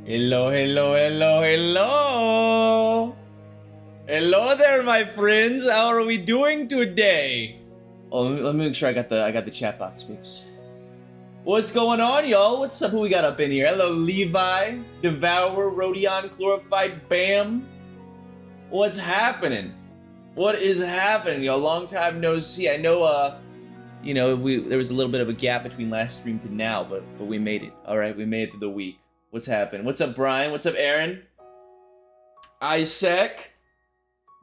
Hello, hello, hello, hello. Hello there, my friends. How are we doing today? Oh, let me make sure I got the chat box fixed. What's going on, y'all? What's up? Who we got up in here? Hello, Levi, Devourer, Rodion, Glorified, Bam. What's happening? What is happening, y'all? Long time no see. I know, there was a little bit of a gap between last stream to now, but we made it. All right, we made it through the week. What's happening? What's up, Brian? What's up, Aaron? Isaac.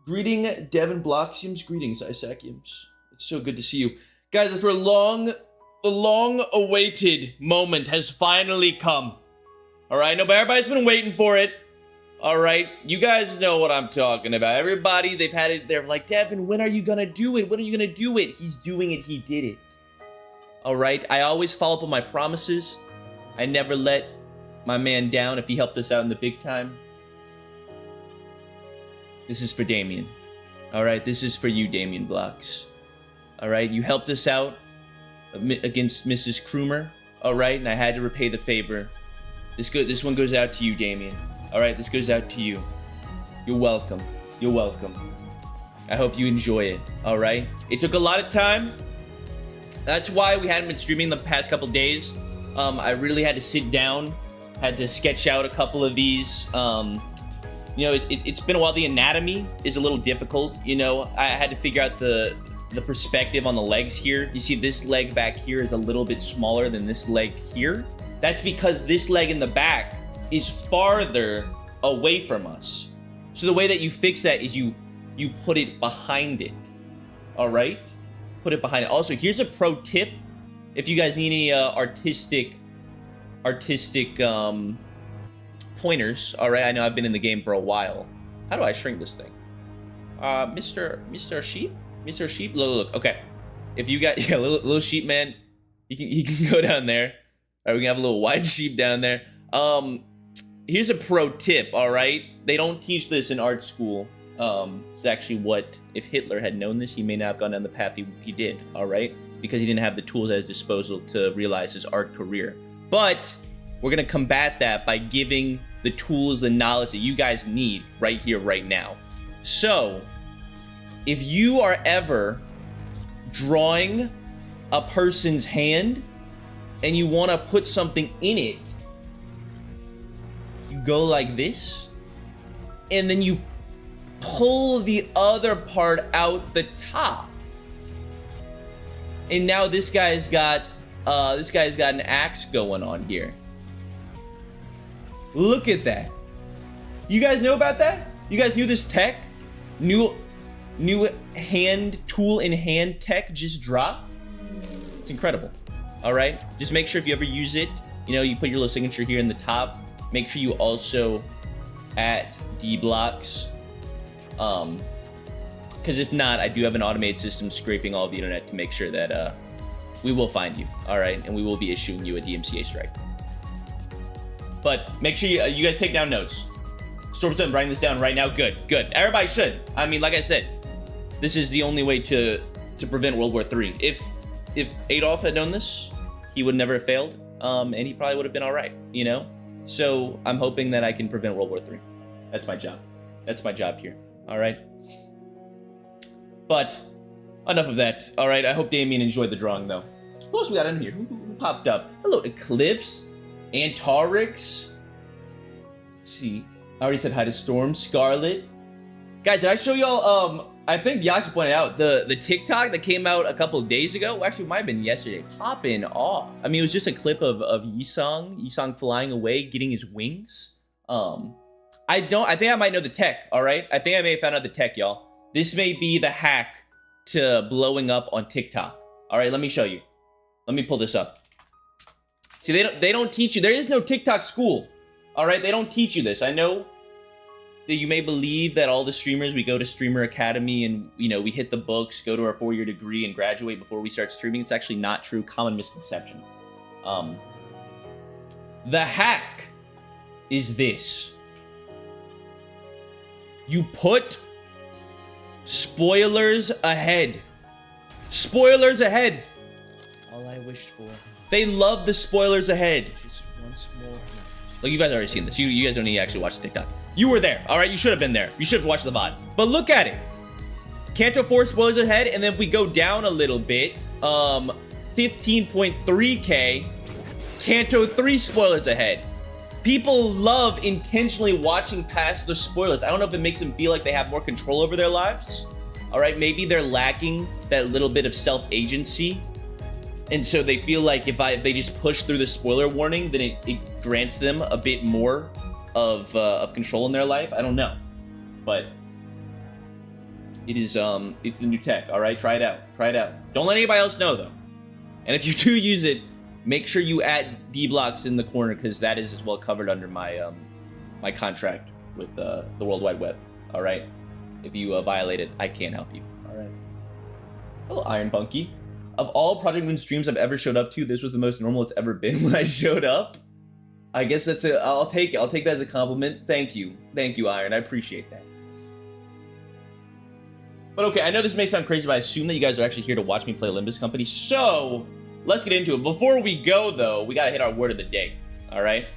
Greeting, Devin Bloxiums. Greetings, Isaaciums. It's so good to see you. Guys, after the long-awaited moment has finally come. All right, no, but everybody's been waiting for it. All right, you guys know what I'm talking about. Everybody, they've had it. They're like, Devin, when are you gonna do it? When are you gonna do it? He's doing it. He did it. All right, I always follow up on my promises. I never let my man down if he helped us out in the big time. This is for Damien. All right, this is for you, Damien Blocks. All right, you helped us out against Mrs. Krumer. All right, and I had to repay the favor. This one goes out to you, Damien. All right, this goes out to you. You're welcome. You're welcome. I hope you enjoy it. All right, it took a lot of time. That's why we hadn't been streaming the past couple days. I really had to sit down, had to sketch out a couple of these. It's been a while. The anatomy is a little difficult. I had to figure out the perspective on the legs here. You see this leg back here is a little bit smaller than this leg here. That's because this leg in the back is farther away from us. So the way that you fix that is you put it behind it. All right? Put it behind it. Also, here's a pro tip. If you guys need any artistic pointers, all right? I know I've been in the game for a while. How do I shrink this thing? Mr. Sheep? Mr. Sheep? Look. Okay. If you got little sheep man, he can go down there. All right, we can have a little white sheep down there. Here's a pro tip, all right? They don't teach this in art school. It's actually what, if Hitler had known this, he may not have gone down the path he did, all right? Because he didn't have the tools at his disposal to realize his art career. But we're gonna combat that by giving the tools and knowledge that you guys need right here, right now. So, if you are ever drawing a person's hand and you wanna put something in it, you go like this, and then you pull the other part out the top. And now this guy's got an axe going on here. Look at that. You guys know about that? You guys knew this tech? New hand tool in hand tech just dropped? It's incredible. All right? Just make sure if you ever use it, you put your little signature here in the top. Make sure you also at D-Blocks. Because if not, I do have an automated system scraping all of the internet to make sure that we will find you, all right? And we will be issuing you a DMCA strike. But make sure you guys take down notes. Storm7 writing this down right now. Good. Everybody should. I mean, like I said, this is the only way to prevent World War III. If Adolf had known this, he would never have failed, and he probably would have been all right, So I'm hoping that I can prevent World War III. That's my job. That's my job here, all right? But enough of that, all right? I hope Damien enjoyed the drawing, though. Who else we got in here? Who popped up? Hello, Eclipse, Antarix. Let's see. I already said hi to Storm, Scarlet. Guys, did I show y'all, I think Yasha pointed out, the TikTok that came out a couple of days ago? Well, actually, it might have been yesterday. Popping off. I mean, it was just a clip of Yisong flying away, getting his wings. I think I might know the tech, all right? I think I may have found out the tech, y'all. This may be the hack to blowing up on TikTok. All right, let me show you. Let me pull this up. See, they don't teach you. There is no TikTok school. All right, they don't teach you this. I know that you may believe that all the streamers, we go to Streamer Academy and, we hit the books, go to our 4-year degree and graduate before we start streaming. It's actually not true. Common misconception. The hack is this. You put spoilers ahead. Spoilers ahead. All I wished for. They love the spoilers ahead. Just once more. Look, you guys already seen this. You guys don't need to actually watch the TikTok. You were there, all right? You should have been there. You should have watched the VOD. But look at it. Kanto 4 spoilers ahead, and then if we go down a little bit, 15.3K, Kanto 3 spoilers ahead. People love intentionally watching past the spoilers. I don't know if it makes them feel like they have more control over their lives. All right, maybe they're lacking that little bit of self-agency. And so they feel like if they just push through the spoiler warning, then it grants them a bit more of control in their life. I don't know. But it is, it's the new tech, all right? Try it out. Try it out. Don't let anybody else know, though. And if you do use it, make sure you add D-blocks in the corner, because that is as well covered under my my contract with the World Wide Web. All right, if you violate it, I can't help you. All right. Hello, Iron Bunky. Of all Project Moon streams I've ever showed up to, this was the most normal it's ever been when I showed up. I guess that's a. I'll take it. I'll take that as a compliment. Thank you, Iron. I appreciate that. But okay, I know this may sound crazy, but I assume that you guys are actually here to watch me play Limbus Company. So let's get into it. Before we go, though, we gotta hit our word of the day. All right.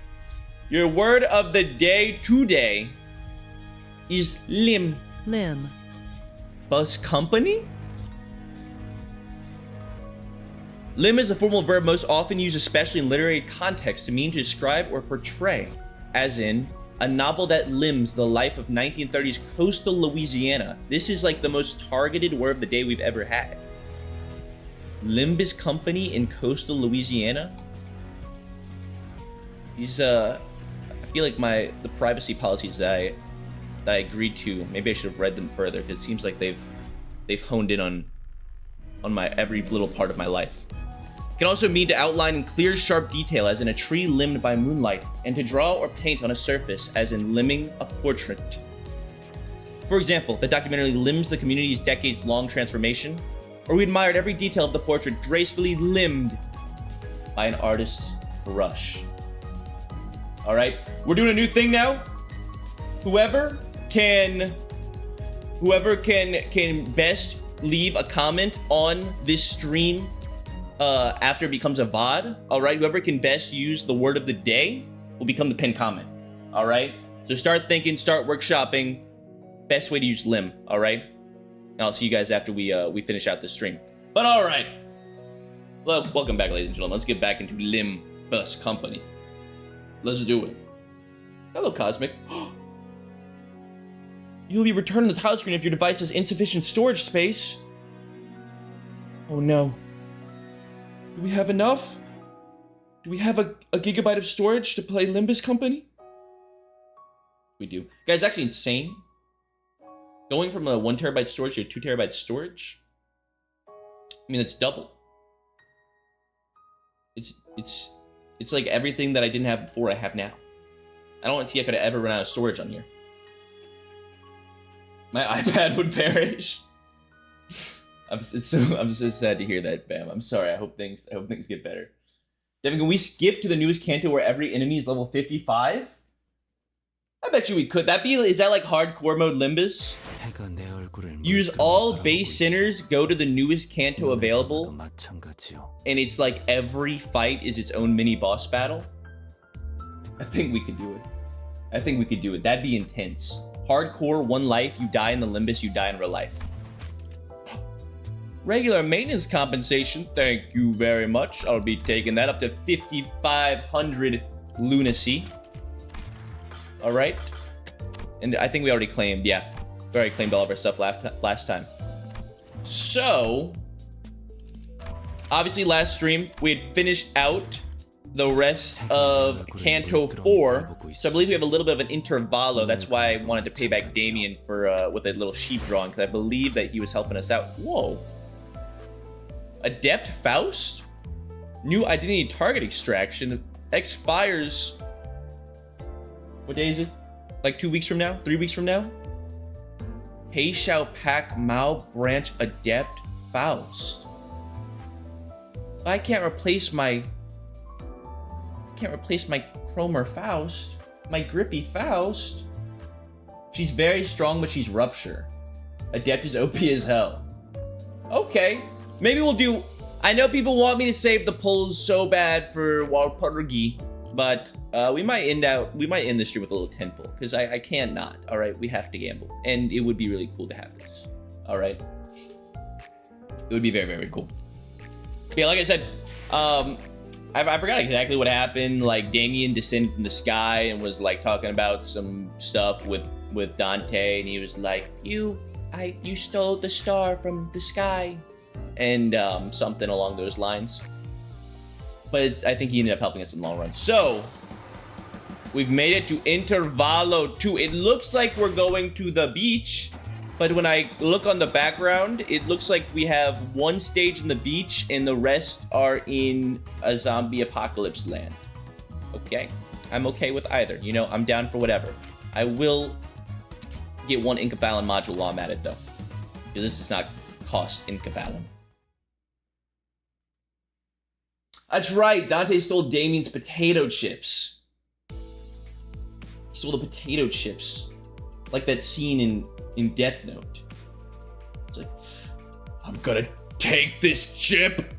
Your word of the day today is Limbus Company. Limb is a formal verb most often used, especially in literary context, to mean to describe or portray, as in a novel that limbs the life of 1930s coastal Louisiana. This is like the most targeted word of the day we've ever had. Limbus Company in coastal Louisiana. These I feel like the privacy policies that I agreed to, maybe I should have read them further, because it seems like they've honed in on my every little part of my life. It can also mean to outline in clear, sharp detail, as in a tree limbed by moonlight, and to draw or paint on a surface, as in limbing a portrait. For example, the documentary limbs the community's decades-long transformation, or we admired every detail of the portrait gracefully limbed by an artist's brush. All right, we're doing a new thing now. Whoever can best leave a comment on this stream after it becomes a VOD, all right? Whoever can best use the word of the day will become the pinned comment, all right? So start thinking, start workshopping. Best way to use limb, all right? And I'll see you guys after we finish out this stream. But all right, well, welcome back, ladies and gentlemen. Let's get back into Limbus Company. Let's do it. Hello, Cosmic. You'll be returning the title screen if your device has insufficient storage space. Oh no. Do we have enough? Do we have a gigabyte of storage to play Limbus Company? We do. Guys, it's actually insane. Going from a 1 terabyte storage to a 2 terabyte storage, I mean, it's double. It's like everything that I didn't have before I have now. I don't see I could have ever run out of storage on here. My iPad would perish. I'm so sad to hear that, Bam. I'm sorry. I hope things get better. Devin, can we skip to the newest Kanto where every enemy is level 55? I bet you we could. Is that like hardcore mode Limbus? Use all base sinners, go to the newest Kanto available, and it's like every fight is its own mini boss battle. I think we could do it. That'd be intense. Hardcore, 1 life, you die in the Limbus, you die in real life. Regular maintenance compensation, thank you very much. I'll be taking that up to 5,500 lunacy. All right. And I think we already claimed, yeah. We already claimed all of our stuff last time. So, obviously last stream, we had finished out the rest of Kanto 4. So I believe we have a little bit of an intervallo. That's why I wanted to pay back Damien for with a little sheep drawing, because I believe that he was helping us out. Whoa. Adept Faust? New identity target extraction expires. What day is it? Like 2 weeks from now? 3 weeks from now? Pei Shao Pak Mao Branch Adept Faust. I can't replace my Chromer Faust. My Grippy Faust. She's very strong, but she's Rupture. Adept is OP as hell. Okay. Maybe we'll do... I know people want me to save the polls so bad for Walpurgi. but we might end the stream with a little temple because I can't not. All right, we have to gamble, and it would be really cool to have this. All right, it would be very, very cool. But yeah, like I said, I forgot exactly what happened. Like Damien descended from the sky and was like talking about some stuff with Dante, and he was like, you stole the star from the sky, and something along those lines. But I think he ended up helping us in the long run. So we've made it to Intervallo II. It looks like we're going to the beach, but when I look on the background, it looks like we have one stage in the beach and the rest are in a zombie apocalypse land. Okay, I'm okay with either. You know, I'm down for whatever. I will get one Incavalon module while I'm at it, though, because this does not cost Incavalon. That's right, Dante stole Damien's potato chips. He stole the potato chips. Like that scene in Death Note. It's like, I'm gonna take this chip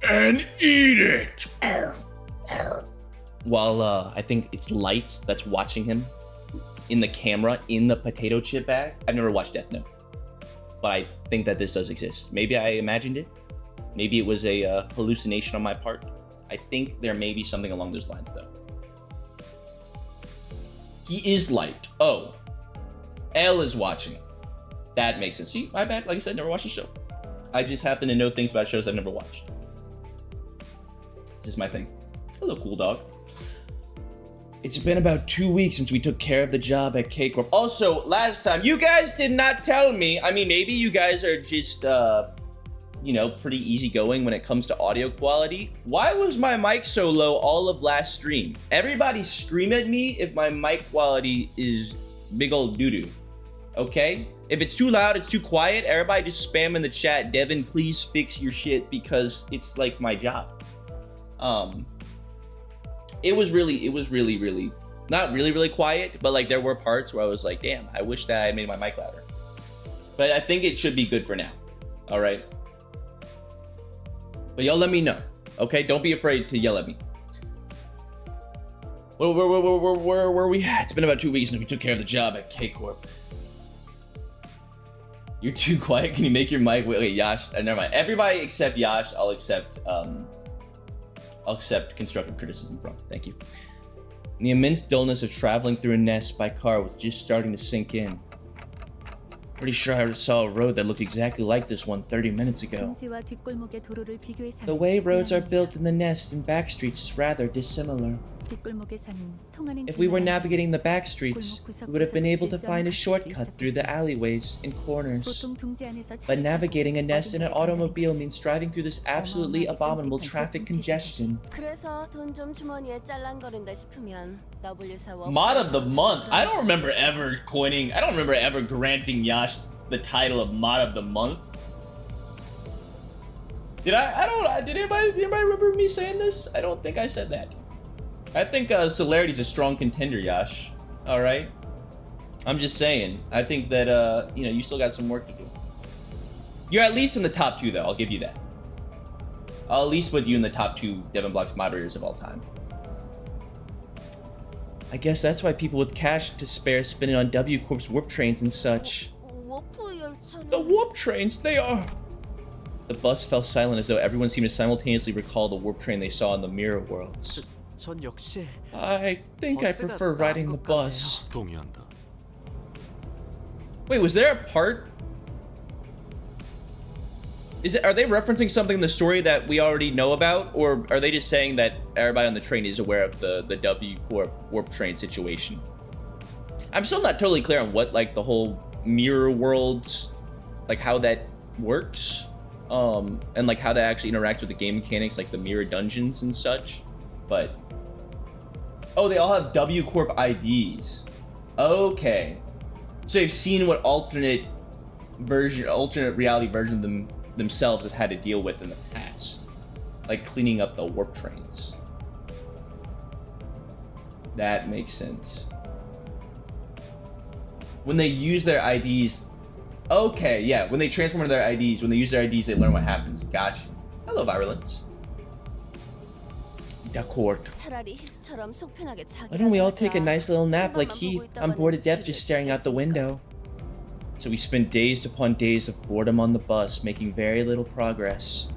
and eat it. While I think it's Light that's watching him in the camera in the potato chip bag. I've never watched Death Note, but I think that this does exist. Maybe I imagined it. Maybe it was a hallucination on my part. I think there may be something along those lines, though. He is Light. Oh. L is watching. That makes sense. See, my bad. Like I said, never watched the show. I just happen to know things about shows I've never watched. This is my thing. Hello, cool dog. It's been about 2 weeks since we took care of the job at K-Corp. Also, last time, you guys did not tell me. I mean, maybe you guys are just, you know, pretty easygoing when it comes to audio quality. Why was my mic so low all of last stream? Everybody scream at me if my mic quality is big old doo-doo. Okay? If it's too loud, it's too quiet, everybody just spam in the chat, Devin, please fix your shit, because it's like my job. It was really, not really quiet, but like there were parts where I was like, damn, I wish that I made my mic louder. But I think it should be good for now. All right? But y'all let me know, okay? Don't be afraid to yell at me. Where were we at? It's been about 2 weeks since we took care of the job at K-Corp. You're too quiet. Can you make your mic? Wait, Yash. Never mind. Everybody except Yash, I'll accept constructive criticism from. Thank you. The immense dullness of traveling through a nest by car was just starting to sink in. Pretty sure I saw a road that looked exactly like this one 30 minutes ago. The way roads are built in the nest and back streets is rather dissimilar. If we were navigating the back streets, we would have been able to find a shortcut through the alleyways and corners. But navigating a nest in an automobile means driving through this absolutely abominable traffic congestion. Mod of the month. I don't remember ever granting Yash the title of Mod of the month. Did anybody remember me saying this? I don't think I said that. I think Celerity's a strong contender, Yash. All right. I'm just saying. I think that you know, you still got some work to do. You're at least in the top 2, though. I'll give you that. I'll at least put you in the top 2 Devin Blocks moderators of all time. I guess that's why people with cash to spare spend it on W Corp's warp trains and such. The warp trains, they are. The bus fell silent as though everyone seemed to simultaneously recall the warp train they saw in the mirror worlds. I think I prefer riding the bus. Wait, was there a part? Are they referencing something in the story that we already know about, or are they just saying that everybody on the train is aware of the W Corp warp train situation? I'm still not totally clear on what, like, the whole mirror worlds, like how that works, and like how that actually interacts with the game mechanics, like the mirror dungeons and such. But oh, they all have W Corp IDs. Okay, so they've seen what alternate reality version of them themselves have had to deal with in the past, like cleaning up the warp trains. That makes sense. When they use their IDs, okay, yeah, when they transform into their IDs, when they use their IDs, they learn what happens. Gotcha. Hello, Virulence. D'accord. 차라리 히스처럼 속편하게 Why don't we all take a nice little nap like Heath? I'm bored to death just staring out the window. So we spent days upon days of boredom on the bus, making very little progress.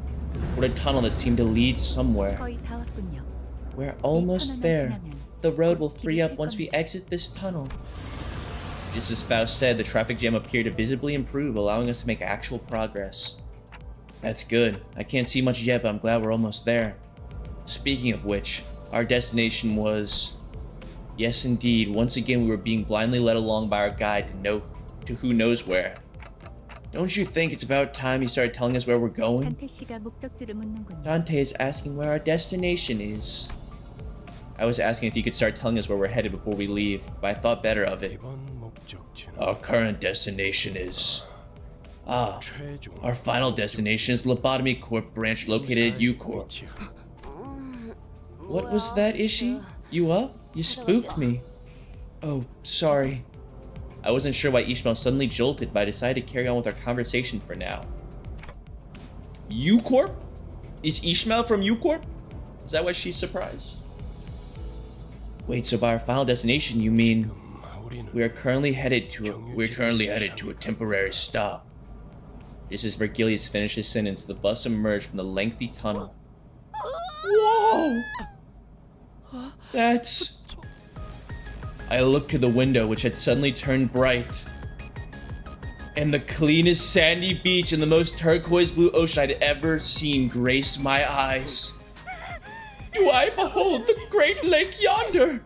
Toward a tunnel that seemed to lead somewhere. 거의 다 왔군요. We're almost there. The road will free up once we exit this tunnel. Just as Faust said, the traffic jam appeared to visibly improve, allowing us to make actual progress. That's good. I can't see much yet, but I'm glad we're almost there. Speaking of which, our destination was... Yes, indeed. Once again, we were being blindly led along by our guide to who knows where. Don't you think it's about time he started telling us where we're going? 단테 씨가 목적지를 묻는군요. Dante is asking where our destination is. I was asking if he could start telling us where we're headed before we leave, but I thought better of it. Our current destination is... our final destination is Lobotomy Corp branch located at U-Corp. What was that, Ishi? You up? You spooked me. Oh, sorry. I wasn't sure why Ishmael suddenly jolted, but I decided to carry on with our conversation for now. U-Corp? Is Ishmael from U-Corp? Is that why she's surprised? Wait, so by our final destination, you mean we're currently headed to a temporary stop. Just as Vergilius finished his sentence, the bus emerged from the lengthy tunnel. Whoa! That's... I looked to the window, which had suddenly turned bright. And the cleanest sandy beach and the most turquoise blue ocean I'd ever seen graced my eyes. Do I behold the great lake yonder?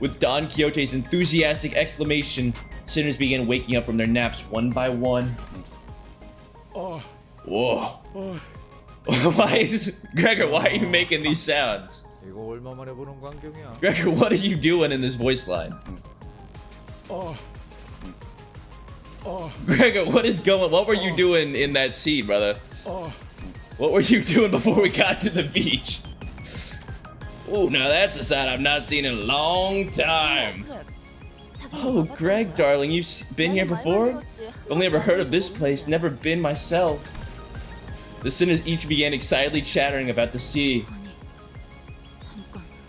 With Don Quixote's enthusiastic exclamation, sinners began waking up from their naps one by one. Whoa. Gregor, why are you making these sounds? Gregor, what are you doing in this voice line? Gregor, what were you doing in that scene, brother? What were you doing before we got to the beach? Oh, now that's a sight I've not seen in a long time. Oh, Greg, darling, you've been here before? Only ever heard of this place, never been myself. The sinners each began excitedly chattering about the sea.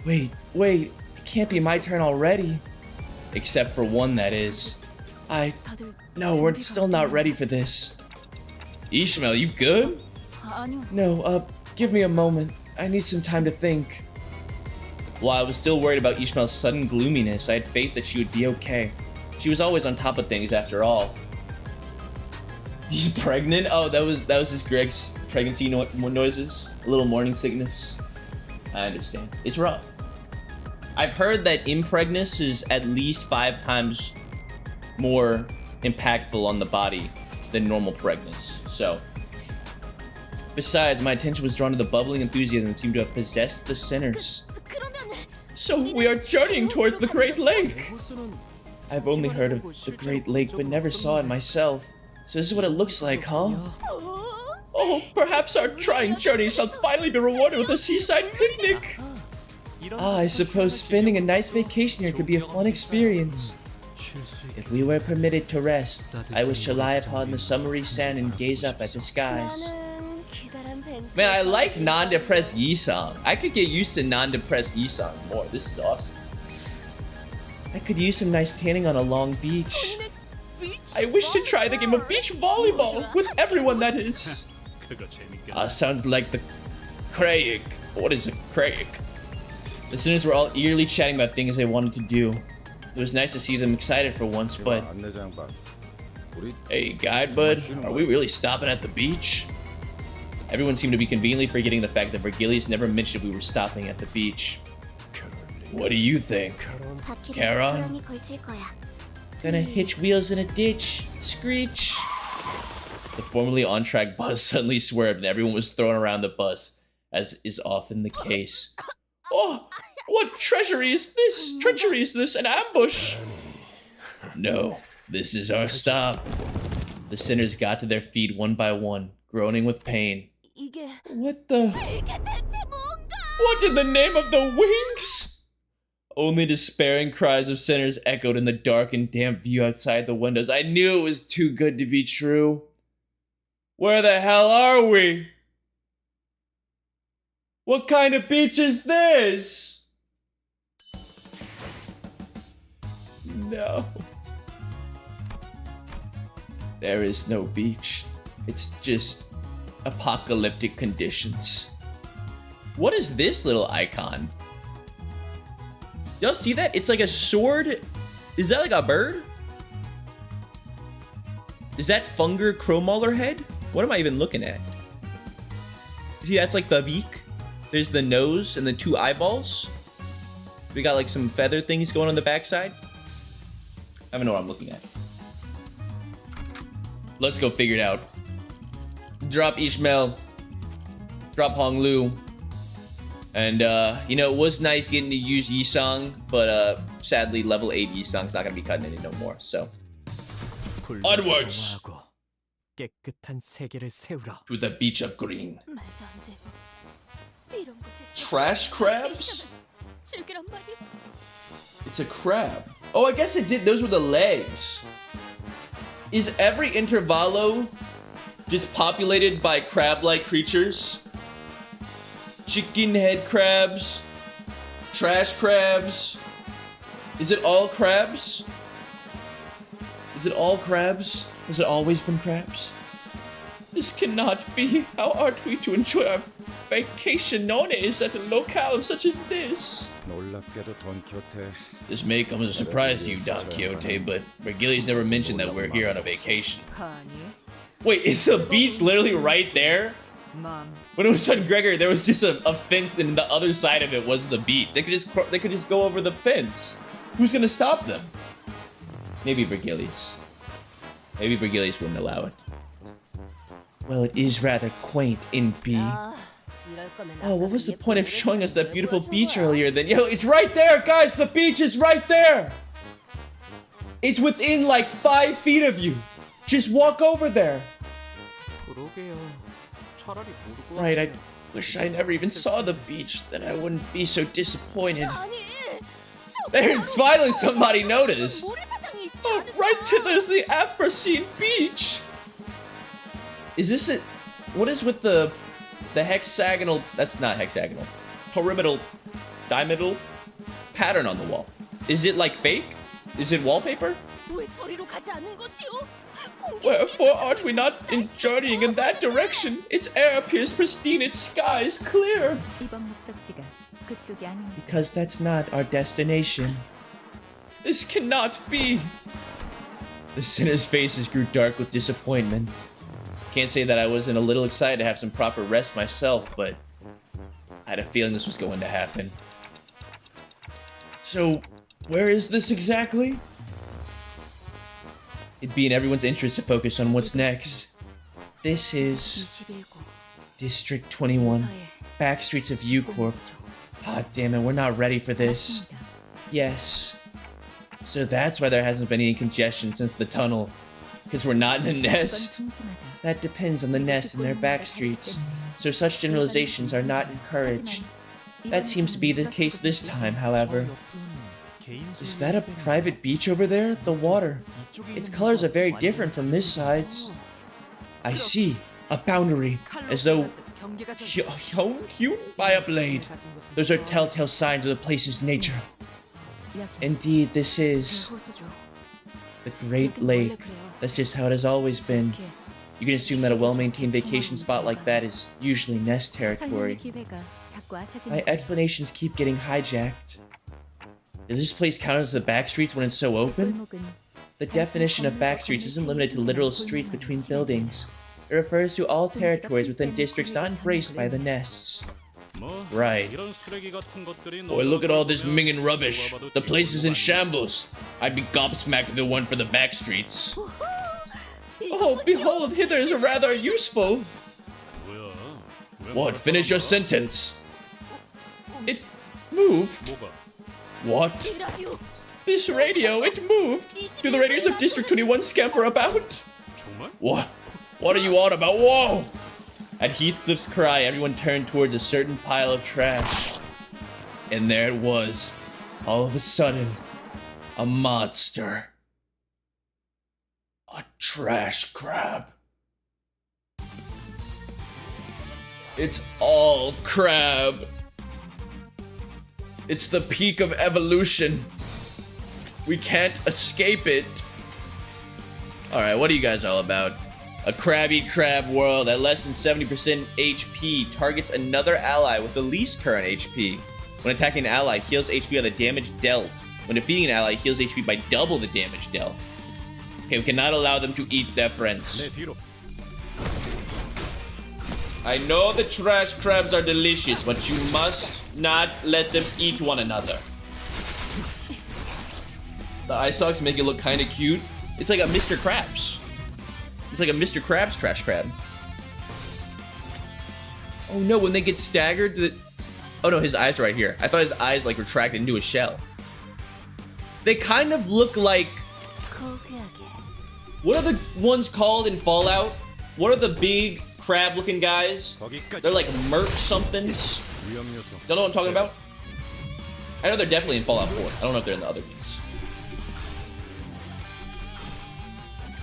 Wait, it can't be my turn already. Except for one, that is. No, we're still not ready for this. Ishmael, you good? No, give me a moment. I need some time to think. While I was still worried about Ishmael's sudden gloominess, I had faith that she would be okay. She was always on top of things after all. He's pregnant? Oh, that was just Greg's pregnancy noises. A little morning sickness. I understand. It's rough. I've heard that impregnus is at least 5 times more impactful on the body than normal pregnancy. So, besides, my attention was drawn to the bubbling enthusiasm that seemed to have possessed the sinners. So we are journeying towards the Great Lake! I've only heard of the Great Lake, but never saw it myself. So this is what it looks like, huh? Oh, perhaps our trying journey shall finally be rewarded with a seaside picnic! I suppose spending a nice vacation here could be a fun experience. If we were permitted to rest, I wish to lie upon the summery sand and gaze up at the skies. Man, I like non-depressed Yi-song. I could get used to non-depressed Yi-song more. This is awesome. I could use some nice tanning on a long beach. I wish to try the game of beach volleyball with everyone, that is. Sounds like the Craig. What is a Craig? The sinners were all eagerly chatting about things they wanted to do. It was nice to see them excited for once, but... Hey, guide bud, are we really stopping at the beach? Everyone seemed to be conveniently forgetting the fact that Vergilius never mentioned we were stopping at the beach. What do you think, Charon? Gonna hitch wheels in a ditch. Screech! The formerly on-track bus suddenly swerved and everyone was thrown around the bus, as is often the case. Oh, what treachery is this? Treachery is this? An ambush? No, this is our stop. The sinners got to their feet one by one, groaning with pain. What the? What in the name of the Winks? Only despairing cries of sinners echoed in the dark and damp view outside the windows. I knew it was too good to be true. Where the hell are we? What kind of beach is this? No. There is no beach. It's just apocalyptic conditions. What is this little icon? Y'all see that? It's like a sword. Is that like a bird? Is that Funger Crowmauler head? What am I even looking at? See, that's like the beak. There's the nose and the two eyeballs. We got like some feather things going on the backside. I don't know what I'm looking at. Let's go figure it out. Drop Ishmael. Drop Honglu. And, you know, it was nice getting to use Yisang, but, sadly, level 8 Yisang's not gonna be cutting it no more, so. Onwards! To the beach of green. 말도 안 되고. 이런 곳에 Trash crabs? 즐기란 말이야. It's a crab. Oh, I guess it did. Those were the legs. Is every Intervallo just populated by crab-like creatures? Chicken head crabs? Trash crabs? Is it all crabs? Is it all crabs? Has it always been crabs? This cannot be. How are we to enjoy our vacation nowadays at a locale such as this? This may come as a surprise to you, Don Quixote, but Virgilius never mentioned that we're here on a vacation. Wait, is the beach literally right there? When it was on Gregor, there was just a fence, and the other side of it was the beach. They could just go over the fence. Who's gonna stop them? Maybe Virgilius. Maybe Virgilius wouldn't allow it. Well, it is rather quaint in B. Oh, what was the point of showing us that beautiful beach earlier then? Yo, it's right there, guys! The beach is right there! It's within like 5 feet of you. Just walk over there. Right, I wish I never even saw the beach, then I wouldn't be so disappointed. There's finally somebody noticed. Oh, right there's the Afrosine beach. Is this it? What is with the hexagonal? That's not hexagonal. Pyramidal, diamidal pattern on the wall. Is it like fake? Is it wallpaper? Wherefore art we not journeying in that direction? Its air appears pristine, its sky is clear. Because that's not our destination. This cannot be. The sinner's faces grew dark with disappointment. Can't say that I wasn't a little excited to have some proper rest myself, but I had a feeling this was going to happen. So, where is this exactly? It'd be in everyone's interest to focus on what's next. This is District 21, back streets of U-Corp. God damn it, we're not ready for this. Yes. So that's why there hasn't been any congestion since the tunnel. Because we're not in a nest. That depends on the nest and their back streets. So such generalizations are not encouraged. That seems to be the case this time, however. Is that a private beach over there? The water. Its colors are very different from this side's. I see. A boundary. As though hewn by a blade. Those are telltale signs of the place's nature. Indeed, this is the Great Lake. That's just how it has always been. You can assume that a well-maintained vacation spot like that is usually nest territory. My explanations keep getting hijacked. Does this place count as the back streets when it's so open? The definition of back streets isn't limited to literal streets between buildings. It refers to all territories within districts not embraced by the nests. Right. Boy, look at all this minging rubbish. The place is in shambles. I'd be gobsmacked if it weren't for the back streets. Oh, behold, hither is rather useful. What? Finish your sentence. It moved. What? This radio, it moved. Do the radios of District 21 scamper about? What? What are you on about? Whoa! At Heathcliff's cry, everyone turned towards a certain pile of trash. And there it was. All of a sudden, a monster. A trash crab. It's all crab. It's the peak of evolution. We can't escape it. Alright, what are you guys all about? A crab-eat-crab world at less than 70% HP targets another ally with the least current HP. When attacking an ally, heals HP by the damage dealt. When defeating an ally, heals HP by double the damage dealt. Okay, we cannot allow them to eat their friends. I know the trash crabs are delicious, but you must not let them eat one another. The eye stalks make it look kind of cute. It's like a Mr. Krabs. It's like a Mr. Krabs trash crab. Oh no, when they get staggered, oh no, his eyes are right here. I thought his eyes like retracted into a shell. They kind of look like... What are the ones called in Fallout? What are the big crab-looking guys? They're like merc somethings. Don't know what I'm talking about? I know they're definitely in Fallout 4. I don't know if they're in the other games.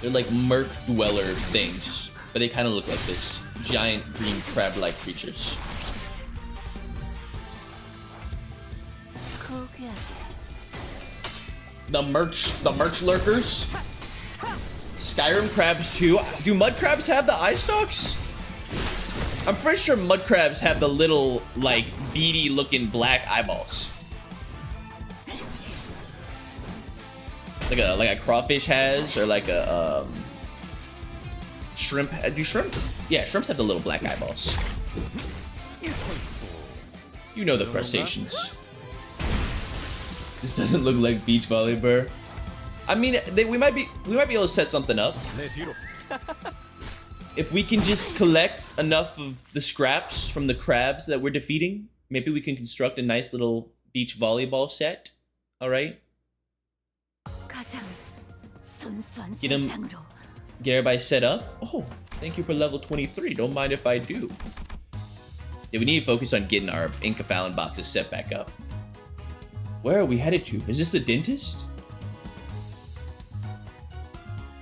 They're like merc dweller things, but they kind of look like this. Giant green crab-like creatures. The merch lurkers. Skyrim crabs too. Do mud crabs have the eye stalks? I'm pretty sure mud crabs have the little, like, beady looking black eyeballs. Like a crawfish has, or like a shrimp. Do shrimp? Yeah, shrimps have the little black eyeballs. You know the crustaceans. This doesn't look like beach volleyball. I mean, we might be able to set something up. If we can just collect enough of the scraps from the crabs that we're defeating, maybe we can construct a nice little beach volleyball set. All right. Get everybody set up. Oh, thank you for level 23. Don't mind if I do. Yeah, we need to focus on getting our Inca boxes set back up. Where are we headed to? Is this the dentist?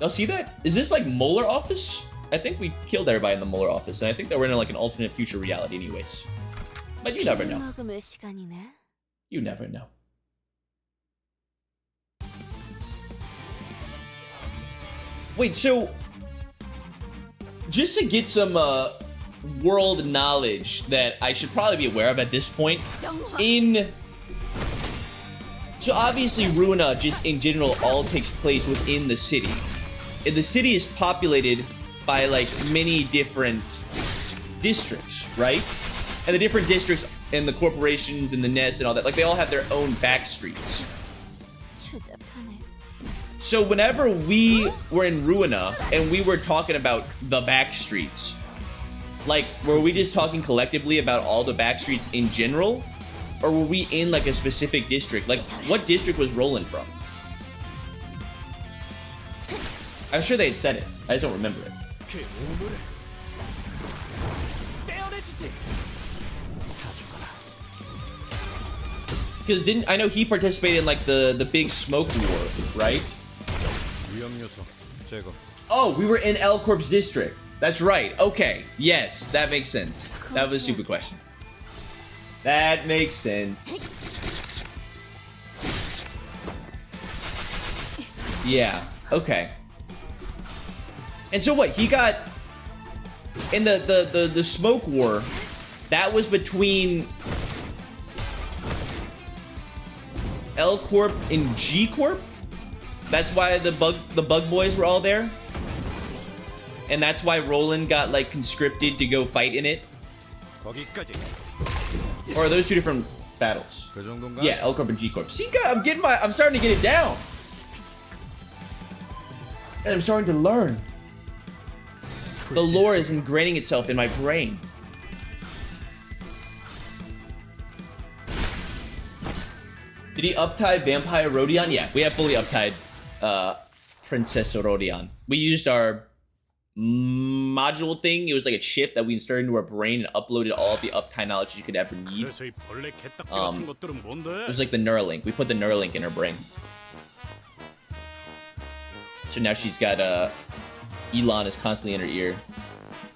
Y'all see that? Is this like Molar office? I think we killed everybody in the Molar office, and I think that we're in like an alternate future reality anyways. But you never know. You never know. Wait, so just to get some world knowledge that I should probably be aware of at this point, so obviously Ruina just in general all takes place within the city. And the city is populated by like many different districts, right? And the different districts and the corporations and the nest and all that, like they all have their own back streets. So whenever we were in Ruina and we were talking about the back streets, like were we just talking collectively about all the back streets in general? Or were we in like a specific district? Like what district was Roland from? I'm sure they had said it. I just don't remember it. Because I know he participated in like the big smoke war, right? Oh, we were in L Corp's district. That's right. Okay. Yes, that makes sense. That was a stupid question. That makes sense. Yeah. Okay. And so what? He got in the smoke war. That was between L Corp and G Corp. That's why the bug boys were all there. And that's why Roland got like conscripted to go fight in it. Or are those two different battles? Yeah, L Corp and G Corp. See, I'm starting to get it down. And I'm starting to learn. The lore is ingraining itself in my brain. Did he uptie Vampire Rodion? Yeah, we have fully uptied Princess Rodion. We used our module thing. It was like a chip that we inserted into our brain and uploaded all of the uptime knowledge you could ever need. It was like the Neuralink. We put the Neuralink in her brain. So now she's got Elon is constantly in her ear,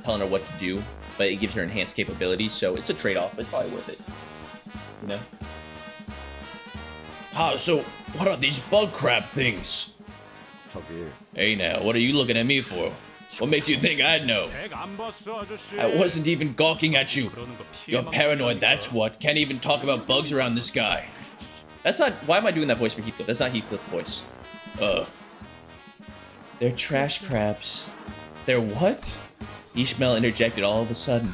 telling her what to do. but it gives her enhanced capabilities, so it's a trade-off. It's probably worth it, you know? So what are these bug crab things? Hey now, what are you looking at me for? What makes you think I'd know? I wasn't even gawking at you. You're paranoid, that's what. Can't even talk about bugs around this guy. That's not... Why am I doing that voice for Heathcliff? That's not Heathcliff's voice. They're trash crabs. They're what? Ishmael interjected all of a sudden.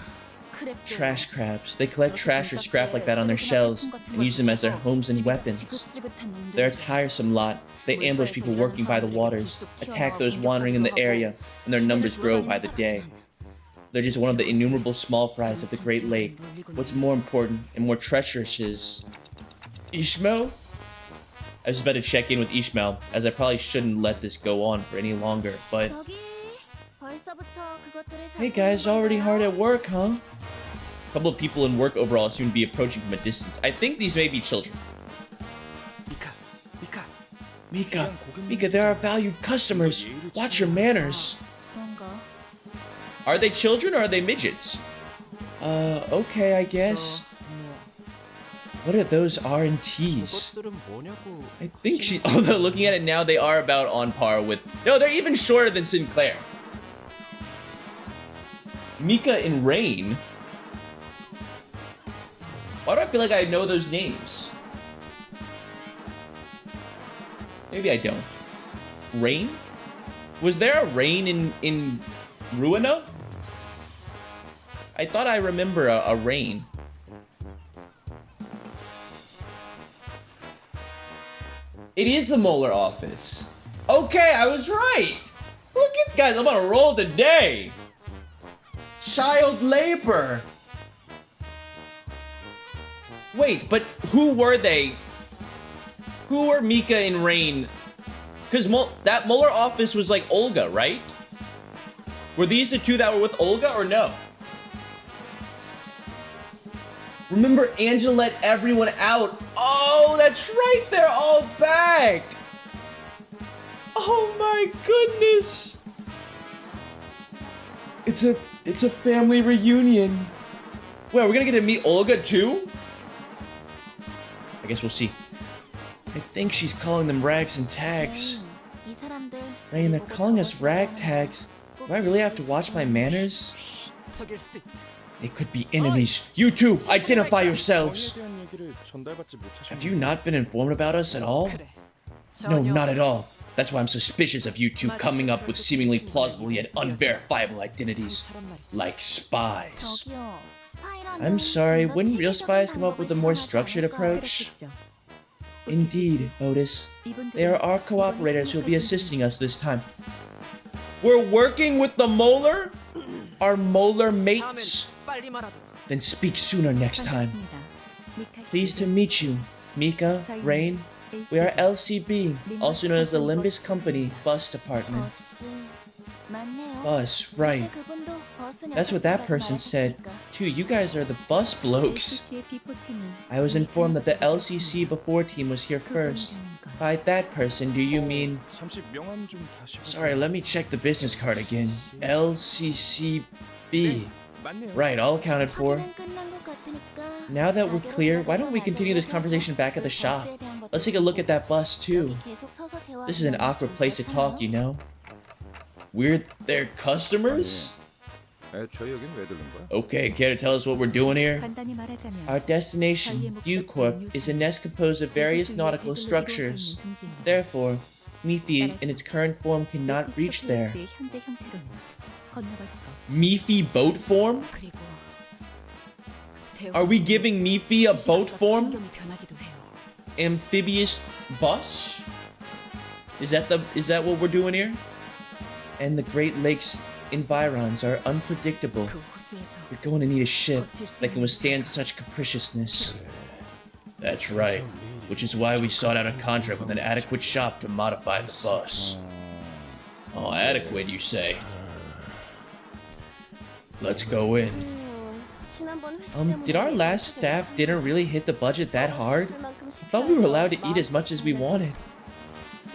Trash crabs. They collect trash or scrap like that on their shells and use them as their homes and weapons. They're a tiresome lot. They ambush people working by the waters, attack those wandering in the area, and their numbers grow by the day. They're just one of the innumerable small fries of the Great Lake. What's more important and more treacherous is... Ishmael? I was about to check in with Ishmael, as I probably shouldn't let this go on for any longer, but... Hey guys, already hard at work, huh? A couple of people in work overall seem to be approaching from a distance. I think these may be children. Mika, they're our valued customers. Watch your manners. Are they children or are they midgets? Okay, I guess. What are those R&Ts? I think although looking at it now, they are about on par with... No, they're even shorter than Sinclair. Mika and Rain? Why do I feel like I know those names? Maybe I don't. Rain? Was there a Rain in Ruina? I thought I remember a Rain. It is the Molar office. Okay, I was right. Look at guys, I'm on a roll today. Child labor. Wait, but who were they? Who were Mika and Rain? Because that Molar office was like Olga, right? Were these the two that were with Olga or no? Remember Angela let everyone out. Oh, that's right. They're all back. Oh my goodness. It's a family reunion. Wait, are we gonna get to meet Olga too? I guess we'll see. I think she's calling them rags and tags. Rain, they're calling us rag tags. Do I really have to watch my manners? They could be enemies. You two, identify yourselves! Have you not been informed about us at all? No, not at all. That's why I'm suspicious of you two coming up with seemingly plausible yet unverifiable identities. Like spies. I'm sorry, wouldn't real spies come up with a more structured approach? Indeed, Otis. They are our cooperators who will be assisting us this time. We're working with the Molar? Our Molar mates? Then speak sooner next time. Pleased to meet you, Mika, Rain. We are LCB, also known as the Limbus Company Bus Department. Bus, right. That's what that person said. Too, you guys are the bus blokes. I was informed that the LCC before team was here first. By that person, do you mean... Sorry, let me check the business card again. LCCB. Right, all accounted for. Now that we're clear, why don't we continue this conversation back at the shop? Let's take a look at that bus, too. This is an awkward place to talk, you know? We're their customers? Okay, care to tell us what we're doing here? Our destination, U-Corp, is a nest composed of various nautical structures. Therefore, Mifi in its current form cannot reach there. Mifi boat form? Are we giving Mifi a boat form? Amphibious bus? Is that what we're doing here? And the Great Lakes environs are unpredictable. You're going to need a ship that can withstand such capriciousness. That's right, which is why we sought out a contract with an adequate shop to modify the bus. Oh, adequate, you say? Let's go in. Did our last staff dinner really hit the budget that hard? I thought we were allowed to eat as much as we wanted.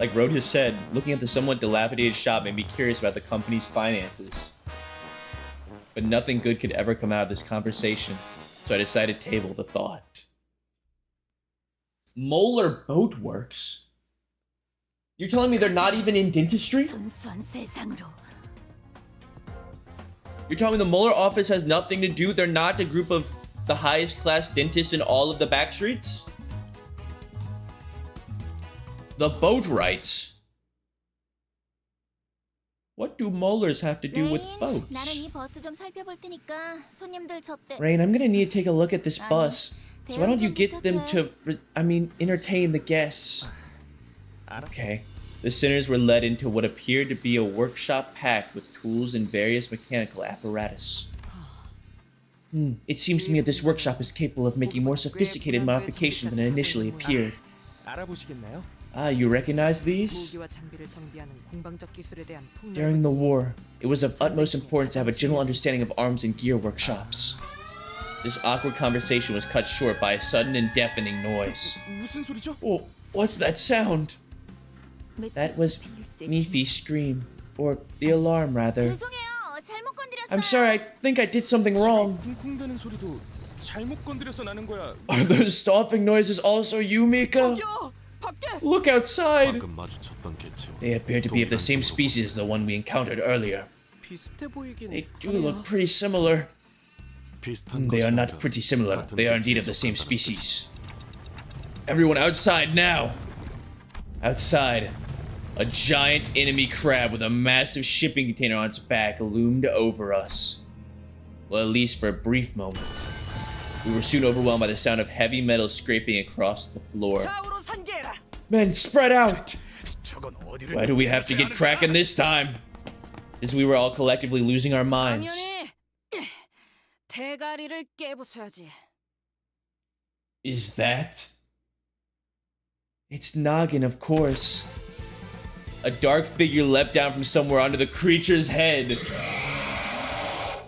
Like Rhoda said, looking at the somewhat dilapidated shop made me curious about the company's finances. But nothing good could ever come out of this conversation, so I decided to table the thought. Molar Boat Works? You're telling me they're not even in dentistry? 순수한 세상으로. You're telling me the Molar office has nothing to do? They're not a group of the highest class dentists in all of the back streets? The boat rights? What do molars have to do with boats? 나는 이 버스 좀 살펴볼 테니까 손님들 접대. Rain, I'm gonna need to take a look at this bus. So why don't you get them to, entertain the guests? Okay. The sinners were led into what appeared to be a workshop packed with tools and various mechanical apparatus. It seems to me that this workshop is capable of making more sophisticated modifications than it initially appeared. 알아보시겠나요? Ah, you recognize these? 무기와 장비를 정비하는 공방적 기술에 대한 폭넓은 During the war, it was of utmost importance to have a general understanding of arms and gear workshops. This awkward conversation was cut short by a sudden and deafening noise. 무슨 소리죠? Oh, what's that sound? That was Mifi's scream, or the alarm rather. 죄송해요. 잘못 건드렸어요. I'm sorry, I think I did something wrong. 쿵쿵대는 소리도 잘못 건드려서 나는 거야. Are those stomping noises also you, Mika? 저기요! 밖에! Look outside! 방금 마주쳤던 개체와 They appear to be of the same species as the one we encountered earlier. 비슷해 보이긴 They do look pretty similar. 비슷한 They are 것이 not 아니라 pretty similar. 같은 They are indeed of the same species. Everyone outside now! Outside, a giant enemy crab with a massive shipping container on its back loomed over us. Well, at least for a brief moment. We were soon overwhelmed by the sound of heavy metal scraping across the floor. 좌우로 산계해라. Men, spread out! 저건 어디를 Why do we have to get cracking this time? As we were all collectively losing our minds. 당연히 대가리를 깨부숴야지. Is that? It's Noggin, of course. A dark figure leapt down from somewhere onto the creature's head.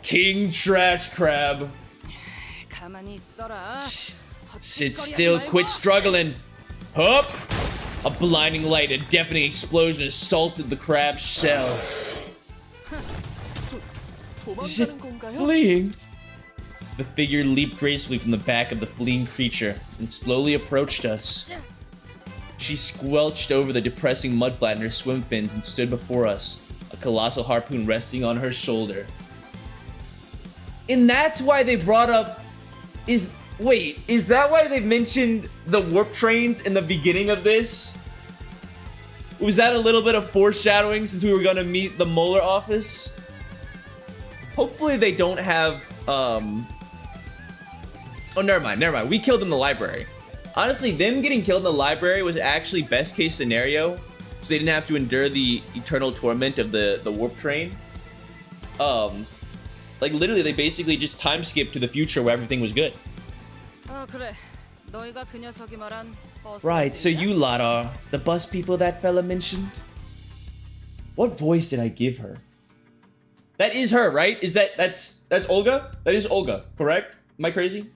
King Trash Crab. 가만히 있어라. Sit still, quit struggling. Hup! A blinding light, a deafening explosion assaulted the crab's shell. Is it 도망가는 건가요? fleeing? The figure leaped gracefully from the back of the fleeing creature and slowly approached us. She squelched over the depressing mudflat in her swim fins and stood before us, a colossal harpoon resting on her shoulder. And that's why they brought up... is that why they mentioned the warp trains in the beginning of this? Was that a little bit of foreshadowing since we were gonna meet the Molar office? Hopefully they don't have, Oh, never mind. We killed in the library. Honestly, them getting killed in the library was actually best case scenario, so they didn't have to endure the eternal torment of the warp train. Like literally they basically just time skipped to the future where everything was good. 그래. 너희가 그 녀석이 말한 버스. Right, so you lot are the bus people that fella mentioned? What voice did I give her? That is her, right? That's Olga? That is Olga, correct? Am I crazy?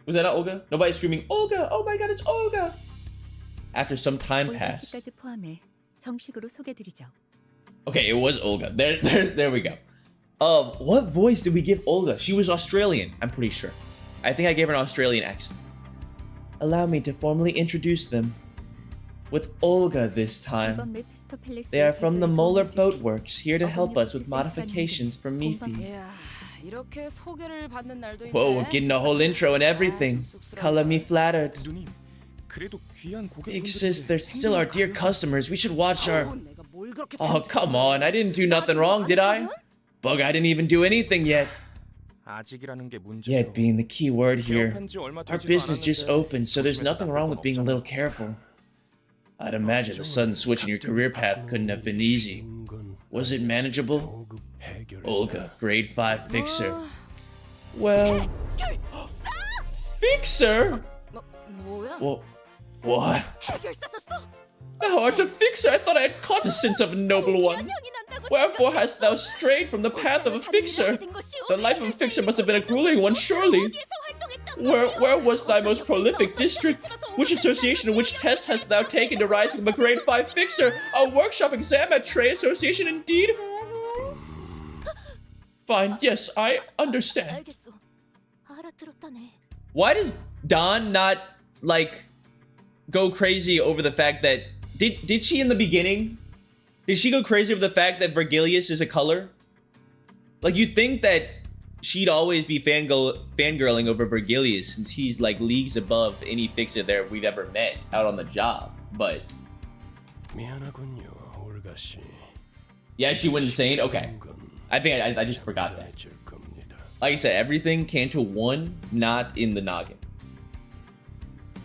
Was that not Olga? Nobody's screaming, Olga! Oh my god, it's Olga! After some time passed. 올가시까지 포함해 정식으로 소개드리죠. Okay, it was Olga. There we go. What voice did we give Olga? She was Australian, I'm pretty sure. I think I gave her an Australian accent. Allow me to formally introduce them. With Olga this time. 이번 메피스토 팰리스의 They are from the 개조에 Molar 도움을 Boat 주신 Works, here to help us with 어머니 modifications for Mifi. 이야, 이렇게 소개를 받는 날도 있네. Whoa, we're getting a whole intro and everything. Color me flattered. 누님, 그래도 귀한 Big sis, they're still our dear customers. We should watch our... 내가 뭘 그렇게 Oh, come on. I didn't do nothing wrong, did I? Bug, I didn't even do anything yet. 아직이라는 게 문제죠. Yet being the key word here. 개업한 지 얼마 Our 되지도 business just 않았는데 opened, so there's 조심해서 nothing wrong with being a little 없잖아. careful. I'd imagine the sudden switch in your career path couldn't have been easy. Was it manageable? Olga, grade 5 fixer. Well... Fixer? 뭐야? Well, what? 해결사 줬어. Thou art a fixer! I thought I had caught the sense of a noble one. Wherefore hast thou strayed from the path of a fixer? The life of a fixer must have been a grueling one, surely. Where was thy most prolific district? Which association and which test hast thou taken to rise from a grade 5 fixer? A workshop exam at Trey Association indeed? Fine, yes, I understand. 알겠어. 알아들었다네. Why does Dawn not, like, go crazy over the fact that... Did she in the beginning? Did she go crazy over the fact that Vergilius is a color? Like, you'd think that she'd always be fangirling over Vergilius since he's, like, leagues above any fixer there we've ever met out on the job. But... 미안하군요, 올가 씨. yeah, she went insane? Okay. I think I just forgot that. Like I said, everything came to one knot in the noggin.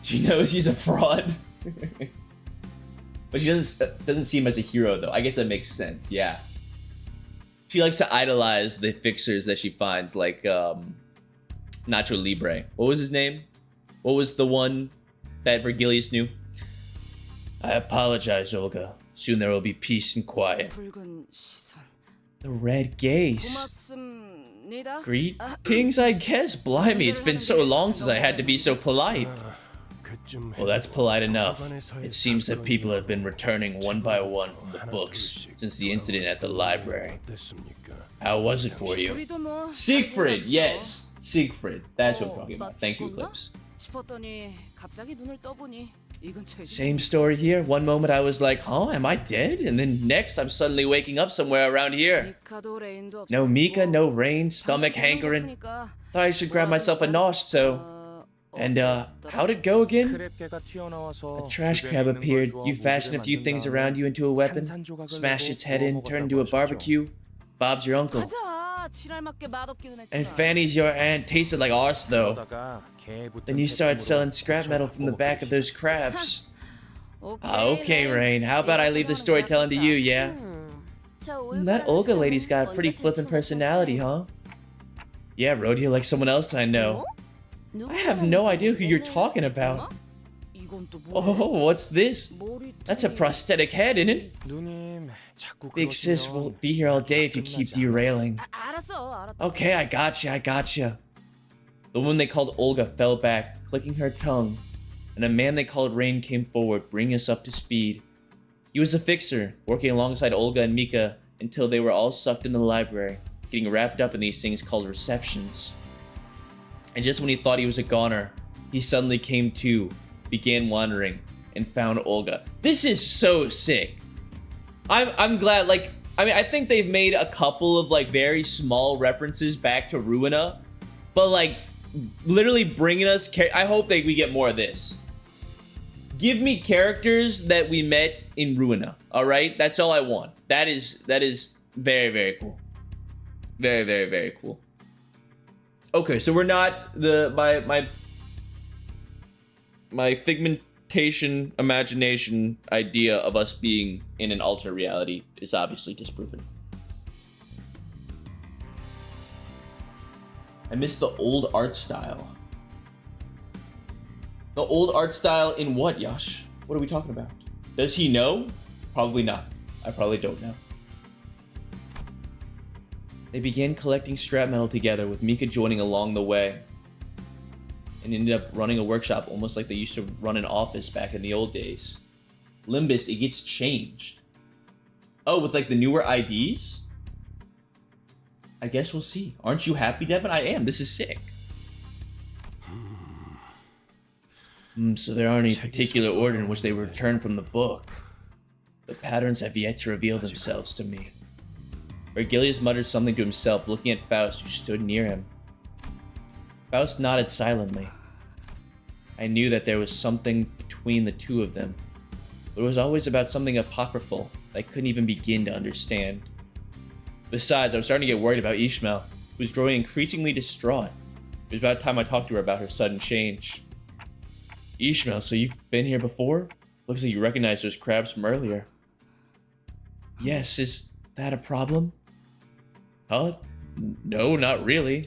She knows he's a fraud. But she doesn't see him as a hero, though. I guess that makes sense, yeah. She likes to idolize the fixers that she finds, like Nacho Libre. What was his name? What was the one that Vergilius knew? I apologize, Olga. Soon there will be peace and quiet. 붉은 시선. The red gaze. 고맙습니다. Greetings, I guess. Blimey, it's been so long since I had to be so polite. Well, that's polite enough. It seems that people have been returning one by one from the books since the incident at the library. How was it for you? 우리도 뭐 Siegfried, yes. Siegfried. That's what I'm talking about. Thank you, Eclipse. 싶었더니 갑자기 눈을 떠보니 이 근처에 Same story here. One moment I was like, oh, am I dead? And then next I'm suddenly waking up somewhere around here. 미카도 레인도 없었고. No Mika, no rain, stomach hankering. 그러니까 Thought I should grab myself a nosh, so... And, how'd it go again? A trash crab appeared. You fashioned a few things around you into a weapon, smashed its head in, turned into a barbecue. Bob's your uncle. 가자. 지랄맞게 맛없기는 했잖아. And Fanny's your aunt. Tasted like arse, though. Then you started selling scrap metal from the back of those crabs. Okay, Rain. How about I leave the storytelling to you, yeah? That Olga lady's got a pretty flippant personality, huh? Yeah, Rodeo like someone else I know. I have no idea who you're talking about. Oh, what's this? That's a prosthetic head, isn't it? Big sis will be here all day if you keep derailing. 알았어. Okay, I gotcha. The woman they called Olga fell back, clicking her tongue, and a man they called Rain came forward, bringing us up to speed. He was a fixer, working alongside Olga and Mika until they were all sucked in the library, getting wrapped up in these things called receptions. And just when he thought he was a goner, he suddenly came to, began wandering, and found Olga. This is so sick. I'm glad, like, I mean, I think they've made a couple of, like, very small references back to Ruina, but, like, literally bringing us, I hope that we get more of this. Give me characters that we met in Ruina, alright? That's all I want. That is very, very cool. Very, very, very cool. Okay, so we're not my figmentation imagination idea of us being in an alternate reality is obviously disproven. I miss the old art style. The old art style in what, Yash? What are we talking about? Does he know? Probably not. I probably don't know. They began collecting scrap metal together, with Mika joining along the way, and ended up running a workshop almost like they used to run an office back in the old days. Limbus, it gets changed. Oh, with like the newer IDs? I guess we'll see. Aren't you happy, Devin? I am. This is sick. So there aren't any particular order in which they were returned from the book. The patterns have yet to reveal themselves to me. Vergilius muttered something to himself, looking at Faust, who stood near him. Faust nodded silently. I knew that there was something between the two of them, but it was always about something apocryphal that I couldn't even begin to understand. Besides, I was starting to get worried about Ishmael, who was growing increasingly distraught. It was about time I talked to her about her sudden change. Ishmael, so you've been here before? Looks like you recognize those crabs from earlier. Yes, is that a problem? No, not really.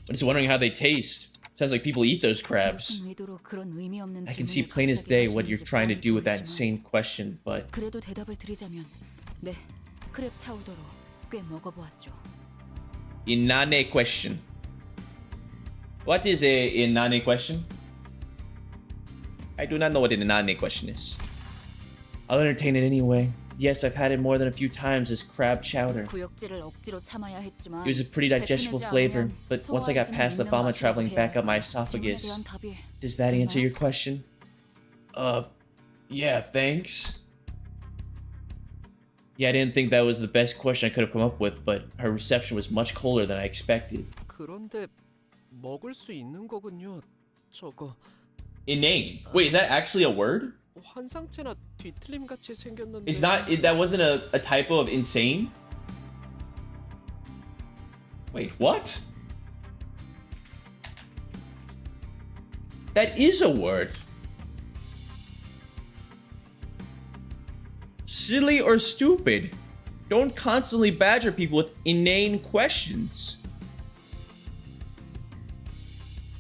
I'm just wondering how they taste. Sounds like people eat those crabs. I can see plain as day what you're trying to do with that insane question, but... 그래도 대답을 드리자면 네, 크랩 차우더로 꽤 먹어보았죠. Inane question. What is a inane question? I do not know what an inane question is. I'll entertain it anyway. Yes, I've had it more than a few times as crab chowder. 구역질을 억지로 참아야 했지만 It was a pretty digestible flavor, but once I got past the vomit traveling back up my esophagus, does that answer your question? Yeah, thanks. Yeah, I didn't think that was the best question I could have come up with, but her reception was much colder than I expected. 그런데 먹을 수 있는 거군요. 저거 Inane. Wait, is that actually a word? 환상체나 뒤틀림 같이 생겼는데. It's not. That wasn't a typo of insane. Wait, what? That is a word. Silly or stupid. Don't constantly badger people with inane questions.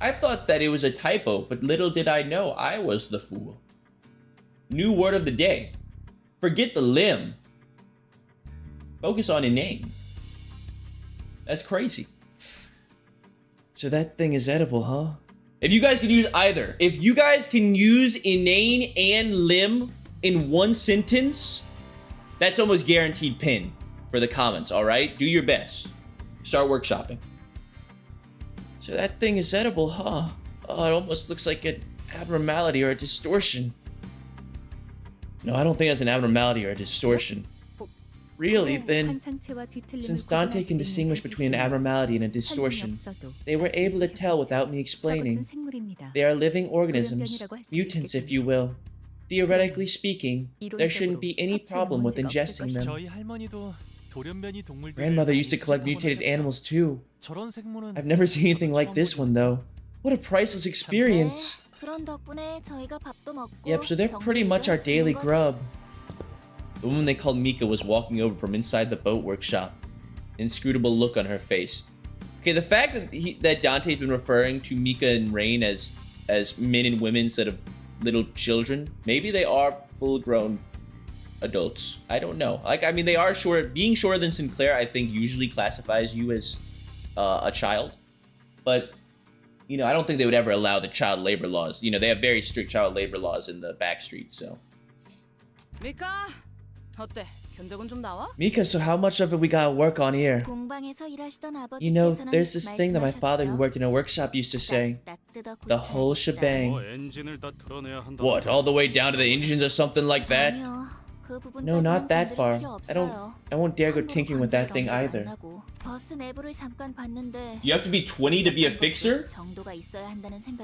I thought that it was a typo, but little did I know I was the fool. New word of the day. Forget the limb. Focus on inane. That's crazy. So that thing is edible, huh? If you guys can use either. If you guys can use inane and limb in one sentence, that's almost guaranteed pin for the comments, alright? Do your best. Start workshopping. So that thing is edible, huh? Oh, it almost looks like an abnormality or a distortion. No, I don't think that's an abnormality or a distortion. Really, then, since Dante can distinguish between an abnormality and a distortion, they were able to tell without me explaining. They are living organisms, mutants if you will. Theoretically speaking, there shouldn't be any problem with ingesting them. 저희 할머니도 돌연변이 동물들. Grandmother used to collect mutated animals too. 저런 생물은 I've never seen anything like this one though. What a priceless experience. 그런 덕분에 저희가 밥도 먹고 Yep, so they're pretty much our daily grub. The woman they called Mika was walking over from inside the boat workshop. Inscrutable look on her face. Okay, the fact that Dante's been referring to Mika and Rain as men and women instead of little children, maybe they are full-grown adults. I don't know. Like, I mean, they are short. Being shorter than Sinclair, I think, usually classifies you as a child. But, you know, I don't think they would ever allow the child labor laws. You know, they have very strict child labor laws in the back streets, so. 미카, 어때? 견적은 좀 나와? Mika, so how much of it we gotta work on here? 공방에서 일하시던 아버지께서는 You know, there's this thing that my father who worked in a workshop used to say. The whole shebang. 엔진을 다 털어내야 한다. What, all the way down to the engines or something like that? No, not that far. I won't dare go tinkering with that thing either. You have to be 20 to be a fixer?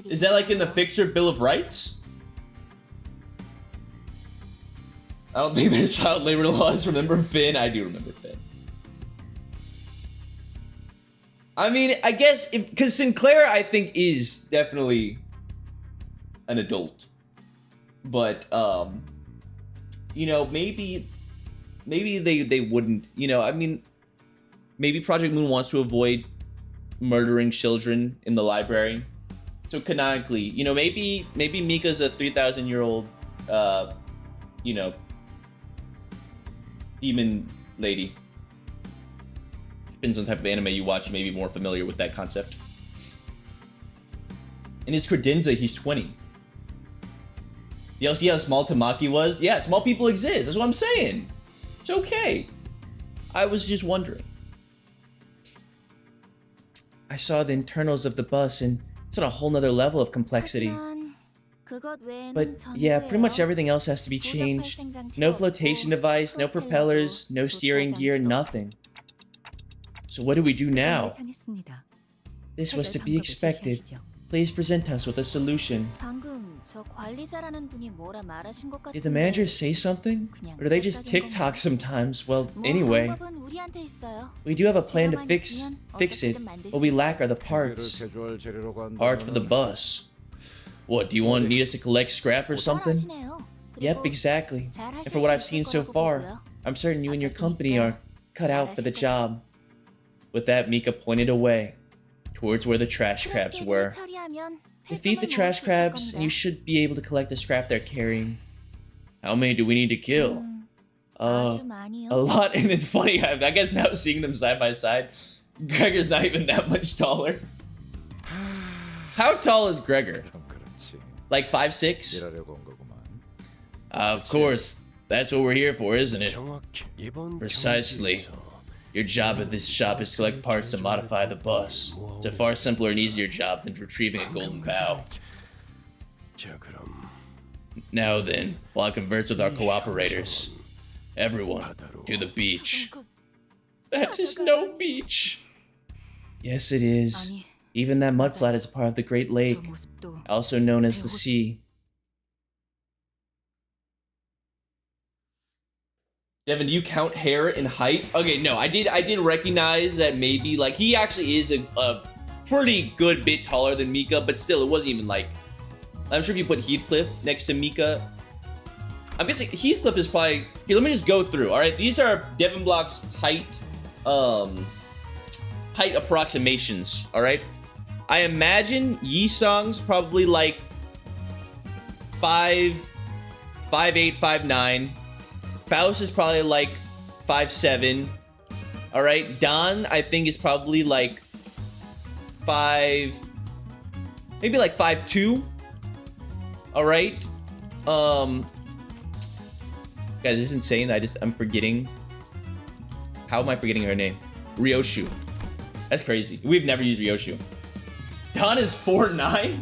Is that like in the Fixer Bill of Rights? I don't think there's child labor laws. Remember Finn? I do remember Finn. I mean, I guess, because Sinclair, I think, is definitely an adult. But, you know, maybe they wouldn't, you know, I mean, maybe Project Moon wants to avoid murdering children in the library. So canonically, you know, maybe Mika's a 3,000-year-old, you know, demon lady. Depends on the type of anime you watch, you may be more familiar with that concept. In his credenza, he's 20. Y'all see how small Tamaki was? Yeah, small people exist. That's what I'm saying. It's okay. I was just wondering. I saw the internals of the bus, and it's on a whole nother level of complexity. But yeah, pretty much everything else has to be changed. No flotation device, no propellers, no steering gear, nothing. So what do we do now? This was to be expected. Please present us with a solution. Did the manager say something? Or do they just TikTok sometimes? Well, anyway. We do have a plan to fix it. What we lack are the parts. Parts for the bus. What, do you need us to collect scrap or something? Yep, exactly. And for what I've seen so far, I'm certain you and your company are cut out for the job. With that, Mika pointed away, towards where the trash crabs were. Defeat the trash crabs, and you should be able to collect the scrap they're carrying. How many do we need to kill? A lot, and it's funny, I guess now seeing them side by side, Gregor's not even that much taller. How tall is Gregor? Like 5'6"? Of course, That's what we're here for, isn't it? 정확히 이번 Precisely. Your job at this shop is to collect parts to modify the bus. It's a far simpler and easier job than retrieving a golden bough. 자 그럼 Now then, while I converse with our cooperators, everyone, to the beach. That is no beach. Yes, it is. 아니, Even that mudflat is a part of the Great 저 Lake, 모습도 also known as the sea. Devin, do you count hair and height? Okay, no, I did recognize that maybe, like, he actually is a pretty good bit taller than Mika, but still, it wasn't even like, I'm sure if you put Heathcliff next to Mika, I'm guessing Heathcliff is probably, here, let me just go through, all right? These are Devin Block's height approximations, all right? I imagine Yi-Sung's probably like 5'8", 5'9". Faust is probably like 5'7". All right, Don I think is probably like maybe like 5'2". All right, guys, this is insane. I'm forgetting. How am I forgetting her name? Ryoshu. That's crazy. We've never used Ryoshu. Don is 4'9".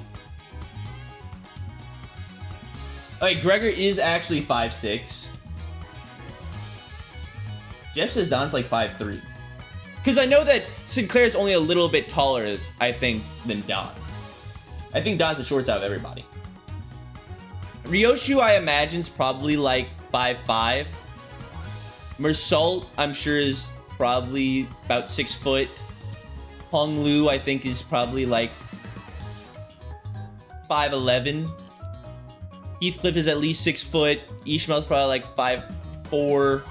Okay, Gregor is actually 5'6". Jeff says Don's like 5'3". Because I know that Sinclair is only a little bit taller, I think, than Don. I think Don's the shortest out of everybody. Ryoshu, I imagine, is probably like 5'5". Mersault, I'm sure, is probably about 6 foot. Hong Lu, I think, is probably like 5'11". Heathcliff is at least 6 foot. Ishmael's probably like 5'4".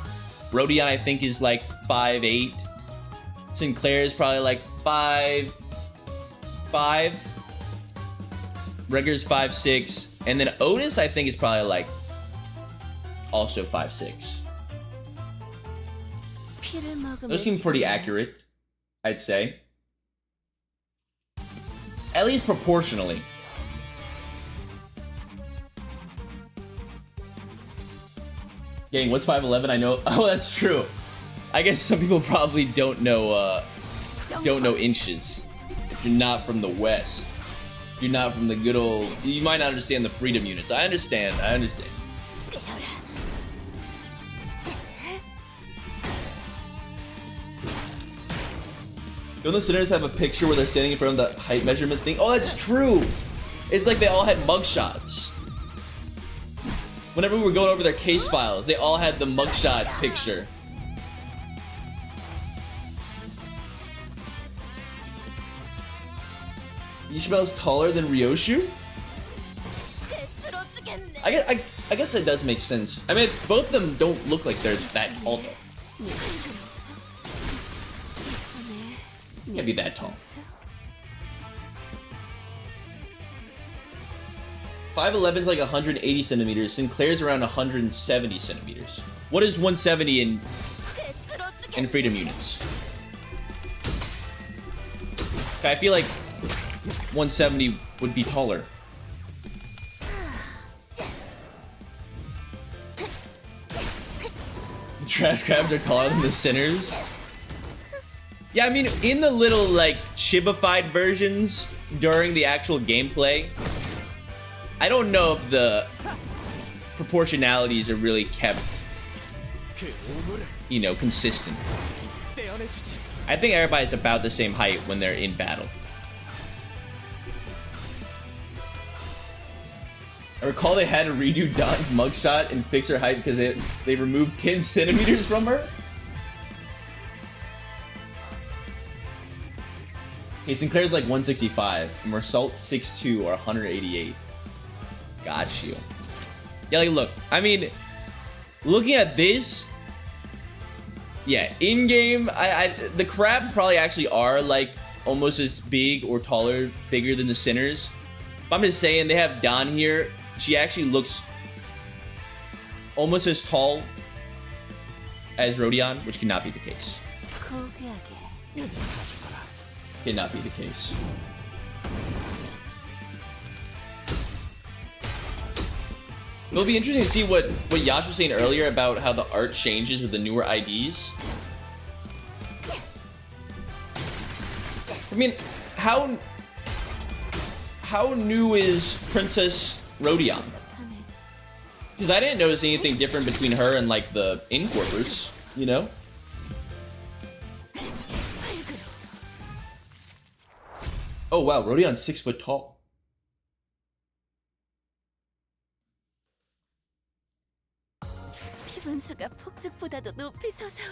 Rodion, I think, is like 5'8". Sinclair is probably like 5'5". Regger's 5'6". And then Otis, I think, is probably like also 5'6". Those seem pretty accurate, I'd say. At least proportionally. Gang, what's 5'11"? I know. Oh, that's true. I guess some people probably don't know inches. If you're not from the West, if you're not from the good old. You might not understand the freedom units. I understand. Don't the Sinners have a picture where they're standing in front of the height measurement thing? Oh, that's true. It's like they all had mugshots. Whenever we were going over their case files, they all had the mugshot picture. Ishmael's taller than Ryoshu? I guess that does make sense. I mean, both of them don't look like they're that tall though. Can't be that tall. 5'11's like 180 centimeters. Sinclair's around 170 centimeters. What is 170 in freedom units? Okay, I feel like 170 would be taller. The trash crabs are taller than the Sinners. Yeah, I mean, in the little like chibified versions during the actual gameplay, I don't know if the proportionalities are really kept, you know, consistent. I think everybody's about the same height when they're in battle. I recall they had to redo Dawn's mugshot and fix her height because they removed 10 centimeters from her. Hey, Sinclair's like 165, and Mersault's 6'2" or 188. Got you. Yeah, like, look, I mean, looking at this, yeah, in-game, the crabs probably actually are, like, almost as big or taller, bigger than the Sinners. But I'm just saying, they have Dawn here. She actually looks almost as tall as Rodion, which cannot be the case. Cannot be the case. It'll be interesting to see what Yash was saying earlier about how the art changes with the newer IDs. I mean, how new is Princess Rodion? Because I didn't notice anything different between her and like the Incorpors, you know? Oh wow, Rodion's 6 foot tall.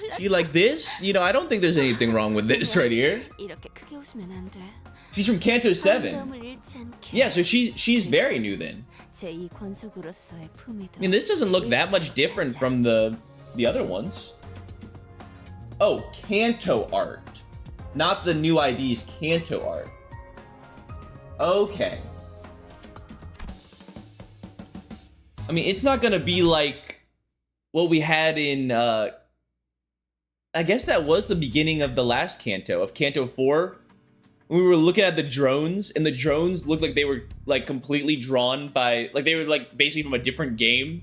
See, like this? You know, I don't think there's anything wrong with this right here. She's from Kanto 7. Yeah, so she's very new then. I mean, this doesn't look that much different from the other ones. Oh, Kanto art. Not the new IDs, Kanto art. Okay. I mean, it's not gonna be like what we had in, I guess that was the beginning of the last Kanto, of Kanto 4. We were looking at the drones, and the drones looked like they were, like, completely drawn by, like, they were, like, basically from a different game.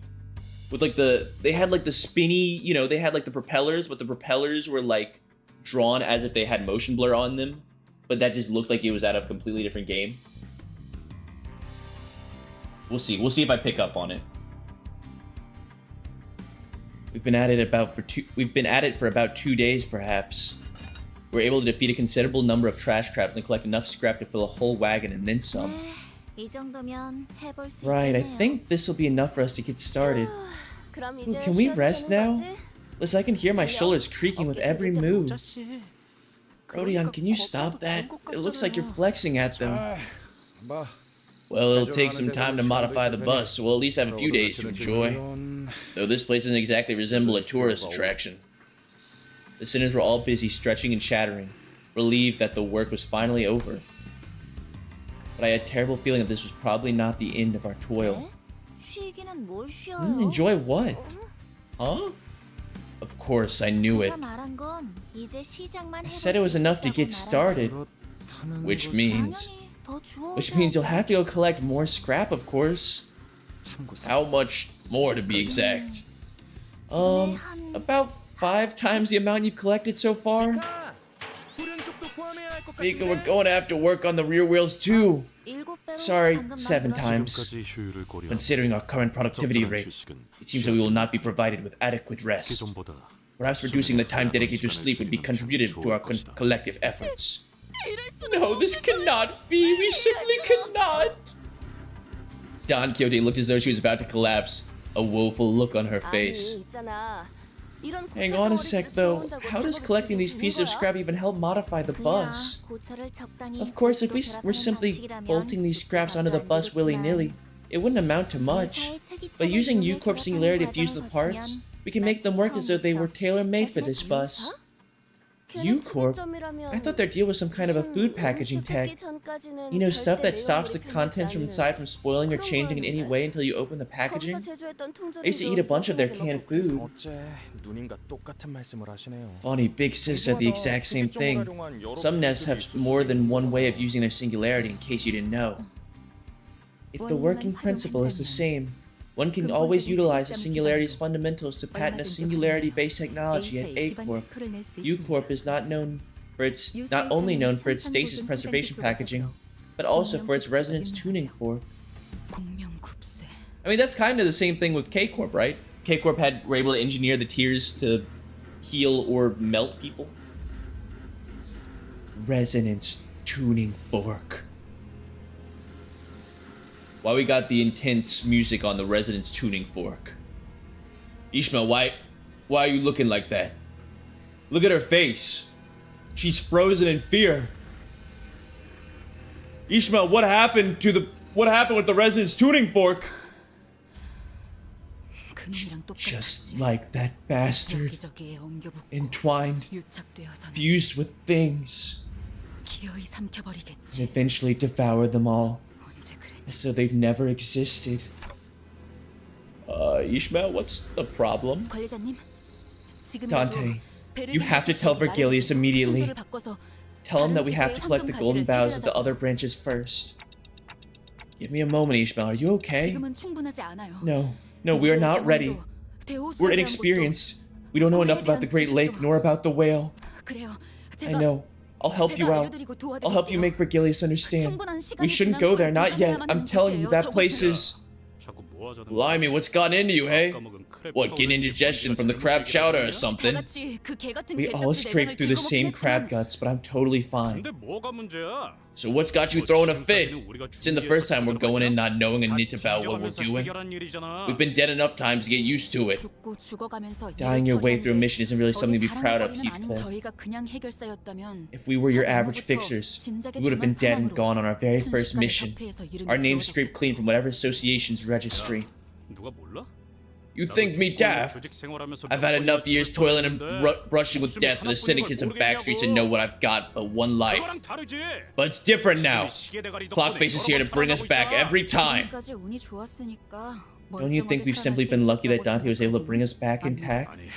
With, like, they had, like, the spinny, you know, they had, like, the propellers, but the propellers were, like, drawn as if they had motion blur on them. But that just looks like it was out of a completely different game. We'll see. We'll see if I pick up on it. We've been at it for about 2 days, perhaps. We're able to defeat a considerable number of trash traps and collect enough scrap to fill a whole wagon and then some. Right, I think this will be enough for us to get started. Ooh, can we rest now? Listen, I can hear my shoulders creaking with every move. Rodion, can you stop that? It looks like you're flexing at them. Well, it'll take some time to modify the bus, so we'll at least have a few days to enjoy. Though this place doesn't exactly resemble a tourist attraction. The sinners were all busy stretching and chattering, relieved that the work was finally over. But I had a terrible feeling that this was probably not the end of our toil. Enjoy what? Huh? Of course, I knew it. I said it was enough to get started. Which means you'll have to go collect more scrap, of course. How much more, to be exact? About 5 times the amount you've collected so far. Mika, we're going to have to work on the rear wheels too. Sorry, 7 times. Considering our current productivity rate, it seems that we will not be provided with adequate rest. Perhaps reducing the time dedicated to sleep would be contributed to our collective efforts. No, this cannot be. We simply cannot. Don Quixote looked as though she was about to collapse, a woeful look on her face. Hang on a sec, though. How does collecting these pieces of scrap even help modify the bus? Of course, if we were simply bolting these scraps onto the bus willy-nilly, it wouldn't amount to much. But using U-Corp Singularity to fuse the parts, we can make them work as though they were tailor-made for this bus. U-Corp? I thought their deal was some kind of a food packaging tech. You know, stuff that stops the contents from inside from spoiling or changing in any way until you open the packaging? I used to eat a bunch of their canned food. Funny, Big Sis said the exact same thing. Some nests have more than one way of using their singularity, in case you didn't know. If the working principle is the same, one can always utilize the Singularity's fundamentals to patent a singularity-based technology at A-Corp. U-Corp is not only known for its stasis preservation packaging, but also for its resonance tuning fork. I mean, that's kind of the same thing with K-Corp, right? K-Corp were able to engineer the tears to heal or melt people. Resonance tuning fork. Why we got the intense music on the resonance tuning fork? Ishmael, why are you looking like that? Look at her face. She's frozen in fear. Ishmael, what happened with the resonance tuning fork? Just like that bastard. Entwined, fused with things. And eventually devour them all. As though they've never existed. Ishmael, what's the problem? Dante, you have to tell Vergilius immediately. Tell him that we have to collect the Golden Boughs of the other branches first. Give me a moment, Ishmael. Are you okay? 지금은 충분하지 않아요. No, we are not ready. We're inexperienced. We don't know enough about the Great Lake nor about the whale. 그래요. I know. I'll help you out. I'll help you make Vergilius understand. We shouldn't go there, not yet. I'm telling you, that place is... 자꾸 뭐 하자는 Blimey, what's gotten into you, hey? 까먹은 크랩 What, getting indigestion from the crab chowder or something? We all scraped through the same crab guts, but I'm totally fine. 근데 뭐가 문제야? So what's got you throwing a fit? It's in the first time we're going in not knowing a nit about what we're doing. We've been dead enough times to get used to it. 죽고 죽어가면서 Dying your way through a 일을 mission isn't really something to be 어디 proud of, 사람 Heathcliff. 아닌 저희가 그냥 해결사였다면 If we were your 저 average 너무부터 fixers, 진작에 we would have been 정한 dead and 사람으로 gone on our very first 순식간에 mission. 협회에서 이름이 Our names scraped 지워졌겠죠. clean from whatever association's registry. 누가 몰라? You think me daft? I've had enough years toiling and brushing with death for the syndicates and backstreets to know what I've got but one life. But it's different now. Clockface is here to bring us back every time. 지금까지 운이 좋았으니까 Don't you think we've simply been lucky that Dante was able to bring us back intact?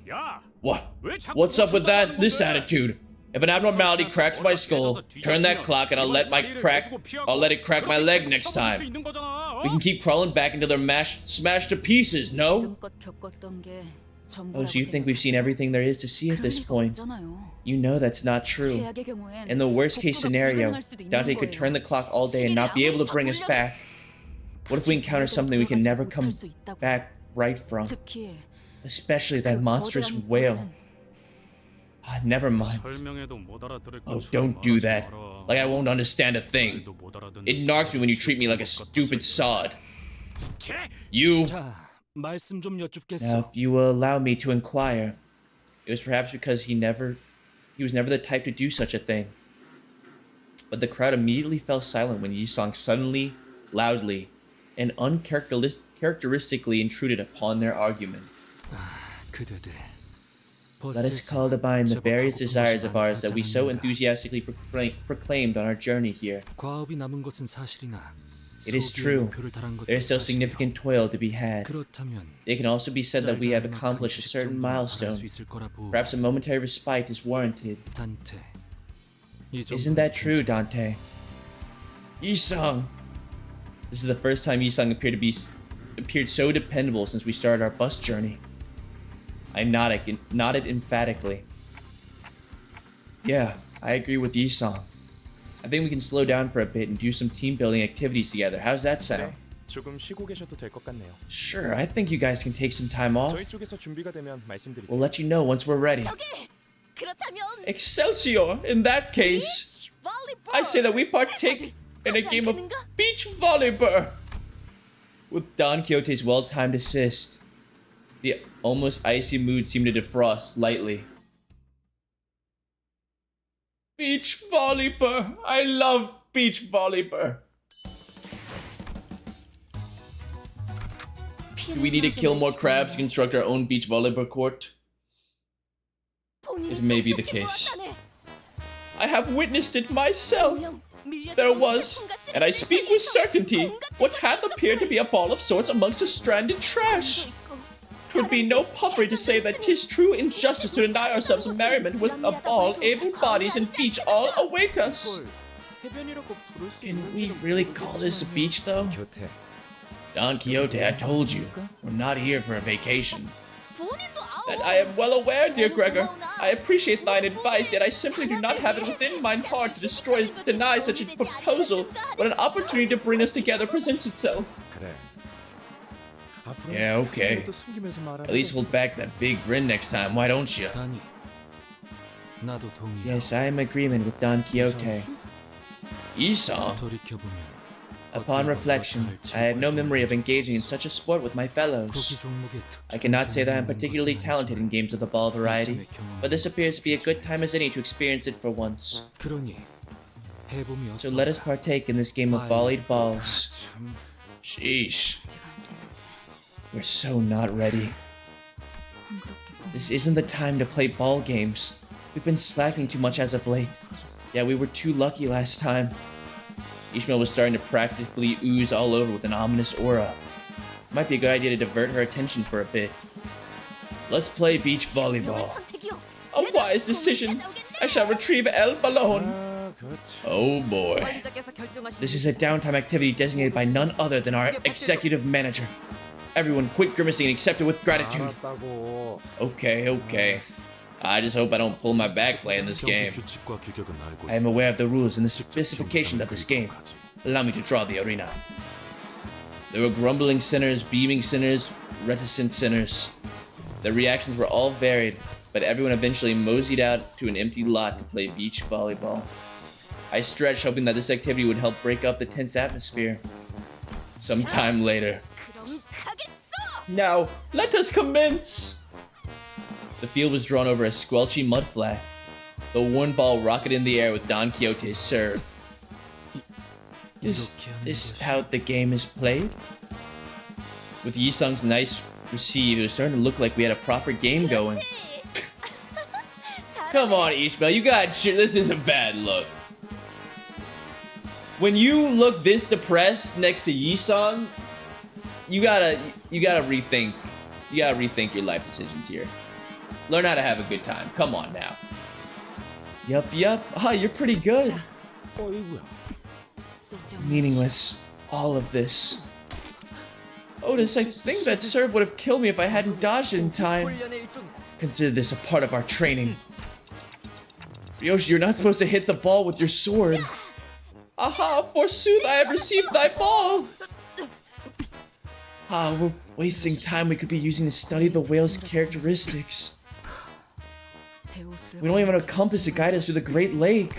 야, What? What's up with that? This attitude? If an abnormality cracks my skull, turn that clock and I'll let it crack my leg next time. We can keep crawling back until they're smashed to pieces, no? 지금껏 겪었던 게 Oh, so you think we've seen everything there is to see at this point? You know that's not true. In the worst case scenario, Dante could turn the clock all day and not be able to bring us back. What if we encounter something we can never come back right from? Especially that monstrous whale. Ah, never mind. Oh, don't do that. Like I won't understand a thing. It knocks me when you treat me like a stupid sod. You... 자, 말씀 좀 Now, 여쭙겠어. if you will allow me to inquire, it was perhaps because he was never the type to do such a thing. But the crowd immediately fell silent when Yisong suddenly, loudly, and uncharacteristically intruded upon their argument. 그대들. Let us call to mind the various desires of ours that we so enthusiastically proclaimed on our journey here. 과업이 남은 것은 사실이나 It is true. There is still significant toil to be had. 그렇다면 It can also be said that we have accomplished a certain milestone. Perhaps a momentary respite is warranted. 단테. Isn't that true, Dante? Yisong! This is the first time Yisong appeared so dependable since we started our bus journey. I nodded emphatically. Yeah, I agree with Yisong. I think we can slow down for a bit and do some team-building activities together. How's that sound? 조금 쉬고 계셔도 될 것 같네요. Sure, I think you guys can take some time off. 저희 쪽에서 준비가 되면 말씀드릴게요. We'll let you know once we're ready. 그렇다면 Excelsior! In that case, I say that we partake in a game of beach volleyball! With Don Quixote's well-timed assist, the almost icy mood seemed to defrost slightly. Beach volleyball! I love beach volleyball! Do we need to kill more crabs to construct our own beach volleyball court? It may be the case. I have witnessed it myself. There was, and I speak with certainty, what hath appeared to be a ball of sorts amongst the stranded trash. 'Twould be no puffery to say that 'tis true injustice to deny ourselves merriment with a ball, able bodies, and beach all await us. Can we really call this a beach, though? Don Quixote, I told you, we're not here for a vacation. That I am well aware, dear Gregor. I appreciate thine advice, yet I simply do not have it within mine heart to deny such a proposal when an opportunity to bring us together presents itself. Yeah, okay. At least hold back that big grin next time, why don't you? 아니, 나도 동의해. Yes, I am in agreement with Don Quixote. Esau? 돌이켜보면 Upon reflection, I have no memory of engaging in such a sport with my fellows. 거기 종목의 I cannot say that I am particularly talented in games of the ball variety, but this appears to be a good time as any to experience it for once. 그러니 해봄이 So let us partake in this game of volleyed balls. 참 Sheesh. We're so not ready. This isn't the time to play ball games. We've been slacking too much as of late. Yeah, we were too lucky last time. Ishmael was starting to practically ooze all over with an ominous aura. Might be a good idea to divert her attention for a bit. Let's play beach volleyball. A wise decision. I shall retrieve El Balón. 아, 그렇죠. Oh boy. 관리자께서 결정하신 This is a downtime activity designated by none other than our executive manager. Everyone quit grimacing and accept it with gratitude. 알았다고. Okay. I just hope I don't pull my back playing this game. 규칙과 규격은 알고 I am aware of the rules and the specifications of this game. Allow me to draw the arena. There were grumbling sinners, beaming sinners, reticent sinners. Their reactions were all varied, but everyone eventually moseyed out to an empty lot to play beach volleyball. I stretched, hoping that this activity would help break up the tense atmosphere. Sometime later. 그럼 가겠어. Now, let us commence! The field was drawn over a squelchy mud flat. The worn ball rocketed in the air with Don Quixote's serve. Is this how the game is played? With Yisung's nice receive, it was starting to look like we had a proper game going. Come on, Ishmael, you got shit. This is a bad look. When you look this depressed next to Yisung, you gotta rethink your life decisions here. Learn how to have a good time. Come on now. Yup. Ah, you're pretty good. 어이구야. Meaningless. All of this. Otis, I think that serve would have killed me if I hadn't dodged it in time. 훈련의 일종. Consider this a part of our training. Ryoshi, you're not supposed to hit the ball with your sword. Aha, forsooth, I have received thy ball. Ah, we're wasting time we could be using to study the whale's characteristics. We don't even have a compass to guide us through the Great Lake.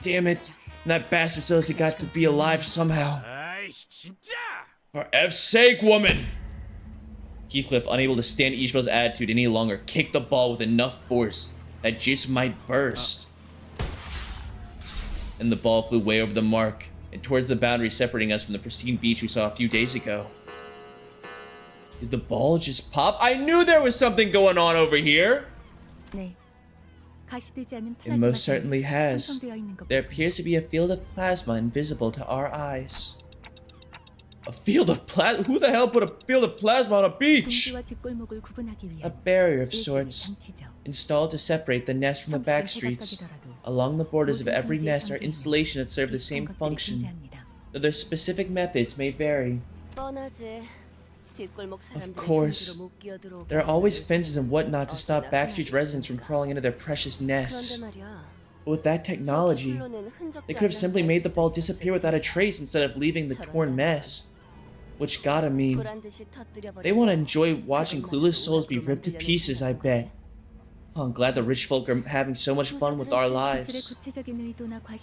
Damn it. That bastard still has got to be alive somehow. 아이씨 진짜. For F's sake, woman! Heathcliff, unable to stand Ishmael's attitude any longer, kicked the ball with enough force that just might burst. And the ball flew way over the mark and towards the boundary separating us from the pristine beach we saw a few days ago. Did the ball just pop? I knew there was something going on over here! 네. 가시되지 않은 It most certainly has. 형성되어 있는 것 There appears to be a field of plasma invisible to our eyes. A field of plasma? Who the hell put a field of plasma on a beach? 동지와 뒷골목을 구분하기 A 위한 barrier of 일종의 sorts, 장치죠. installed to separate the nest from the back streets. Along the borders of every nest are installations that serve the same function, though their specific methods may vary. 뻔하지. 뒷골목 Of 사람들이 course, 동지로 못 끼어들어오게 there are always 하는 fences and whatnot to stop 어쩌나 backstreet residents from 해야겠으니까. crawling into their precious 그런데 nests. 말이야. But with that technology, 기술로는 흔적도 they could have 안 simply 남게 made the 할 ball 수도 disappear 있었을 without a 텐데. trace instead of leaving the torn mess. Which gotta mean, 보란 듯이 터뜨려버렸어. they want to enjoy watching 그것마저 clueless souls be 우락으로 ripped to 만들려는 pieces, I 생각인 bet. 거지. Oh, I'm glad the rich folk are having so much fun with our lives.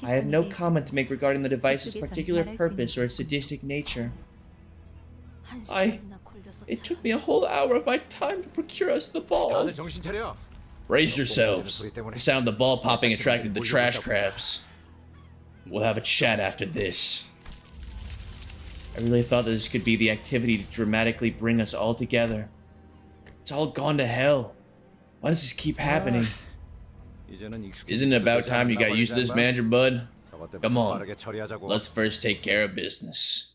I have no comment to make regarding the device's particular purpose or its sadistic nature. 한 I- 시간이나 걸려서 It took me a whole hour of my time to procure us the ball. 다들 정신 차려. Brace yourselves. The sound of the ball popping attracted the trash crabs. We'll have a chat after this. I really thought that this could be the activity to dramatically bring us all together. It's all gone to hell. Why does this keep happening? Isn't it about time you got used to this, manager, bud? Come on. Let's first take care of business.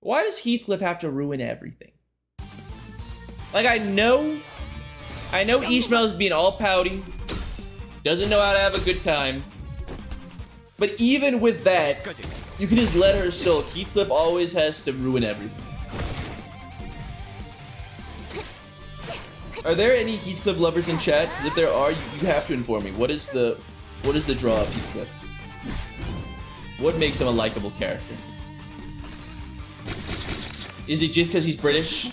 Why does Heathcliff have to ruin everything? Like, I know Ishmael is being all pouty, doesn't know how to have a good time, but even with that, you can just let her sulk. Heathcliff always has to ruin everything. Are there any Heathcliff lovers in chat? 'Cause if there are, you have to inform me. What is the draw of Heathcliff? What makes him a likable character? Is it just because he's British?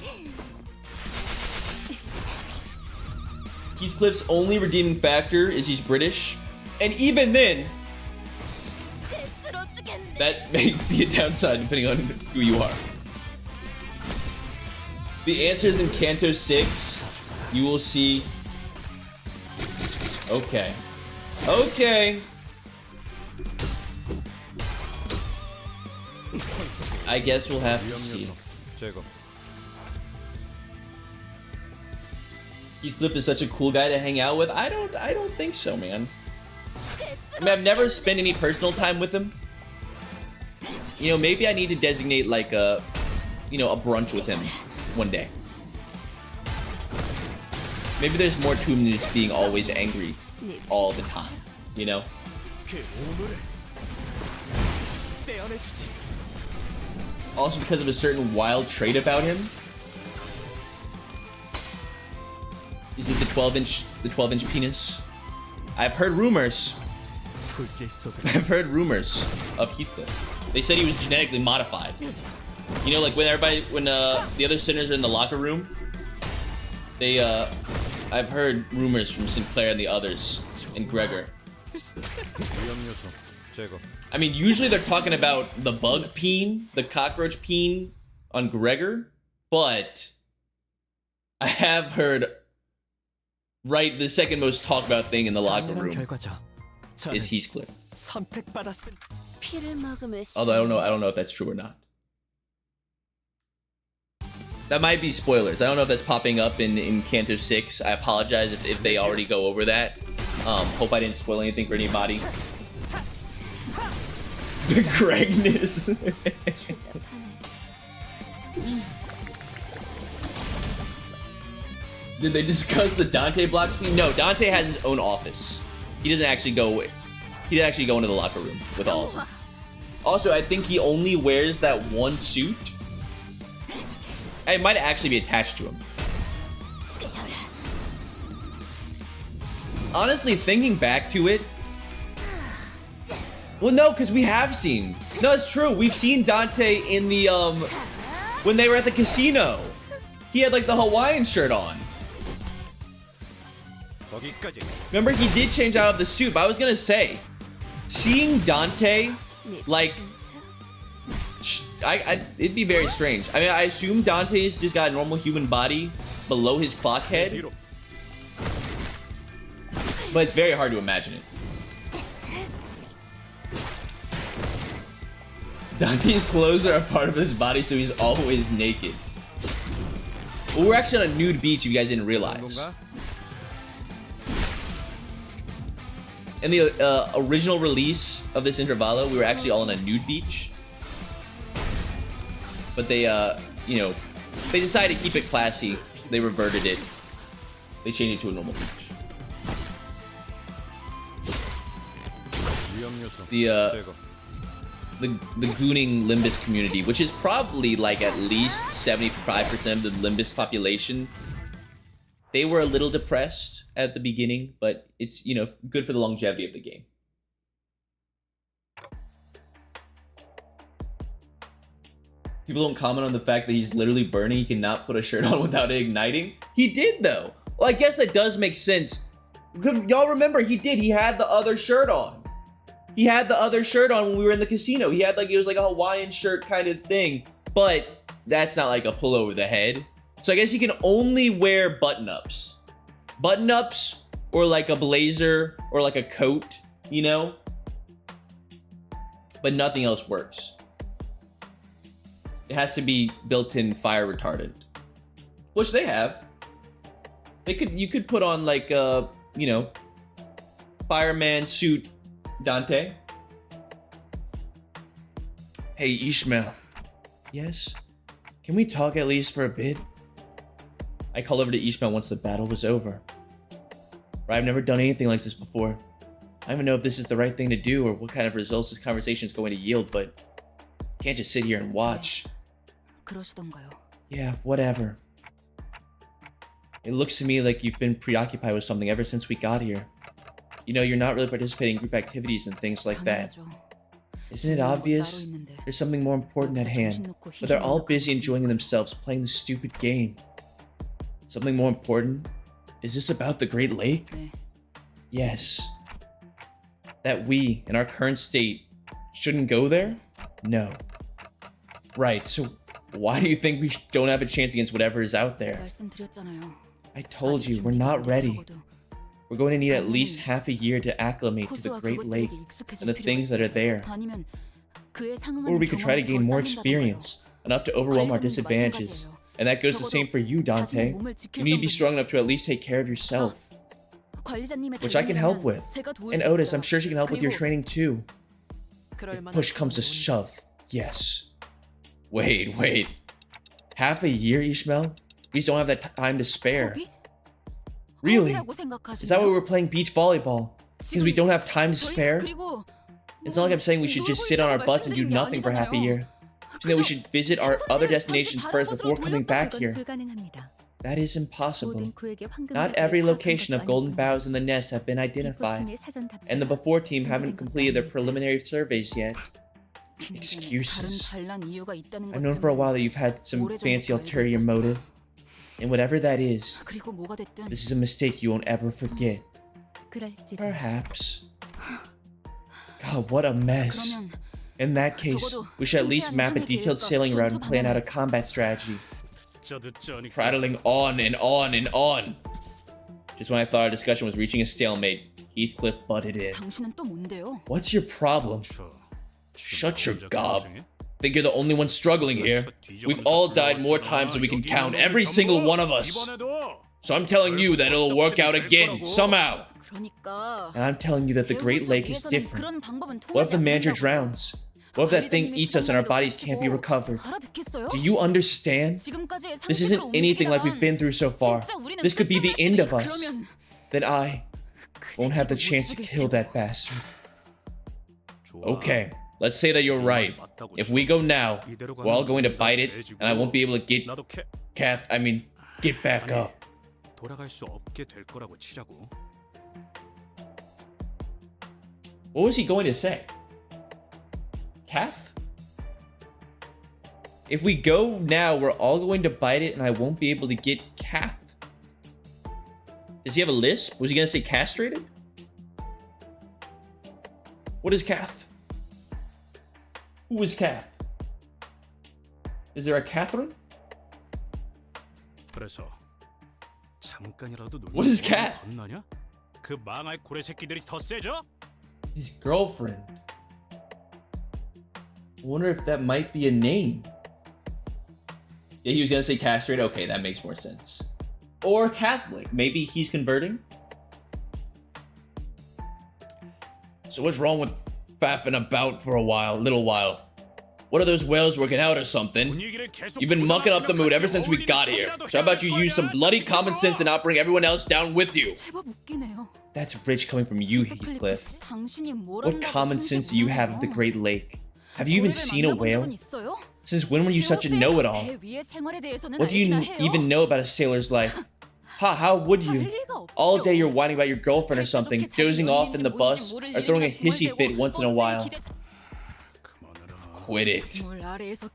Heathcliff's only redeeming factor is he's British, and even then, 쓰러지겠네. that may be a downside depending on who you are. The answer is in Canto 6. You will see. Okay. Okay. I guess we'll have to see. Heathcliff is such a cool guy to hang out with. I don't think so, man. I mean, I've never spent any personal time with him. You know, maybe I need to designate like a brunch with him one day. Maybe there's more to him than just being always angry all the time, you know? 그 오늘을 떼어내주지. Also because of a certain wild trait about him. Is it the 12-inch penis? I've heard rumors. 불길 속을 I've heard rumors of Heathcliff. They said he was genetically modified. You know, like when the other sinners are in the locker room, they I've heard rumors from Sinclair and the others and Gregor. 위험 요소 제거. I mean, usually they're talking about the bug peen, the cockroach peen on Gregor, but I have heard the second most talked about thing in the locker 당연한 room 결과죠. 저는 is Heathcliff. 선택받았으니. 피를 먹음을 Although I don't know if that's true or not. That might be spoilers. I don't know if that's popping up in Canto 6. I apologize if they already go over that. Hope I didn't spoil anything for anybody. The Gregness. Did they discuss the Dante block speed? No, Dante has his own office. He doesn't actually go. He didn't actually go into the locker room with all of them. Also, I think he only wears that one suit. It might actually be attached to him. Honestly, thinking back to it. Well, no, because we have seen. No, it's true. We've seen Dante in the when they were at the casino. He had like the Hawaiian shirt on. 거기까지. Remember, he did change out of the suit, but I was gonna say, seeing Dante, like, it'd be very strange. I mean, I assume Dante's just got a normal human body below his clock head, 뒤로. but it's very hard to imagine it. Dante's clothes are a part of his body, so he's always naked. Well, we're actually on a nude beach, if you guys didn't realize. 뭔가? In the original release of this Intervallo, we were actually all on a nude beach. But they, you know, they decided to keep it classy. They reverted it. They changed it to a normal beach. 위험 요소 The, 제거. the gooning Limbus community, which is probably like at least 75% of the Limbus population. They were a little depressed at the beginning, but it's, you know, good for the longevity of the game. People don't comment on the fact that he's literally burning. He cannot put a shirt on without it igniting. He did, though. Well, I guess that does make sense. Y'all remember, he did. He had the other shirt on. He had the other shirt on when we were in the casino. He had like, it was like a Hawaiian shirt kind of thing, but that's not like a pull over the head. So I guess he can only wear button-ups. Button-ups or like a blazer or like a coat, you know? But nothing else works. It has to be built-in fire retardant, which they have. You could put on like a, you know, fireman suit Dante. Hey, Ishmael. Yes? Can we talk at least for a bit? I called over to Ishmael once the battle was over. I've never done anything like this before. I don't even know if this is the right thing to do or what kind of results this conversation is going to yield, but I can't just sit here and watch. 그러시던가요? Yeah, whatever. It looks to me like you've been preoccupied with something ever since we got here. You know, you're not really participating in group activities and things like that. 당연하죠. Isn't it obvious? There's something more important at hand, but they're all busy enjoying themselves playing the stupid game. Something more important? Is this about the Great Lake? 네. Yes. That we, in our current state, shouldn't go there? No. Right, so why do you think we don't have a chance against whatever is out there? 말씀드렸잖아요. I told you, we're not ready. We're going to need at least half a year to acclimate to the Great Lake and the things that are there. Or we could try to gain more experience, enough to overwhelm our disadvantages. And that goes the same for you, Dante. You need to be strong enough to at least take care of yourself. Which I can help with. And Otis, I'm sure she can help with your training too. If push comes to shove, yes. Wait. Half a year, Ishmael? We just don't have that time to spare. Really? Is that why we were playing beach volleyball? Because we don't have time to 저희가 spare? 그리고 It's not like I'm saying we should just sit on our butts and do nothing for half a year. I'm saying that we should visit our other destinations first before coming back here. 불가능합니다. That is impossible. 모든 구에게 황금 Not every location of Golden Boughs and the Nest have been identified, and the before team haven't completed their preliminary surveys yet. Excuses. I've known for a while that you've had some fancy ulterior motive, and whatever that is, 그리고 뭐가 됐든 this is a mistake you won't ever forget. 그럴지도. Perhaps. God, what a mess. 그러면 In that case, we should at least map a detailed sailing route and plan out a combat strategy. Prattling on and on and on. Just when I thought our discussion was reaching a stalemate, Heathcliff butted in. 당신은 또 뭔데요? What's your problem? Shut your gob. Think you're the only one struggling here? We've all died more times than we can count, every single one of us. So I'm telling you that it'll work out again, somehow. 그러니까 And I'm telling you that the Great Lake is different. 그런 방법은 What if the 통하지 manager 않는다고요. drowns? What if that thing eats us and our bodies can't be recovered? 알아듣겠어요? Do you understand? 지금까지의 This 상식으로 isn't anything like we've been through so far. 진짜 우리는 This could be the end of us. 그러면 Then I 그 won't have the 새끼도 chance to 못 kill 죽일 that bastard. Okay, let's say that you're right. If we go now, we're all going to bite it, and I won't be able to get get back up. 돌아갈 수 없게 될 거라고 치자고. What was he going to say? Kath? If we go now, we're all going to bite it, and I won't be able to get Kath. Does he have a lisp? Was he going to say castrated? What is Kath? Who is Kath? Is there a Catherine? 그래서 잠깐이라도 놀고 What is cat? 덧나냐? 그 망할 고래 새끼들이 더 세져? His girlfriend. I wonder if that might be a name. Yeah, he was gonna say castrate. Okay, that makes more sense. Or Catholic. Maybe he's converting. So what's wrong with faffing about for a little while? What are those whales working out or something? You've been mucking up the mood ever since we got here. So how about you use some bloody common sense and not bring everyone else down with you? 제법 웃기네요. That's rich coming from you, Heathcliff. What common sense do you have of the Great Lake? Have you even seen a whale? Since when were you such a know-it-all? What do you even know about a sailor's life? How would you? All day you're whining about your girlfriend or something, dozing off in the bus, or throwing a hissy fit once in a while. Quit it.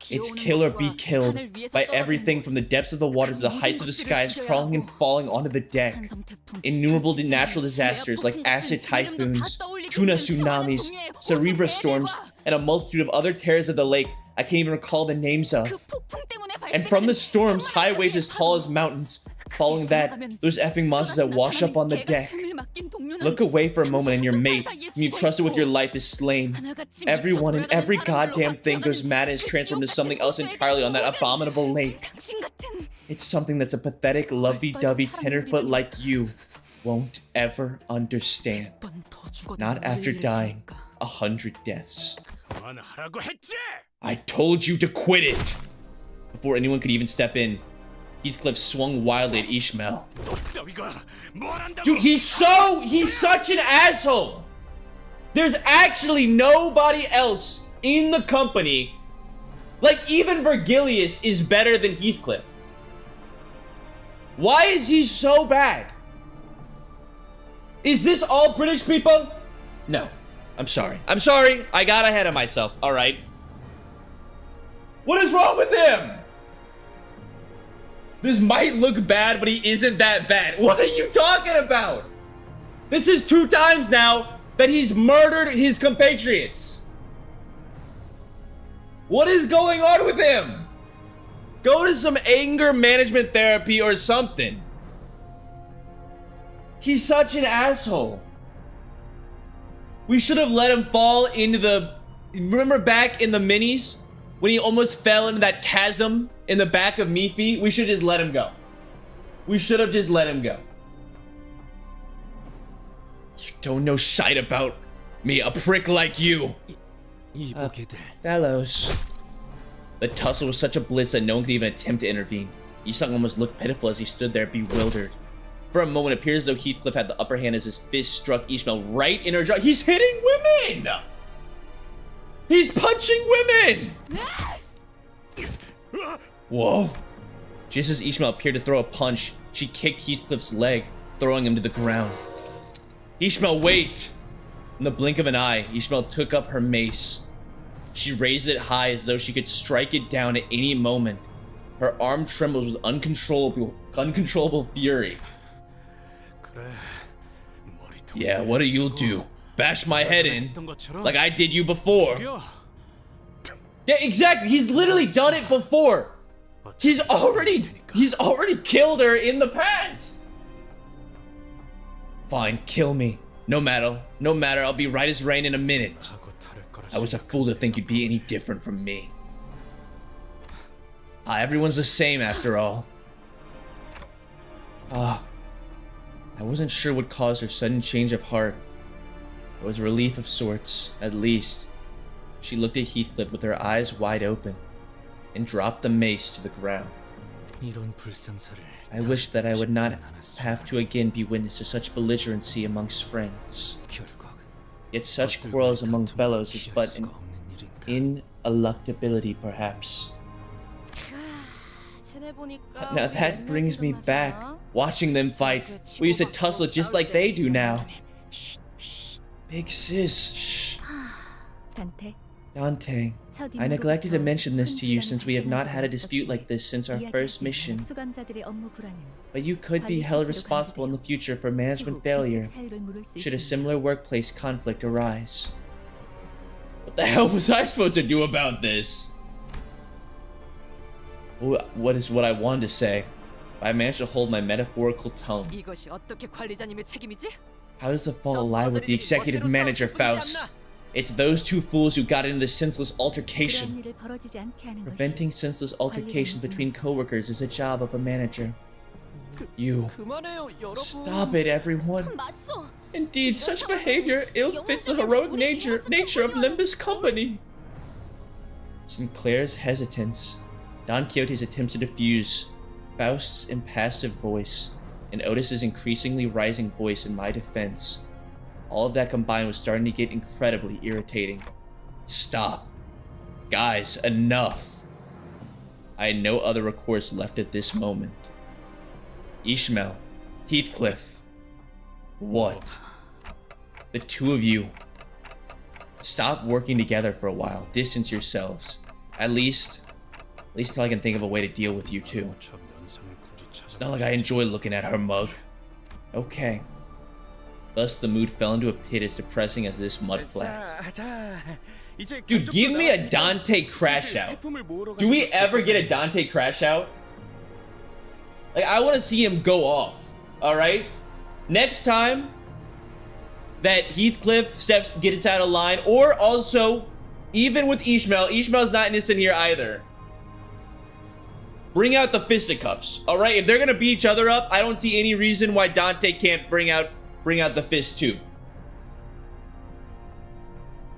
It's kill or be killed by everything from the depths of the waters to the heights of the skies crawling and falling onto the deck. Innumerable natural disasters like acid typhoons, tuna tsunamis, cerebra storms, and a multitude of other terrors of the lake I can't even recall the names of. And from the storms, high waves as tall as mountains. Following that, those effing monsters that wash up on the deck. Look away for a moment and your mate, whom you trusted with your life, is slain. Everyone and every goddamn thing goes mad and is transformed into something else entirely on that abominable lake. It's something that's a pathetic, lovey-dovey tenderfoot like you won't ever understand. Not after dying 100 deaths. 그만하라고 했지! I told you to quit it! Before anyone could even step in, Heathcliff swung wildly at Ishmael. Dude, he's such an asshole! There's actually nobody else in the company. Like, even Virgilius is better than Heathcliff. Why is he so bad? Is this all British people? No. I'm sorry. I got ahead of myself, alright? What is wrong with him? This might look bad, but he isn't that bad. What are you talking about? This is 2 times now that he's murdered his compatriots. What is going on with him? Go to some anger management therapy or something. He's such an asshole. We should have let him fall into the... Remember back in the minis? When he almost fell into that chasm in the back of Mifi? We should just let him go. We should have just let him go. You don't know shite about me, a prick like you. Fellows. The tussle was such a bliss that no one could even attempt to intervene. Yisung almost looked pitiful as he stood there bewildered. For a moment, it appears as though Heathcliff had the upper hand as his fist struck Ishmael right in her jaw. He's hitting women! He's punching women! Whoa. Just as Ishmael appeared to throw a punch, she kicked Heathcliff's leg, throwing him to the ground. Ishmael, wait! In the blink of an eye, Ishmael took up her mace. She raised it high as though she could strike it down at any moment. Her arm trembles with uncontrollable fury. Yeah, what do you do? Bash my head in like I did you before. Yeah, exactly. He's literally done it before. He's already killed her in the past. Fine, kill me. No matter, I'll be right as rain in a minute. I was a fool to think you'd be any different from me. Everyone's the same after all. I wasn't sure what caused her sudden change of heart. It was relief of sorts, at least. She looked at Heathcliff with her eyes wide open and dropped the mace to the ground. I wish that I would not have to again be witness to such belligerency amongst friends. Yet such quarrels among fellows is but an ineluctability, perhaps. Now that brings me back. Watching them fight. We used to tussle just like they do now. Big sis, shh. Dante, I neglected to mention this to you since we have not had a dispute like this since our first mission. But you could be held responsible in the future for management failure should a similar workplace conflict arise. What the hell was I supposed to do about this? What is what I wanted to say? I managed to hold my metaphorical tongue. How does it fall lie with the executive manager, Faust? It's those two fools who got into this senseless altercation. Preventing senseless altercations between co-workers is a job of a manager. You. Stop it, everyone. Indeed, such behavior ill-fits the heroic nature of Limbus Company. Sinclair's hesitance, Don Quixote's attempts to diffuse, Faust's impassive voice, and Otis's increasingly rising voice in my defense. All of that combined was starting to get incredibly irritating. Stop. Guys, enough. I had no other recourse left at this moment. Ishmael, Heathcliff. What? The two of you. Stop working together for a while. Distance yourselves. At least until I can think of a way to deal with you two. It's not like I enjoy looking at her mug. Okay. Thus, the mood fell into a pit as depressing as this mud flat. Dude, give me a Dante crash out. Do we ever get a Dante crash out? Like, I want to see him go off. Alright? Next time that Heathcliff gets out of line, or also, even with Ishmael's not innocent here either. Bring out the fisticuffs. Alright? If they're gonna beat each other up, I don't see any reason why Dante can't bring out the fist too.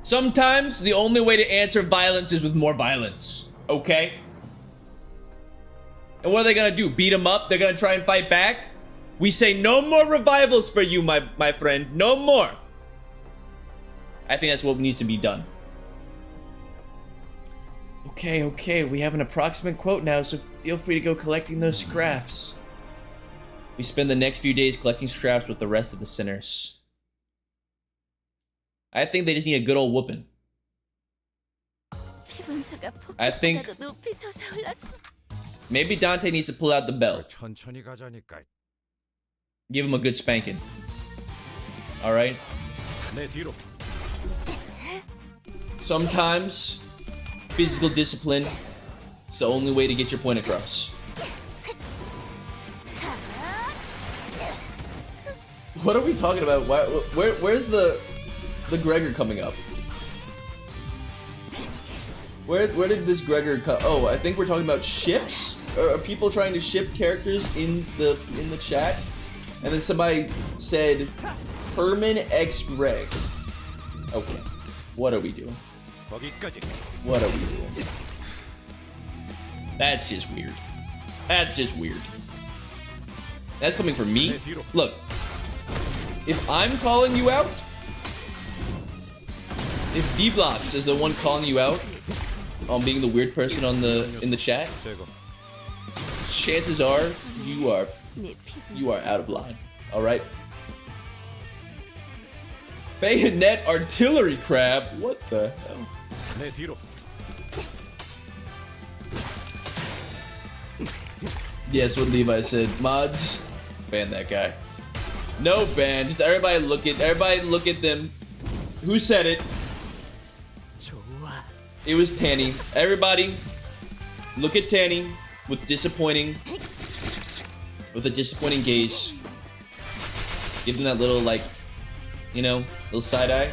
Sometimes the only way to answer violence is with more violence. Okay? And what are they gonna do? Beat him up? They're gonna try and fight back? We say no more revivals for you, my friend. No more. I think that's what needs to be done. Okay, we have an approximate quote now, so feel free to go collecting those scraps. We spend the next few days collecting scraps with the rest of the sinners. I think they just need a good old whooping. I think maybe Dante needs to pull out the belt. Give him a good spanking. Alright? Sometimes physical discipline is the only way to get your point across. What are we talking about? Where's the Gregor coming up? Where did this Gregor come? Oh, I think we're talking about ships. Are people trying to ship characters in the chat? And then somebody said Herman X Greg. Okay, what are we doing? What are we doing? That's just weird. That's just weird. That's coming from me. Look, if I'm calling you out, if D-Blocks is the one calling you out on being the weird person on in the chat, chances are you are out of line. All right. Bayonet artillery crab. What the hell? Yes, what Levi said. Mods, ban that guy. No ban. Just everybody look at them. Who said it? It was Tanny. Everybody, look at Tanny with a disappointing gaze. Give them that little, like, you know, little side eye.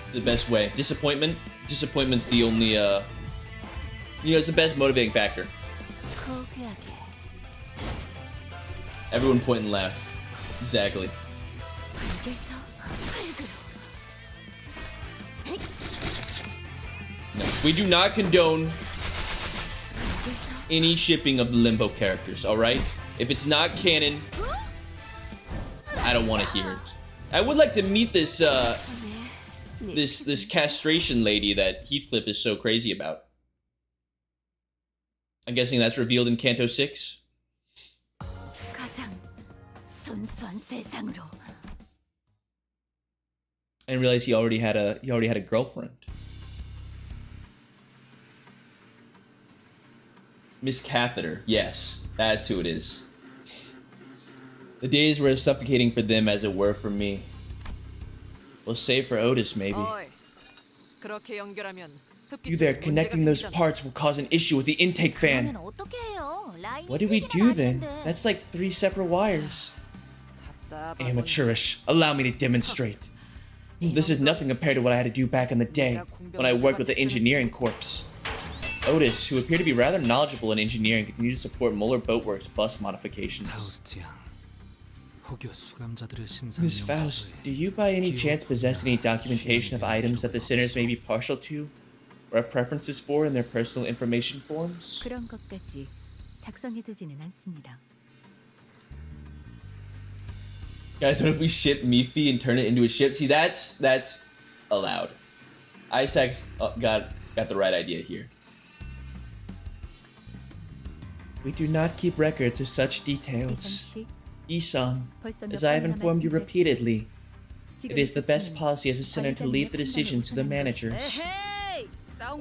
It's the best way. Disappointment's the only, it's the best motivating factor. Everyone point and laugh. Exactly. No, we do not condone any shipping of the Limbo characters, alright? If it's not canon, I don't want to hear it. I would like to meet this, this castration lady that Heathcliff is so crazy about. I'm guessing that's revealed in Canto 6. I didn't realize he already had a girlfriend. Miss Catheter, yes, that's who it is. The days were as suffocating for them as it were for me. Well, save for Otis, maybe. You there, connecting those parts will cause an issue with the intake fan. What do we do then? That's like 3 separate wires. Amateurish. Allow me to demonstrate. This is nothing compared to what I had to do back in the day, when I worked with the engineering corps. Otis, who appeared to be rather knowledgeable in engineering, continued to support Muller Boatworks bus modifications. Miss Faust, do you by any chance possess any documentation of items that the sinners may be partial to, or have preferences for in their personal information forms? Guys, what if we ship Miffy and turn it into a ship? See, that's allowed. Isaac's got the right idea here. We do not keep records of such details. Isang, as I have informed you repeatedly, it is the best policy as a sinner to leave the decisions to the managers.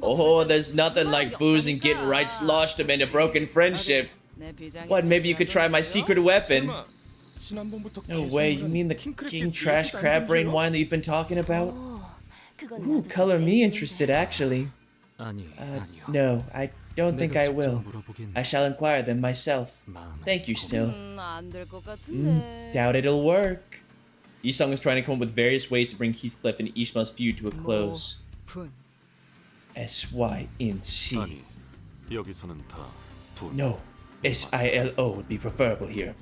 Oh, there's nothing like booze and getting right sloshed amid a broken friendship. What, maybe you could try my secret weapon? No way, you mean the King Trash Crab Brain wine that you've been talking about? Ooh, color me interested, actually. No, I don't think I will. I shall inquire them myself. Thank you still. Doubt it'll work. Isang is trying to come up with various ways to bring Heathcliff and Ishmael's feud to a close. S-Y-N-C. No, S-I-L-O would be preferable here.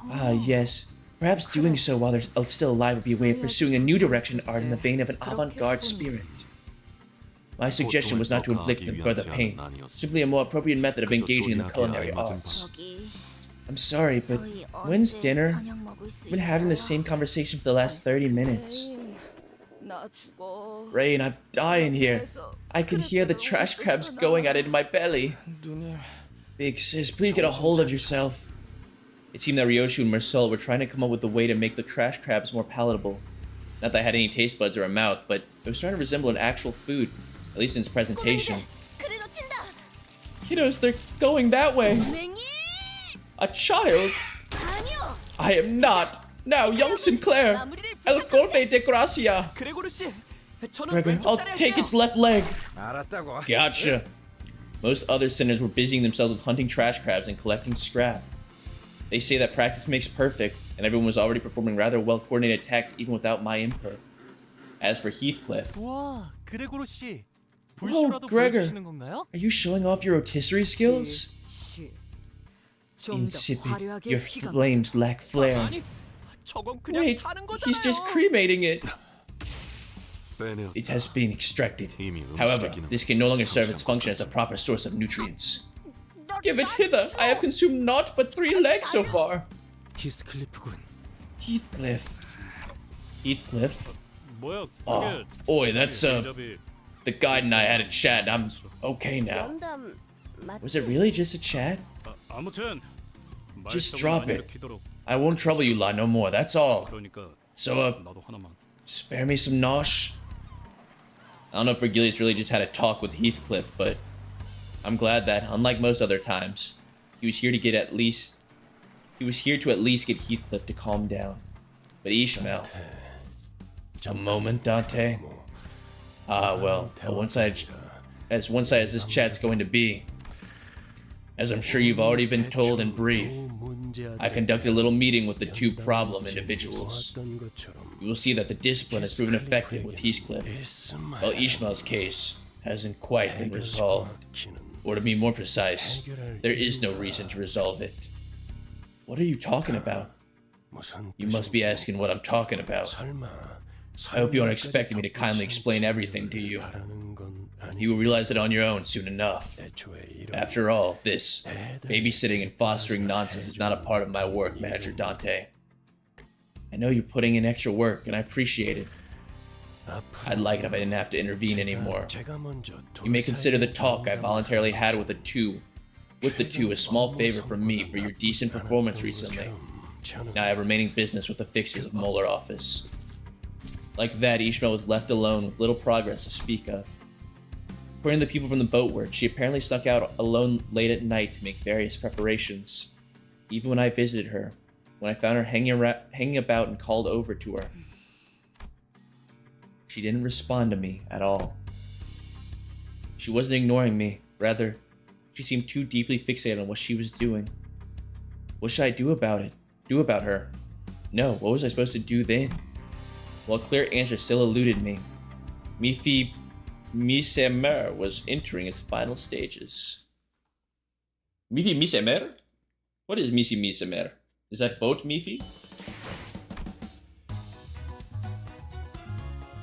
Ah, yes. Perhaps doing so while they're still alive would be a way of pursuing a new direction in art in the vein of an avant-garde spirit. My suggestion was not to inflict them further pain, simply a more appropriate method of engaging in the culinary arts. I'm sorry, but when's dinner? We've been having the same conversation for the last 30 minutes. Rain, I'm dying here. I can hear the trash crabs going at it in my belly. Big sis, please get a hold of yourself. It seemed that Ryoshu and Marcel were trying to come up with a way to make the trash crabs more palatable. Not that I had any taste buds or a mouth, but it was starting to resemble an actual food, at least in its presentation. Kiddos, they're going that way. A child? I am not. Now, young Sinclair. El golpe de gracia. Gregor, I'll take its left leg. Gotcha. Most other sinners were busying themselves with hunting trash crabs and collecting scrap. They say that practice makes perfect, and everyone was already performing rather well-coordinated attacks even without my input. As for Heathcliff... Oh, Gregor, are you showing off your rotisserie skills? Insipid, your flames lack flair. Wait, he's just cremating it. It has been extracted. However, this can no longer serve its function as a proper source of nutrients. Give it hither. I have consumed naught but 3 legs so far. 히스클리프군. Heathcliff. Heathcliff? 뭐야? Oh, 그게 oi, that's 대접이 the guide and I had a chat. I'm okay now. 면담 맞지? Was it really just a chat? 아무튼 Just 말썽을 drop 안 it. 일으키도록. I won't trouble you lot no more. That's all. 그러니까 So, 나도 하나만. spare me some nosh. I don't know if Vergilius really just had a talk with Heathcliff, but I'm glad that, unlike most other times, he was here to at least get Heathcliff to calm down. But Ishmael, a moment, Dante. Ah, well, as one-sided as this chat's going to be, as I'm sure you've already been told in brief, I conducted a little meeting with the 2 problem individuals. You will see that the discipline has proven effective with Heathcliff, while Ishmael's case hasn't quite been resolved. Or to be more precise, there is no reason to resolve it. What are you talking about? You must be asking what I'm talking about. I hope you aren't expecting me to kindly explain everything to you. You will realize it on your own soon enough. After all, this babysitting and fostering nonsense is not a part of my work, Manager Dante. I know you're putting in extra work, and I appreciate it. I'd like it if I didn't have to intervene anymore. You may consider the talk I voluntarily had with the two a small favor from me for your decent performance recently. Now I have remaining business with the fixers of Molar office. Like that, Ishmael was left alone with little progress to speak of. According to the people from the boatward, she apparently snuck out alone late at night to make various preparations. Even when I visited her, when I found her hanging about and called over to her, she didn't respond to me at all. She wasn't ignoring me. Rather, she seemed too deeply fixated on what she was doing. What should I do about it? Do about her? No, what was I supposed to do then? Well, a clear answer still eluded me. Mifi Misemer was entering its final stages. Mifi Misemer? What is Mifi Misemer? Is that boat Mifi?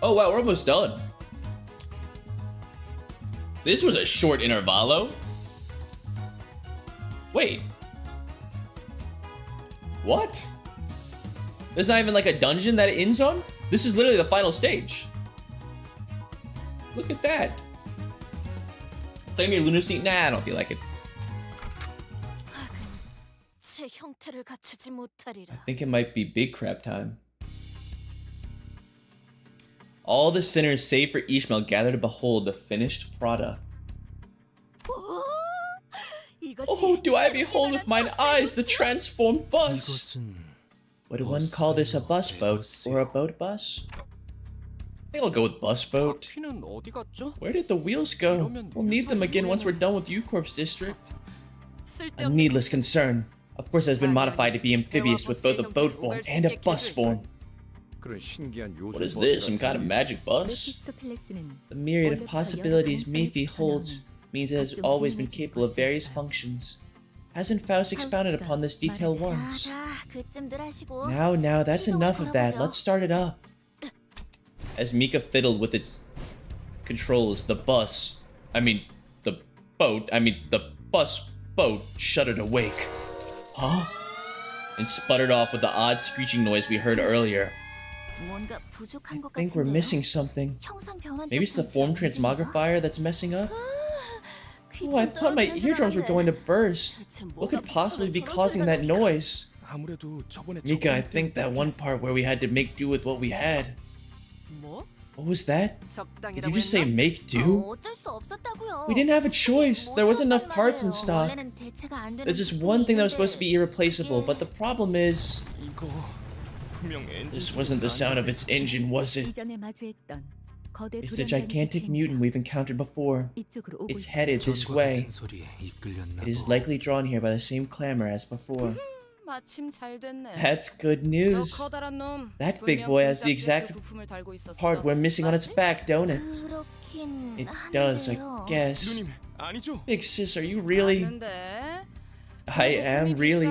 Oh wow, we're almost done. This was a short intervallo. Wait. What? There's not even like a dungeon that it ends on? This is literally the final stage. Look at that. Claim your lunacy? Nah, I don't feel like it. 제 형태를 갖추지 못하리라. I think it might be big crap time. All the sinners save for Ishmael gather to behold the finished product. Oh, do I behold with mine eyes the transformed bus? Would one call this a bus boat or a boat bus? I think I'll go with bus boat. 바퀴는 어디 갔죠? Where did the wheels go? We'll need them again once we're done with U-Corp's district. A needless concern. Of course, it has been modified to be amphibious with both a boat form and a bus form. What is this? Some kind of magic bus? The myriad of possibilities Mifi holds means it has always been capable of various functions. Hasn't Faust expounded upon this detail once? Now, that's enough of that. Let's start it up. As Mika fiddled with its controls, the bus boat shuddered awake. Huh? And sputtered off with the odd screeching noise we heard earlier. I think we're missing something. Maybe it's the form transmogrifier that's messing up? Oh, I thought my eardrums were going to burst. What could possibly be causing that noise? Mika, I think that one part where we had to make do with what we had. What was that? Did you just say make do? We didn't have a choice. There wasn't enough parts in stock. There's just one thing that was supposed to be irreplaceable, but the problem is... This wasn't the sound of its engine, was it? It's a gigantic mutant we've encountered before. It's headed this way. It is likely drawn here by the same clamor as before. That's good news. That big boy has the exact part we're missing on its back, don't it? It does, I guess. Big sis, are you really? I am really.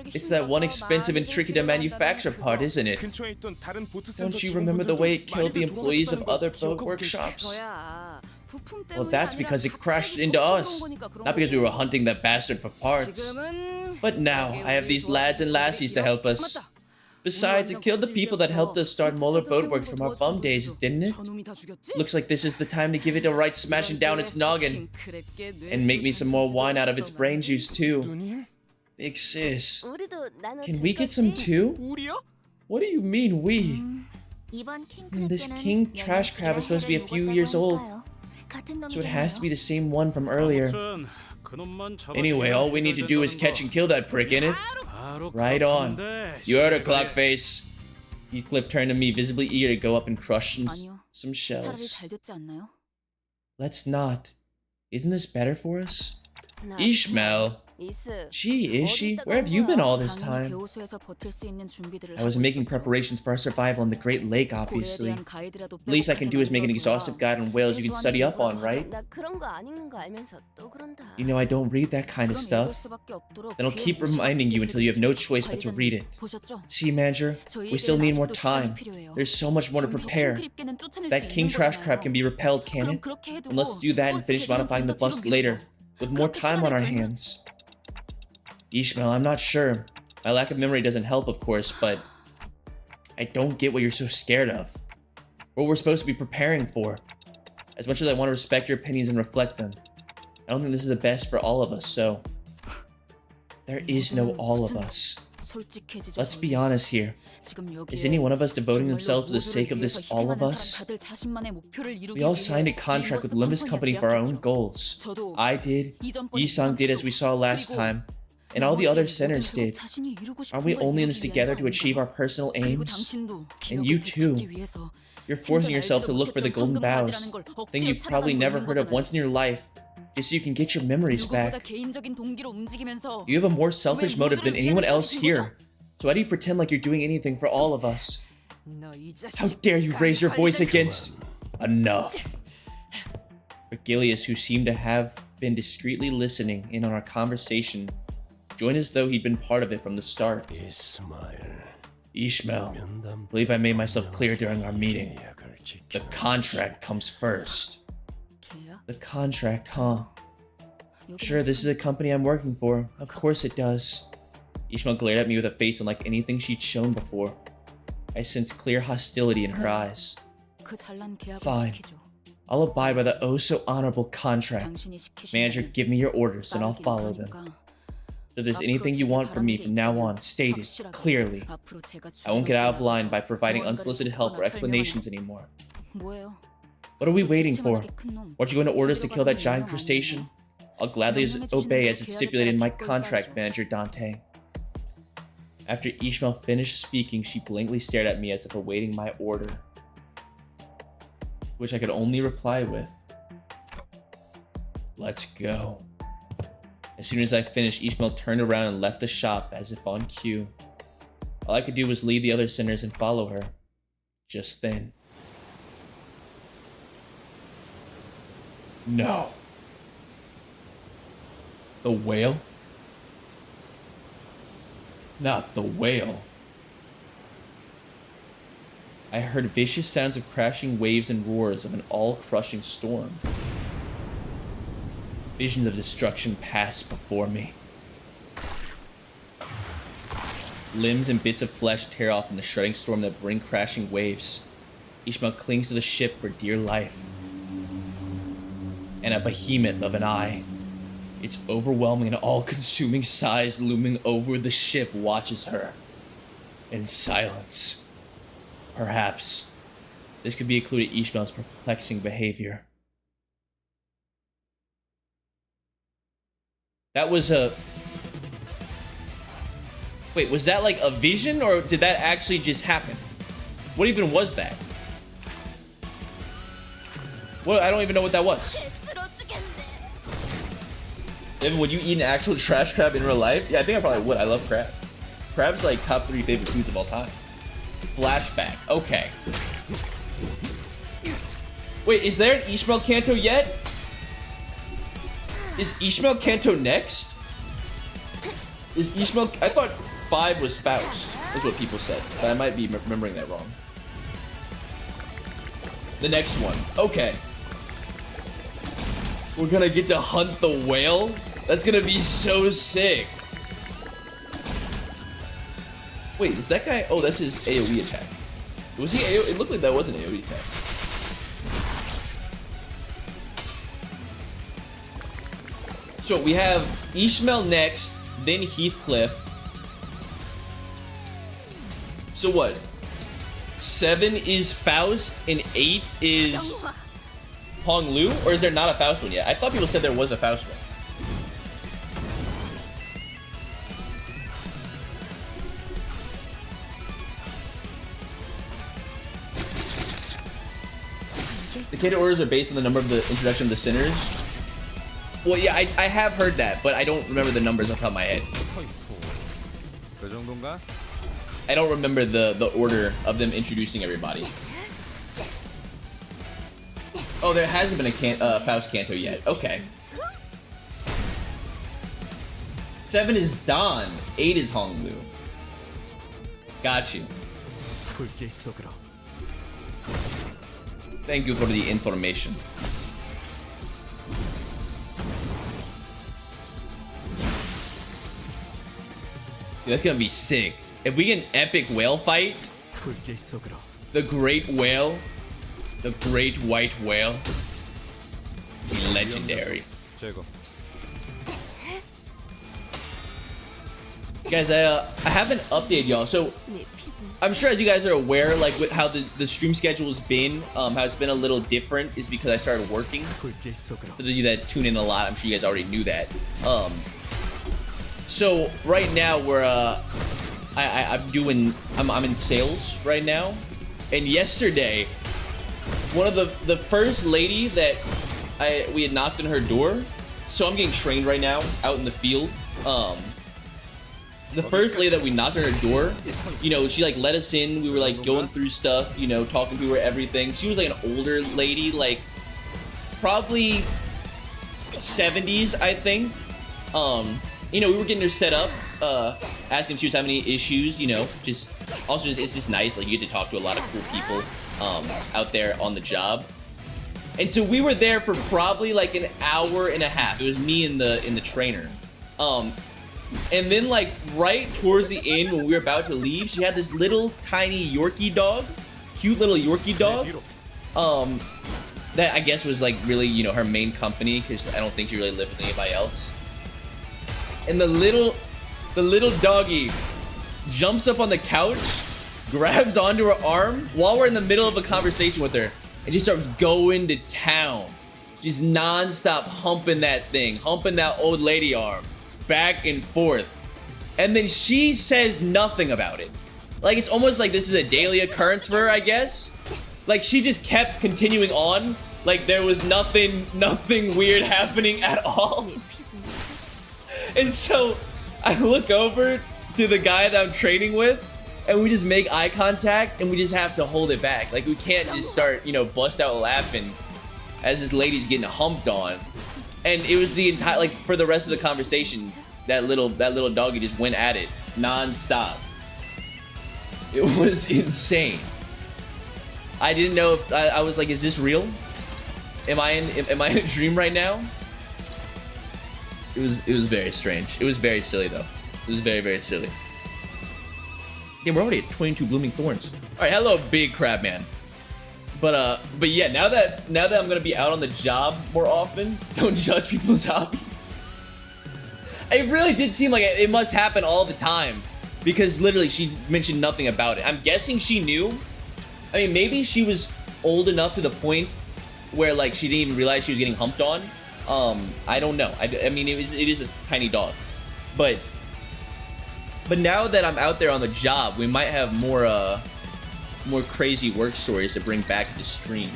It's that one expensive and tricky to manufacture part, isn't it? Don't you remember the way it killed the employees of other boat workshops? Well, that's because it crashed into us, not because we were hunting that bastard for parts. But now, I have these lads and lassies to help us. Besides, it killed the people that helped us start Molar Boatworks from our bum days, didn't it? Looks like this is the time to give it a right smashing down its noggin. And make me some more wine out of its brain juice, too. Big sis, can we get some too? What do you mean, we? This king trash crab is supposed to be a few years old, so it has to be the same one from earlier. Anyway, all we need to do is catch and kill that prick, innit? Right on. You heard her, Clockface. Heathcliff turned to me, visibly eager to go up and crush some shells. Let's not. Isn't this better for us? Ishmael. Gee, is she? Where have you been all this time? I was making preparations for our survival in the Great Lake, obviously. The least I can do is make an exhaustive guide on whales you can study up on, right? You know I don't read that kind of stuff. Then I'll keep reminding you until you have no choice but to read it. See, Manager, we still need more time. There's so much more to prepare. That king trash crab can be repelled, can it? And let's do that and finish modifying the bust later, with more time on our hands. Ishmael, I'm not sure. My lack of memory doesn't help, of course, but I don't get what you're so scared of. What we're supposed to be preparing for. As much as I want to respect your opinions and reflect them, I don't think this is the best for all of us, so... There is no all of us. Let's be honest here. Is any one of us devoting themselves to the sake of this all of us? We all signed a contract with Limbus Company for our own goals. I did, Yi-sang did as we saw last time, and all the other sinners did. Aren't we only in this together to achieve our personal aims? And you too. You're forcing yourself to look for the Golden Boughs, thing you've probably never heard of once in your life, just so you can get your memories back. You have a more selfish motive than anyone else here, so why do you pretend like you're doing anything for all of us? How dare you raise your voice against... Enough. Virgilius, who seemed to have been discreetly listening in on our conversation, joined as though he'd been part of it from the start. Ishmael, I believe I made myself clear during our meeting. The contract comes first. The contract, huh? Sure, this is a company I'm working for. Of course it does. Ishmael glared at me with a face unlike anything she'd shown before. I sensed clear hostility in her eyes. Fine. I'll abide by the oh-so-honorable contract. Manager, give me your orders and I'll follow them. So if there's anything you want from me from now on, state it clearly. I won't get out of line by providing unsolicited help or explanations anymore. What are we waiting for? Aren't you going to order us to kill that giant crustacean? I'll gladly obey as it's stipulated in my contract, Manager Dante. After Ishmael finished speaking, she blankly stared at me as if awaiting my order, which I could only reply with, "Let's go." As soon as I finished, Ishmael turned around and left the shop as if on cue. All I could do was lead the other sinners and follow her. Just then. No. The whale? Not the whale. I heard vicious sounds of crashing waves and roars of an all-crushing storm. Visions of destruction passed before me. Limbs and bits of flesh tear off in the shredding storm that bring crashing waves. Ishmael clings to the ship for dear life. And a behemoth of an eye, its overwhelming and all-consuming size looming over the ship, watches her in silence. Perhaps this could be a clue to Ishmael's perplexing behavior. That was a... Wait, was that like a vision, or did that actually just happen? What even was that? What? I don't even know what that was. Evan, would you eat an actual trash crab in real life? Yeah, I think I probably would. I love crab. Crab's like top 3 favorite foods of all time. Flashback. Okay. Wait, is there an Ishmael Kanto yet? Is Ishmael Kanto next? Is Ishmael... I thought 5 was Faust. That's what people said. But I might be remembering that wrong. The next one. Okay. We're gonna get to hunt the whale? That's gonna be so sick. Wait, is that guy? Oh, that's his AoE attack. Was he AoE? It looked like that was an AoE attack. So we have Ishmael next, then Heathcliff. So what? 7 is Faust and 8 is Hong Lu? Or is there not a Faust one yet? I thought people said there was a Faust one. The cadet orders are based on the number of the introduction of the sinners. Well, yeah, I have heard that, but I don't remember the numbers off the top of my head. I don't remember the order of them introducing everybody. Oh, there hasn't been a Faust Canto yet. Okay. 7 is Don. 8 is Hong Lu. Got you. Thank you for the information. Dude, that's gonna be sick. If we get an epic whale fight, the great whale, the great white whale, be legendary. Guys, I haven't updated y'all, so I'm sure as you guys are aware, like with how the stream schedule has been, how it's been a little different is because I started working. For those of you that tune in a lot, I'm sure you guys already knew that. So right now we're I'm in sales right now, and yesterday one of the first lady that we had knocked on her door, so I'm getting trained right now out in the field. The first lady that we knocked on her door, you know, she like let us in. We were like going through stuff, you know, talking to her, everything. She was like an older lady, like probably 70s, I think. You know, we were getting her set up, asking if she was having any issues, you know, just also it's just nice, like you get to talk to a lot of cool people out there on the job. And so we were there for probably like an hour and a half. It was me and the trainer. And then like right towards the end when we were about to leave, she had this little tiny Yorkie dog, cute little Yorkie dog, that I guess was like really, you know, her main company, because I don't think she really lived with anybody else. And the little doggy jumps up on the couch, grabs onto her arm while we're in the middle of a conversation with her, and just starts going to town, just non-stop humping that thing, humping that old lady arm back and forth. And then she says nothing about it. Like it's almost like this is a daily occurrence for her, I guess. Like she just kept continuing on like there was nothing weird happening at all. And so I look over to the guy that I'm training with, and we just make eye contact, and we just have to hold it back. Like we can't just start, you know, bust out laughing as this lady's getting humped on. And it was the entire, like for the rest of the conversation, that little doggy just went at it non-stop. It was insane. I didn't know if I was like, is this real? Am I in a dream right now? It was very strange. It was very silly though. It was very, very silly. Yeah, we're already at 22 blooming thorns. All right, hello, big crab man. But yeah, now that I'm gonna be out on the job more often, don't judge people's hobbies. It really did seem like it must happen all the time, because literally she mentioned nothing about it. I'm guessing she knew. I mean, maybe she was old enough to the point where like she didn't even realize she was getting humped on. I don't know. I mean, it is a tiny dog, but now that I'm out there on the job, we might have more crazy work stories to bring back to the stream.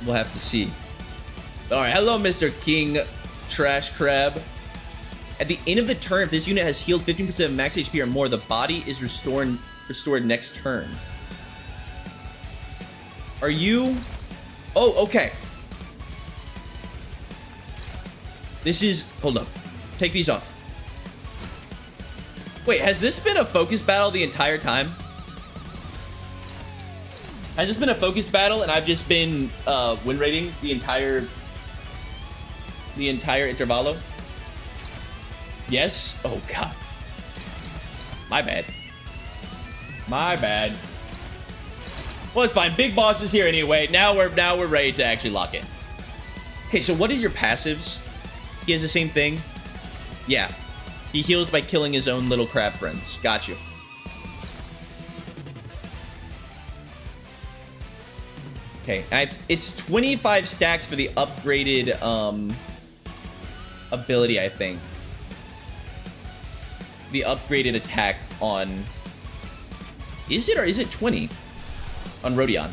We'll have to see. All right, hello, Mr. King Trash Crab. At the end of the turn, if this unit has healed 15% of max HP or more, the body is restored next turn. Are you? Oh, okay. This is, hold up. Take these off. Wait, has this been a focus battle the entire time? Has this been a focus battle and I've just been win rating the entire intervallo? Yes? Oh god. My bad. My bad. Well, it's fine. Big boss is here anyway. Now we're ready to actually lock in. Okay, so what are your passives? He has the same thing? Yeah. He heals by killing his own little crab friends. Got you. Okay, it's 25 stacks for the upgraded ability, I think. The upgraded attack on... Is it, or is it 20? On Rodion.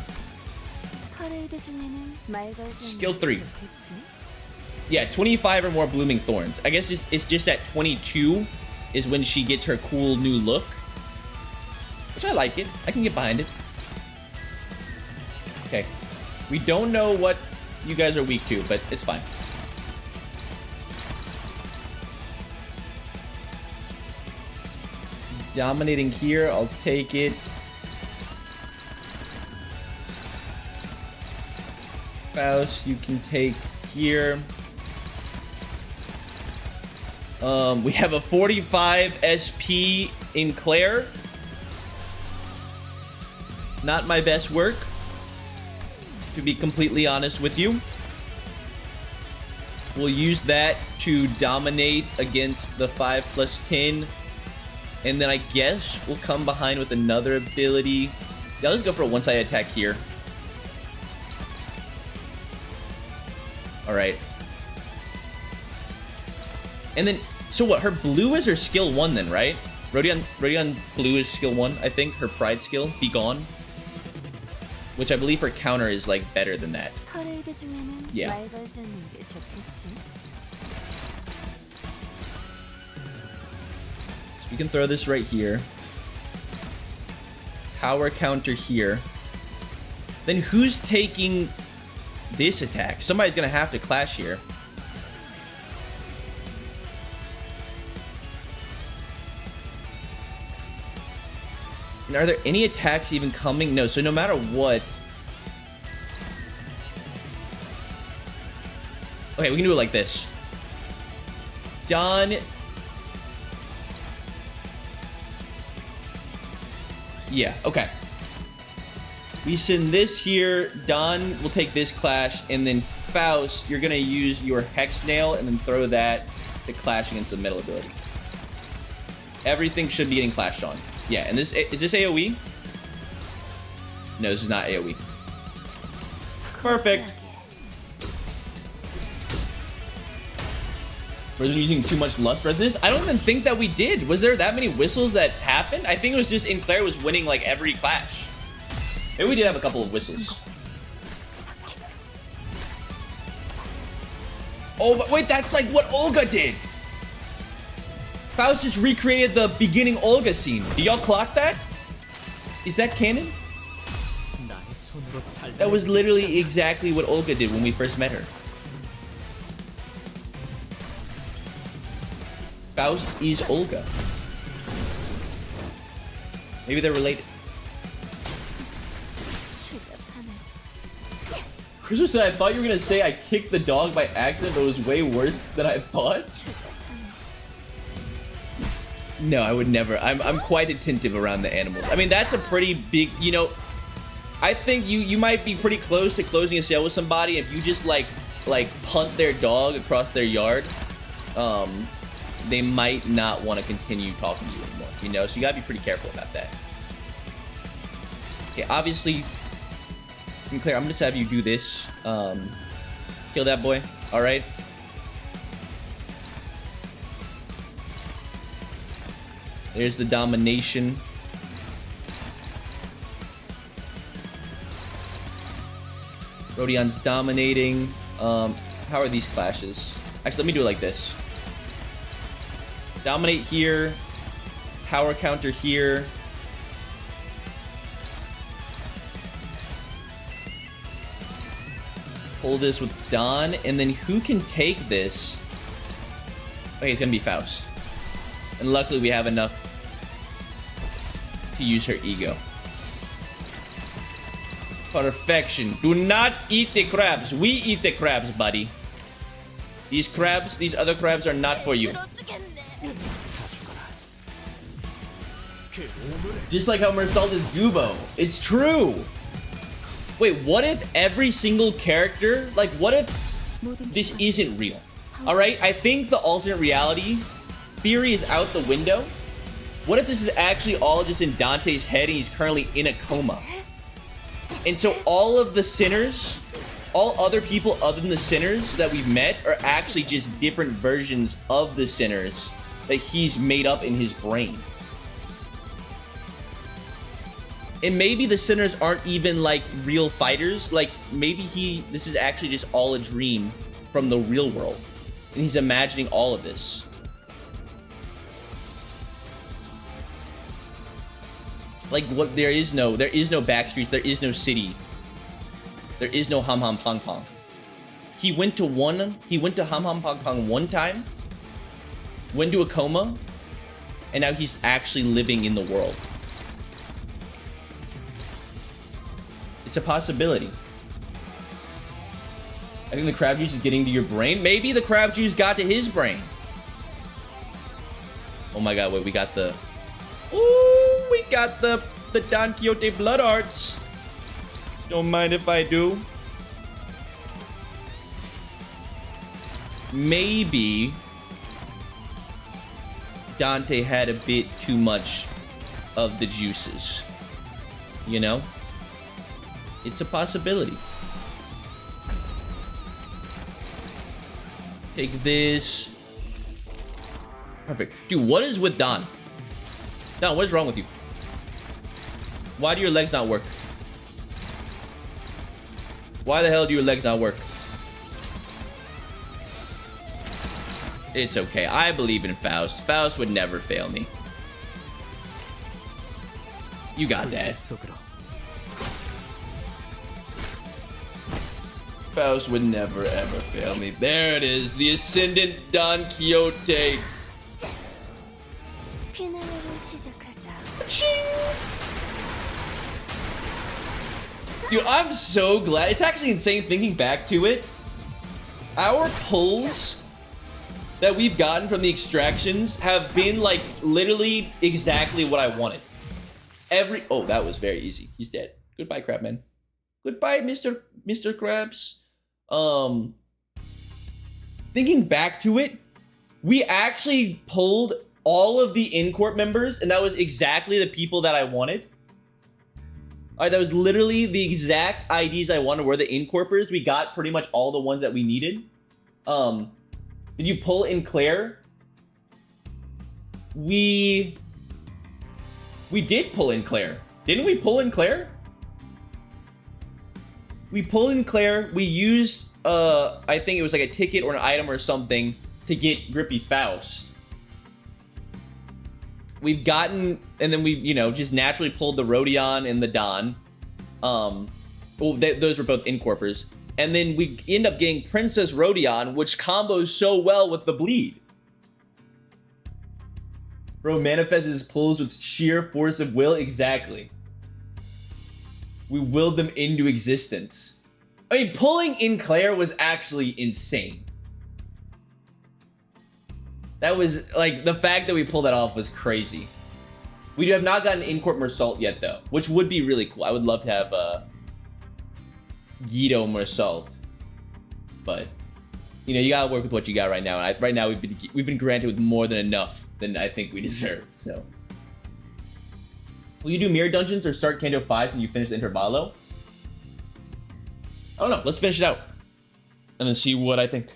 Skill 3. Yeah, 25 or more blooming thorns. I guess it's just at 22 is when she gets her cool new look. Which I like it. I can get behind it. Okay. We don't know what you guys are weak to, but it's fine. Dominating here. I'll take it. Faust, you can take here. We have a 45 SP in Claire. Not my best work, to be completely honest with you. We'll use that to dominate against the 5+10. And then I guess we'll come behind with another ability. Yeah, let's go for a one-sided attack here. Alright. And then, so what? Her blue is her skill 1 then, right? Rodion blue is skill 1, I think. Her pride skill, Be Gone. Which I believe her counter is, like, better than that. Yeah. So we can throw this right here. Power counter here. Then who's taking this attack? Somebody's gonna have to clash here. And are there any attacks even coming? No, so no matter what... Okay, we can do it like this. Don... Yeah, okay. We send this here. Don will take this clash. And then Faust, you're going to use your Hex Nail and then throw that to clash against the metal ability. Everything should be getting clashed on. Yeah, and this is this AoE? No, this is not AoE. Perfect. We're using too much Lust Resonance? I don't even think that we did. Was there that many whistles that happened? I think it was just in Claire was winning like every clash. Maybe we did have a couple of whistles. Oh, but wait, that's like what Olga did. Faust just recreated the beginning Olga scene. Do y'all clock that? Is that canon? That was literally exactly what Olga did when we first met her. Faust is Olga. Maybe they're related. Christopher said, I thought you were going to say I kicked the dog by accident, but it was way worse than I thought. No, I would never. I'm quite attentive around the animals. I mean, that's a pretty big, you know, I think you might be pretty close to closing a sale with somebody if you just like punt their dog across their yard. They might not want to continue talking to you anymore, you know? So you gotta be pretty careful about that. Okay, obviously, Claire, I'm gonna just have you do this. Kill that boy, all right? There's the domination. Rodion's dominating. How are these clashes? Actually, let me do it like this. Dominate here. Power counter here. Pull this with Don. And then who can take this? Okay, it's gonna be Faust. And luckily we have enough to use her ego. Perfection. Do not eat the crabs. We eat the crabs, buddy. These crabs, these other crabs are not for you. Just like how Mersault is Gubo. It's true. Wait, what if every single character, like what if this isn't real? All right, I think the alternate reality theory is out the window. What if this is actually all just in Dante's head and he's currently in a coma? And so all of the sinners, all other people other than the sinners that we've met are actually just different versions of the sinners that he's made up in his brain. And maybe the sinners aren't even like real fighters. Like maybe this is actually just all a dream from the real world. And he's imagining all of this. Like what, there is no backstreets, there is no city. There is no Ham Ham Pong Pong. He went to Ham Ham Pong Pong one time, went to a coma, and now he's actually living in the world. It's a possibility. I think the crab juice is getting to your brain. Maybe the crab juice got to his brain. Oh my god, wait, we got the... Ooh, we got the Don Quixote blood arts. Don't mind if I do. Maybe Dante had a bit too much of the juices. You know? It's a possibility. Take this. Perfect. Dude, what is with Don? Don, what is wrong with you? Why do your legs not work? Why the hell do your legs not work? It's okay. I believe in Faust. Faust would never fail me. You got that. Faust would never ever fail me. There it is. The Ascendant Don Quixote. Dude, I'm so glad. It's actually insane thinking back to it. Our pulls that we've gotten from the extractions have been like literally exactly what I wanted. Oh, that was very easy. He's dead. Goodbye, Crabman. Goodbye, Mr. Krabs. Thinking back to it, we actually pulled all of the in-court members, and that was exactly the people that I wanted. Alright, that was literally the exact IDs I wanted were the in-corpers. We got pretty much all the ones that we needed. Did you pull in Claire? We did pull in Claire. Didn't we pull in Claire? We pulled in Claire. We used, I think it was like a ticket or an item or something to get Grippy Faust. We've gotten, and then we, you know, just naturally pulled the Rodion and the Don. Those were both incorpors. And then we end up getting Princess Rodion, which combos so well with the bleed. Bro manifests his pulls with sheer force of will. Exactly. We willed them into existence. I mean, pulling in Claire was actually insane. That was, like, the fact that we pulled that off was crazy. We have not gotten in-court Mersault yet, though, which would be really cool. I would love to have Guido Mersault. But, you know, you gotta work with what you got right now. And right now, we've been granted with more than enough than I think we deserve, so. Will you do mirror dungeons or start Kanto 5 when you finish the Intervallo? I don't know. Let's finish it out. And then see what I think.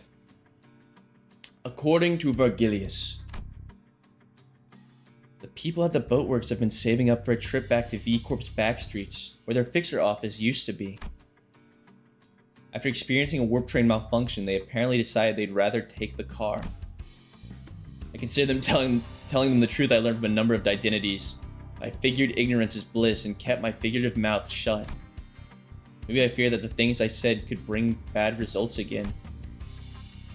According to Virgilius, the people at the boatworks have been saving up for a trip back to V-Corp's backstreets, where their fixer office used to be. After experiencing a warp train malfunction, they apparently decided they'd rather take the car. I consider them telling them the truth I learned from a number of identities. I figured ignorance is bliss and kept my figurative mouth shut. Maybe I fear that the things I said could bring bad results again.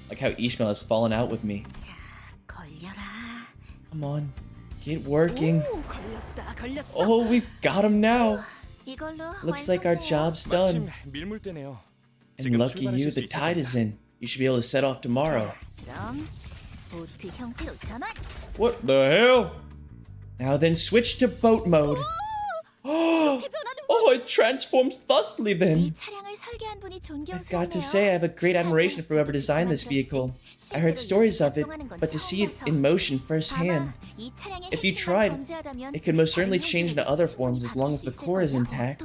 Like how Ishmael has fallen out with me. Come on, get working. Oh, we've got him now. Looks like our job's done. 밀물대네요. And lucky you, the tide is in. You should be able to set off tomorrow. 그럼 보트 형태로 전환. What the hell? Now then switch to boat mode. Oh, it transforms thusly 이 then. 차량을 설계한 분이 I've got to say I have a great admiration for whoever designed this vehicle. I heard stories of it, but to see it in motion firsthand. If you tried, it could most certainly change into other forms as long as the core is intact.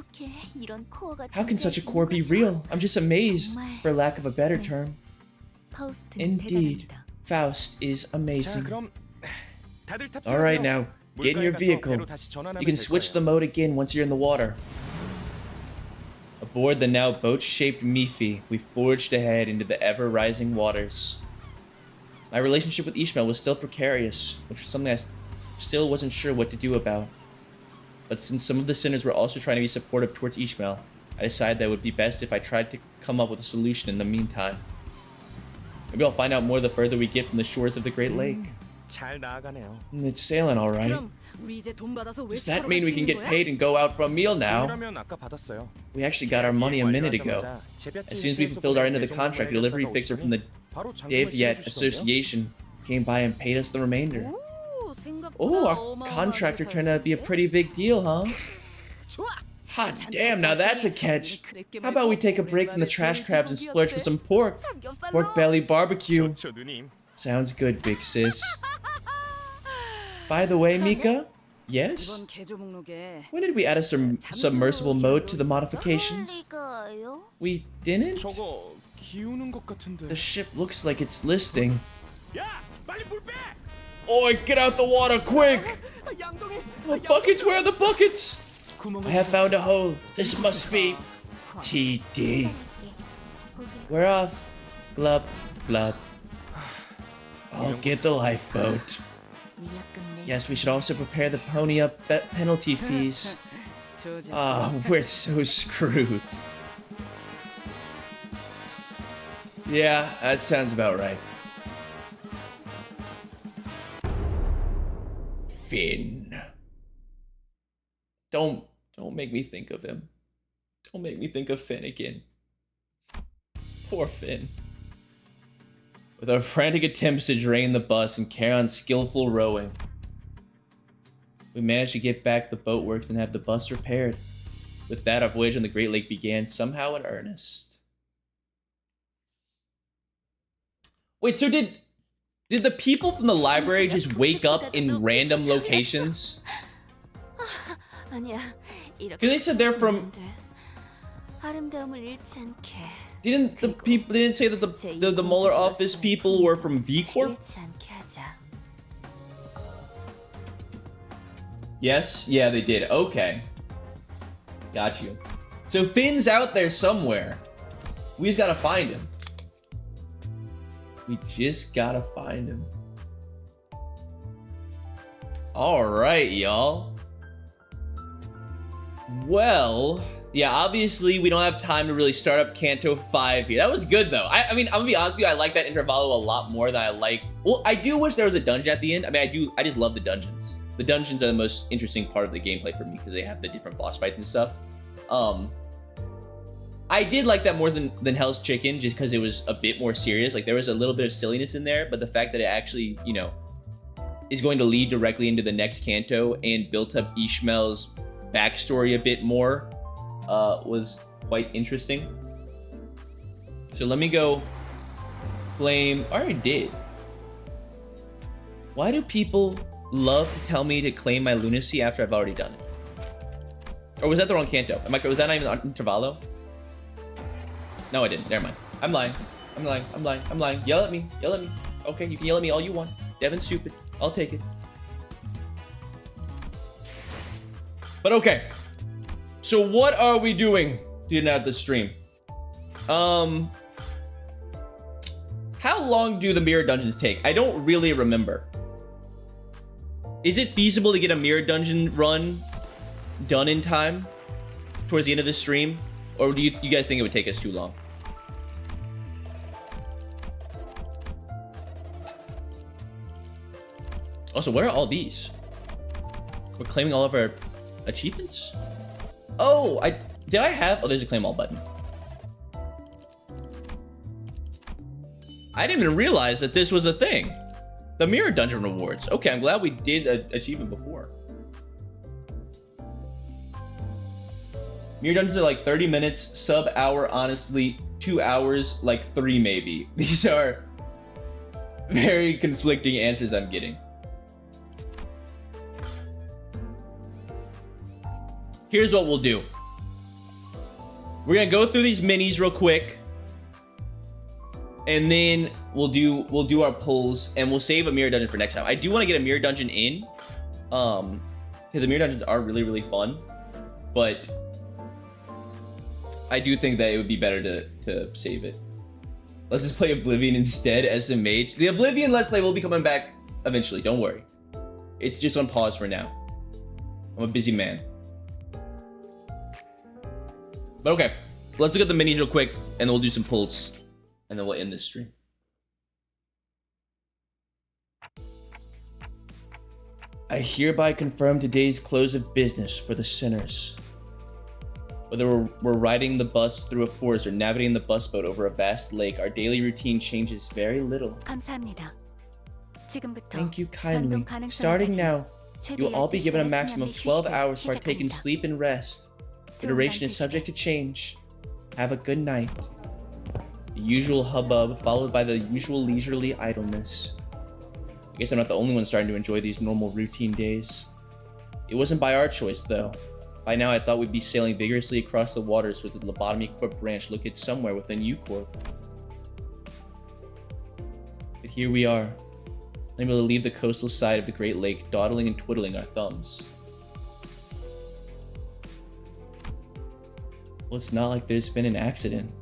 How can such a core be real? I'm just amazed, for lack of a better term. Indeed, Faust is 자, amazing. 그럼 다들 탑승하세요. Alright now, get in your 물가에 가서 vehicle. 배로 다시 전환하면 You can 될 switch 거예요. the mode again once you're in the water. Aboard the now boat-shaped Mifi, we forged ahead into the ever-rising waters. My relationship with Ishmael was still precarious, which was something I still wasn't sure what to do about. But since some of the sinners were also trying to be supportive towards Ishmael, I decided that it would be best if I tried to come up with a solution in the meantime. Maybe I'll find out more the further we get from the shores of the Great Lake. 잘 나아가네요. It's sailing alright. 그럼 우리 이제 돈 받아서 Does 왜 that 타러 mean 갈 we 수 can 있는 get 거야? paid and go out for a meal now? 돈이라면 아까 받았어요. We actually got our money a minute ago. As soon as we fulfilled our end of the contract, a delivery fixer from the Deviat Association came by and paid us the remainder. 오, 생각보다 Oh, our 어마어마하게 contractor turned out to be a 살겠는데? pretty big deal, huh? 좋아. Hot damn, now that's a catch. How about we take a break from the trash crabs and splurge for some pork? Pork belly barbecue. 좋죠, 누님. Sounds good, big sis. By the way, Mika? Yes? 이번 개조 목록에 When did we add a submersible mode to the modifications? 리가요? We didn't? 저거 기우는 것 같은데. The ship looks like it's listing. 야, 빨리 물 빼. Oi, get out the water, quick! The buckets, where are the buckets? I have found a hole. This must be TD. We're off. Glub, glub. I'll get the lifeboat. Yes, we should also prepare the pony up penalty fees. 조지. Ah, we're so screwed. Yeah, that sounds about right. Finn. Don't make me think of him. Don't make me think of Finn again. Poor Finn. With our frantic attempts to drain the bus and carry on skillful rowing, we managed to get back the boatworks and have the bus repaired. With that, our voyage on the Great Lake began somehow in earnest. Wait, so did the people from the library just wake up in random locations? 아니야. 이렇게 Because they said they're from. 아름다움을 잃지 않게. Didn't the people? They didn't say that the Mueller office people were from V Corp? 잃지 않게 하자. Yes, yeah, they did. Okay, got you. So Finn's out there somewhere. We just gotta find him. We just gotta find him. All right, y'all. Well, yeah, obviously we don't have time to really start up Canto 5 here. That was good though. I mean, I'm gonna be honest with you, I like that Intervallo a lot more than I like. Well, I do wish there was a dungeon at the end. I mean, I just love the dungeons. The dungeons are the most interesting part of the gameplay for me because they have the different boss fights and stuff. I did like that more than Hell's Chicken just because it was a bit more serious. Like there was a little bit of silliness in there, but the fact that it actually, you know, is going to lead directly into the next Canto and built up Ishmael's backstory a bit more was quite interesting. So let me go claim. I already did. Why do people love to tell me to claim my lunacy after I've already done it? Or was that the wrong Canto? Was that not even Intervallo? No, I didn't. Never mind. I'm lying. I'm lying. I'm lying. I'm lying. Yell at me. Yell at me. Okay, you can yell at me all you want. Devin's stupid. I'll take it. But okay. So what are we doing to out the stream? How long do the mirror dungeons take? I don't really remember. Is it feasible to get a mirror dungeon run done in time towards the end of the stream? Or do you guys think it would take us too long? Also, what are all these? We're claiming all of our achievements? Oh, did I have? Oh, there's a claim all button. I didn't even realize that this was a thing. The mirror dungeon rewards. Okay, I'm glad we did an achievement before. Mirror dungeons are like 30 minutes, sub hour, honestly, 2 hours, like 3 maybe. These are very conflicting answers I'm getting. Here's what we'll do. We're gonna go through these minis real quick, and then we'll do our pulls, and we'll save a mirror dungeon for next time. I do want to get a mirror dungeon in, because the mirror dungeons are really, really fun, but I do think that it would be better to save it. Let's just play Oblivion instead as a mage. The Oblivion Let's Play will be coming back eventually, don't worry. It's just on pause for now. I'm a busy man. But okay, let's look at the minis real quick, and then we'll do some pulls, and then we'll end this stream. I hereby confirm today's close of business for the sinners. Whether we're riding the bus through a forest or navigating the bus boat over a vast lake, our daily routine changes very little. 감사합니다. 지금부터 Thank you kindly. 변동 가능성을 Starting 가진 now, you will all be given a 최대의 maximum of 시간의 12 휴식을 hours to partake in 시작합니다. sleep and rest. The duration is subject to change. Have a good night. The usual hubbub, followed by the usual leisurely idleness. I guess I'm not the only one starting to enjoy these normal routine days. It wasn't by our choice, though. By now, I thought we'd be sailing vigorously across the waters with the Lobotomy Corp branch located somewhere within U-Corp. But here we are, unable to leave the coastal side of the Great Lake, dawdling and twiddling our thumbs. Well, it's not like there's been an accident.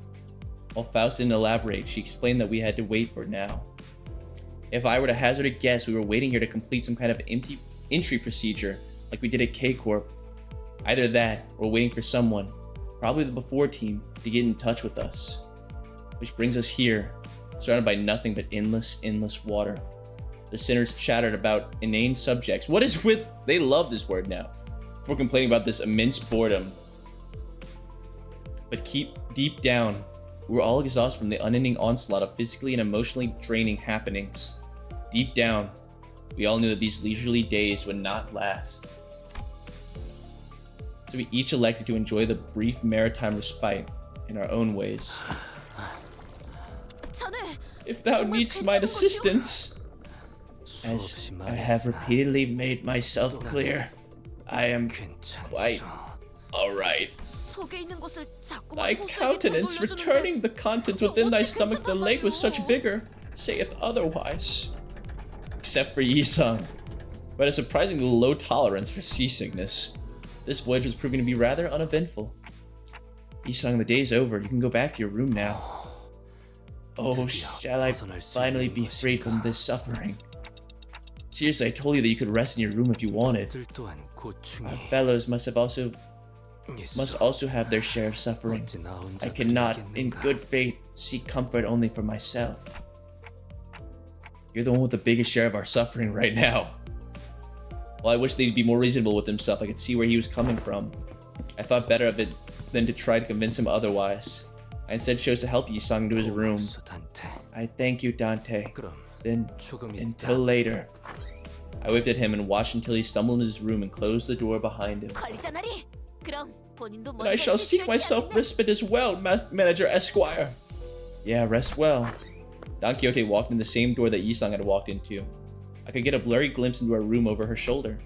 While Faust didn't elaborate, she explained that we had to wait for now. If I were to hazard a guess, we were waiting here to complete some kind of entry procedure, like we did at K-Corp. Either that, or waiting for someone, probably the Before team, to get in touch with us. Which brings us here, surrounded by nothing but endless, endless water. The sinners chattered about inane subjects. What is with... They love this word now. For complaining about this immense boredom. But deep down, we were all exhausted from the unending onslaught of physically and emotionally draining happenings. Deep down, we all knew that these leisurely days would not last. So we each elected to enjoy the brief maritime respite in our own ways. If thou needst mine assistance, as I have repeatedly made myself clear, I am quite alright. Thy countenance, returning the contents within thy stomach to the lake with such vigor, saith otherwise. Except for Yisung, who had a surprisingly low tolerance for seasickness. This voyage was proving to be rather uneventful. Yisung, the day's over. You can go back to your room now. Oh, shall I finally be freed from this suffering? Seriously, I told you that you could rest in your room if you wanted. Our fellows must also have their share of suffering. I cannot, in good faith, seek comfort only for myself. You're the one with the biggest share of our suffering right now. Well, I wish they'd be more reasonable with himself. I could see where he was coming from. I thought better of it than to try to convince him otherwise. I instead chose to help Yisung into his room. I thank you, Dante. Then, until later. I waved at him and watched until he stumbled into his room and closed the door behind him. And I shall seek myself respite as well, Manager Esquire. Yeah, rest well. Don Quixote walked in the same door that Yisung had walked into. I could get a blurry glimpse into her room over her shoulder.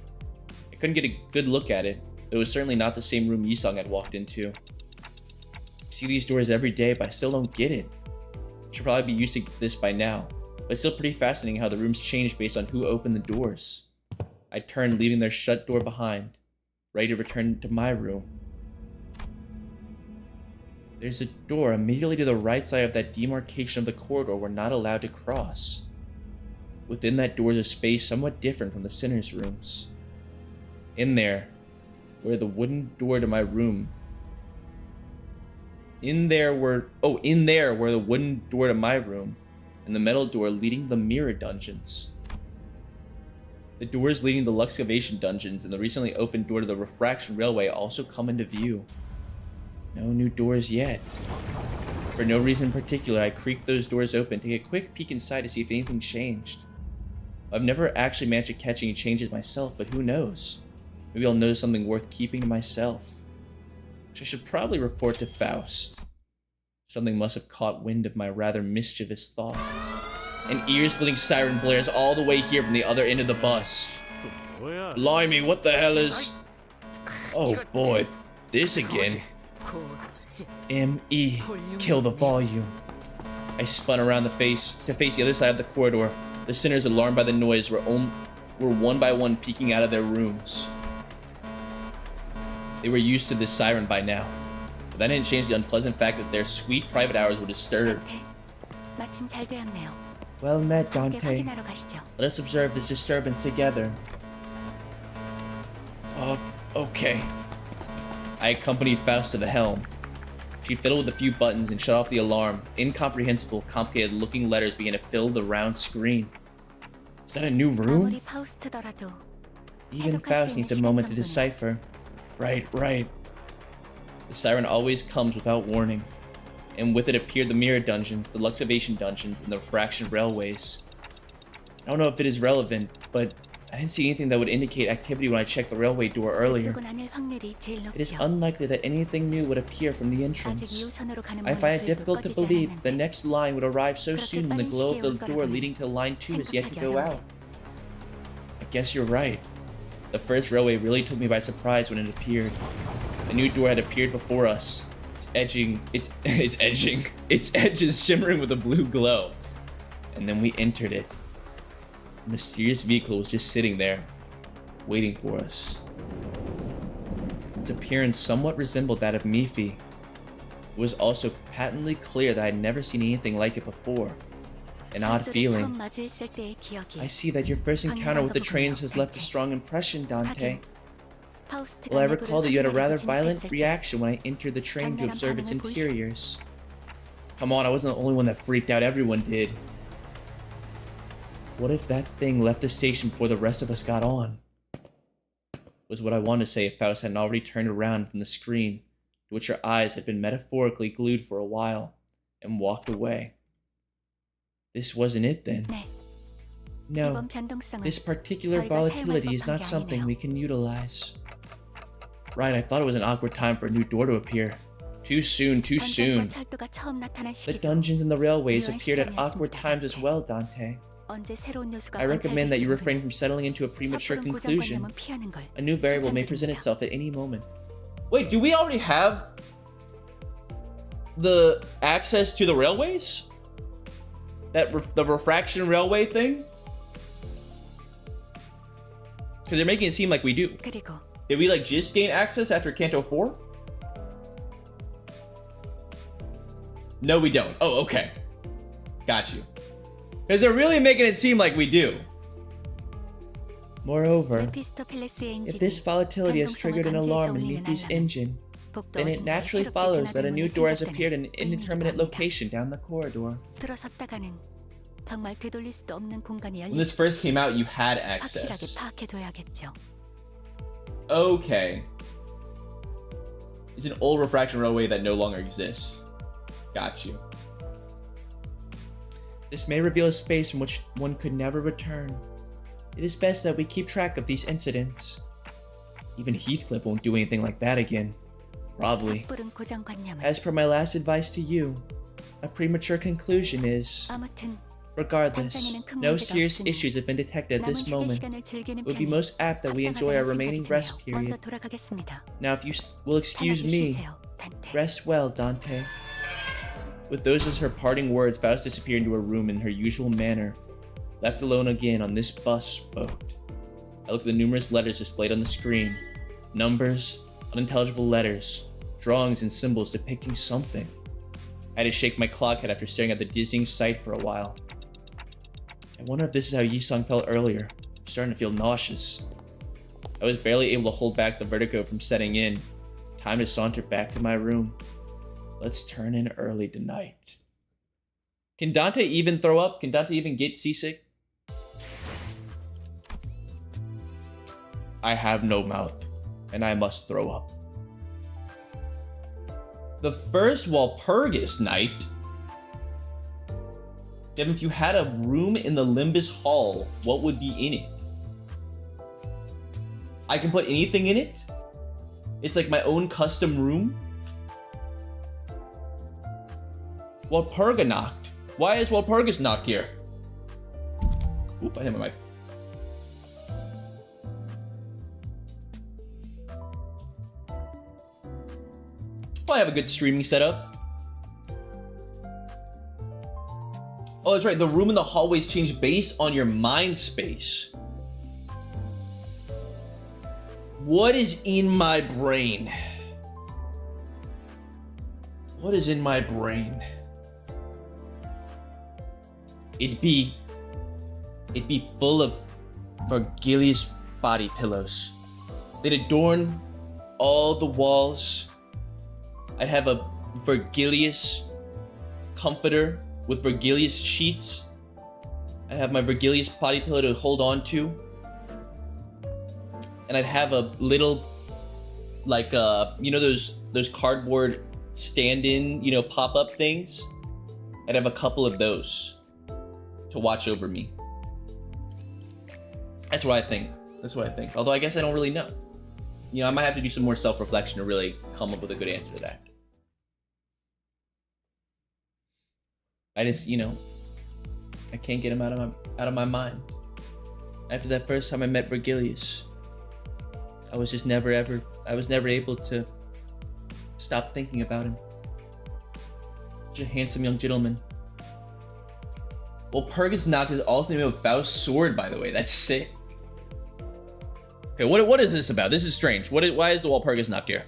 I couldn't get a good look at it, but it was certainly not the same room Yisung had walked into. I see these doors every day, but I still don't get it. I should probably be used to this by now, but it's still pretty fascinating how the rooms change based on who opened the doors. I turned, leaving their shut door behind, ready to return to my room. There's a door immediately to the right side of that demarcation of the corridor we're not allowed to cross. Within that door is a space somewhat different from the sinners' rooms. In there, where the wooden door to my room... In there were the wooden door to my room, and the metal door leading to the mirror dungeons. The doors leading to the Luxcavation dungeons and the recently opened door to the Refraction Railway also come into view. No new doors yet. For no reason in particular, I creaked those doors open to take a quick peek inside to see if anything changed. I've never actually managed to catch any changes myself, but who knows? Maybe I'll notice something worth keeping to myself. Which I should probably report to Faust. Something must have caught wind of my rather mischievous thought. An ear-splitting siren blares all the way here from the other end of the bus. 뭐야? Blimey, what the hell is... Oh boy, this again. M.E. Kill the volume. I spun around to face the other side of the corridor. The sinners, alarmed by the noise, were one by one peeking out of their rooms. They were used to this siren by now, but that didn't change the unpleasant fact that their sweet private hours were disturbed. 나한테 마침 잘 되었네요. Well met, 함께 Dante. 확인하러 가시죠. Let us observe this disturbance together. Okay. I accompanied Faust to the helm. She fiddled with a few buttons and shut off the alarm. Incomprehensible, complicated-looking letters began to fill the round screen. Is that a new room? 아무리 파우스트더라도 Even Faust needs a moment to decipher. Right. The siren always comes without warning. And with it appeared the mirror dungeons, the Luxcavation dungeons, and the Refraction railways. I don't know if it is relevant, but I didn't see anything that would indicate activity when I checked the railway door earlier. 그쪽은 아닐 확률이 제일 It is 높죠. unlikely that anything new would appear from the 아직 entrance. 2호선으로 가는 I find it 문은 difficult to 불도 believe 꺼지지 the 않았는데 next line would arrive so 그렇게 soon when the 빠른 glow of the 시기에 올 door 거라고는 leading to line 2 is yet to 생각하기 go 어려운데. out. I guess you're right. The first railway really took me by surprise when it appeared. A new door had appeared before us. Its edges shimmering with a blue glow. And then we entered it. A mysterious vehicle was just sitting there, waiting for us. Its appearance somewhat resembled that of Mifi. It was also patently clear that I had never seen anything like it before. An odd 전투를 feeling. 처음 마주했을 때의 기억이 I see that your first encounter with the trains has left a strong impression, Dante. 하긴 파우스트가 Well, I 내부를 recall that you had a rather 확인하려고 violent 진입했을 때 reaction when I entered the train to 강렬한 observe its 반응을 보이셨- interiors. Come on, I wasn't the only one that freaked out. Everyone did. What if that thing left the station before the rest of us got on? Was what I wanted to say if Faust hadn't already turned around from the screen, to which her eyes had been metaphorically glued for a while, and walked away. This wasn't it then. 네, No, 이번 변동성은 this particular 저희가 volatility 사용할 is not 법한 게 something 아니네요. we can utilize. Right, I thought it was an awkward time for a new door to appear. Too soon. 전쟁과 철도가 처음 나타난 The 시기도 dungeons and the railways 묘한 appeared at awkward 시점이었습니다. times as well, Dante. 언제 새로운 요소가 I recommend that you 관찰될지 refrain from settling into a premature 섣부른 conclusion. 고정관념은 피하는 걸 A new variable may present 추천드립니다. itself at any moment. Wait, do we already have the access to the railways? The refraction railway thing? Because they're making it seem like we do. 그리고 Did we like just gain access after Canto 4? No, we don't. Oh, okay. Got you. Because they're really making it seem like we do. Moreover, 메피스토펠레스의 if this 엔진이 volatility has triggered an alarm in Mifi's engine, 복도 then it 어딘가에 naturally 새롭게 follows that a 드나든 new 문이 door has 생겼다는 appeared in an 의미이기도 indeterminate 합니다. location down the corridor. 들어섰다가는 정말 되돌릴 수도 없는 공간이 When 열릴 this 수 first came out, you had 확실하게 access. 파악해둬야겠죠. Okay. It's an old refraction railway that no longer exists. Got you. This may reveal a space from which one could never return. It is best that we keep track of these incidents. Even Heathcliff won't do anything like that again. Probably. 섣부른 고정관념은 As per my last advice to you, a premature conclusion is, 아무튼 regardless, 당장에는 큰 no 문제가 serious 없으니 issues have been detected at 남은 this 휴게 moment. 시간을 즐기는 It would be 편이 most apt that we enjoy our 합당하다는 remaining 생각이 rest 드네요. 먼저 period. 돌아가겠습니다. Now, if you will excuse 편하게 me, 쉬세요, 단테. rest well, Dante. With those as her parting words, Faust disappeared into her room in her usual manner, left alone again on this bus boat. I looked at the numerous letters displayed on the screen. Numbers, unintelligible letters, drawings and symbols depicting something. I had to shake my clock head after staring at the dizzying sight for a while. I wonder if this is how Yisung felt earlier. I'm starting to feel nauseous. I was barely able to hold back the vertigo from setting in. Time to saunter back to my room. Let's turn in early tonight. Can Dante even throw up? Can Dante even get seasick? I have no mouth, and I must throw up. The first Walpurgis night. Devin, if you had a room in the Limbus Hall, what would be in it? I can put anything in it? It's like my own custom room? Walpurganacht. Why is Walpurgisnacht here? Oop, I hit my mic. Probably have a good streaming setup. Oh, that's right. The room and the hallways change based on your mind space. What is in my brain? What is in my brain? It'd be full of Virgilius body pillows. They'd adorn all the walls. I'd have a Virgilius comforter with Virgilius sheets. I'd have my Virgilius body pillow to hold on to. And I'd have a little, like, you know those cardboard stand-in, you know, pop-up things? I'd have a couple of those to watch over me. That's what I think. That's what I think. Although I guess I don't really know. You know, I might have to do some more self-reflection to really come up with a good answer to that. I just, you know, I can't get him out of my mind. After that first time I met Virgilius, I was just never able to stop thinking about him. Such a handsome young gentleman. Walpurgisnacht is also the name of Faust's sword, by the way. That's sick. Okay, what is this about? This is strange. Why is the Walpurgisnacht here?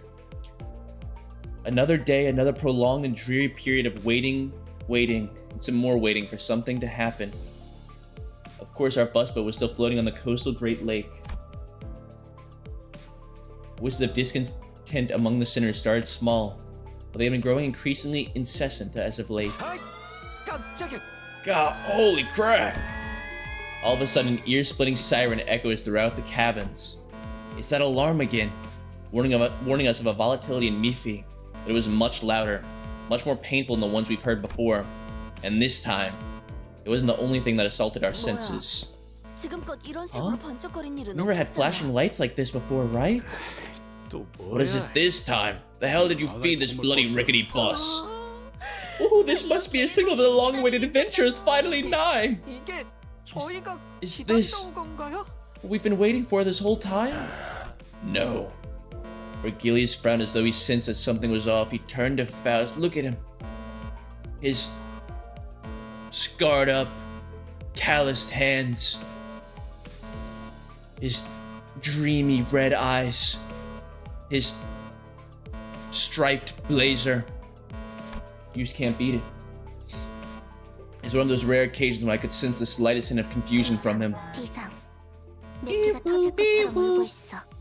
Another day, another prolonged and dreary period of waiting, and some more waiting for something to happen. Of course, our busboat was still floating on the coastal Great Lake. Voices of discontent among the sinners started small, but they have been growing increasingly incessant as of late. God, holy crap! All of a sudden, an ear-splitting siren echoes throughout the cabins. It's that alarm again, warning us of a volatility in Mifi, but it was much louder, much more painful than the ones we've heard before. And this time, it wasn't the only thing that assaulted our senses. Huh? Never had flashing lights like this before, right? What is it this time? The hell did you feed this bloody rickety bus? Oh, this must be a signal that the long-awaited adventure is finally nigh! Is this what we've been waiting for this whole time? No. Virgilius frowned as though he sensed that something was off. He turned to Faust. Look at him. His scarred up, calloused hands. His dreamy red eyes. His striped blazer. You just can't beat it. It's one of those rare occasions when I could sense the slightest hint of confusion from him.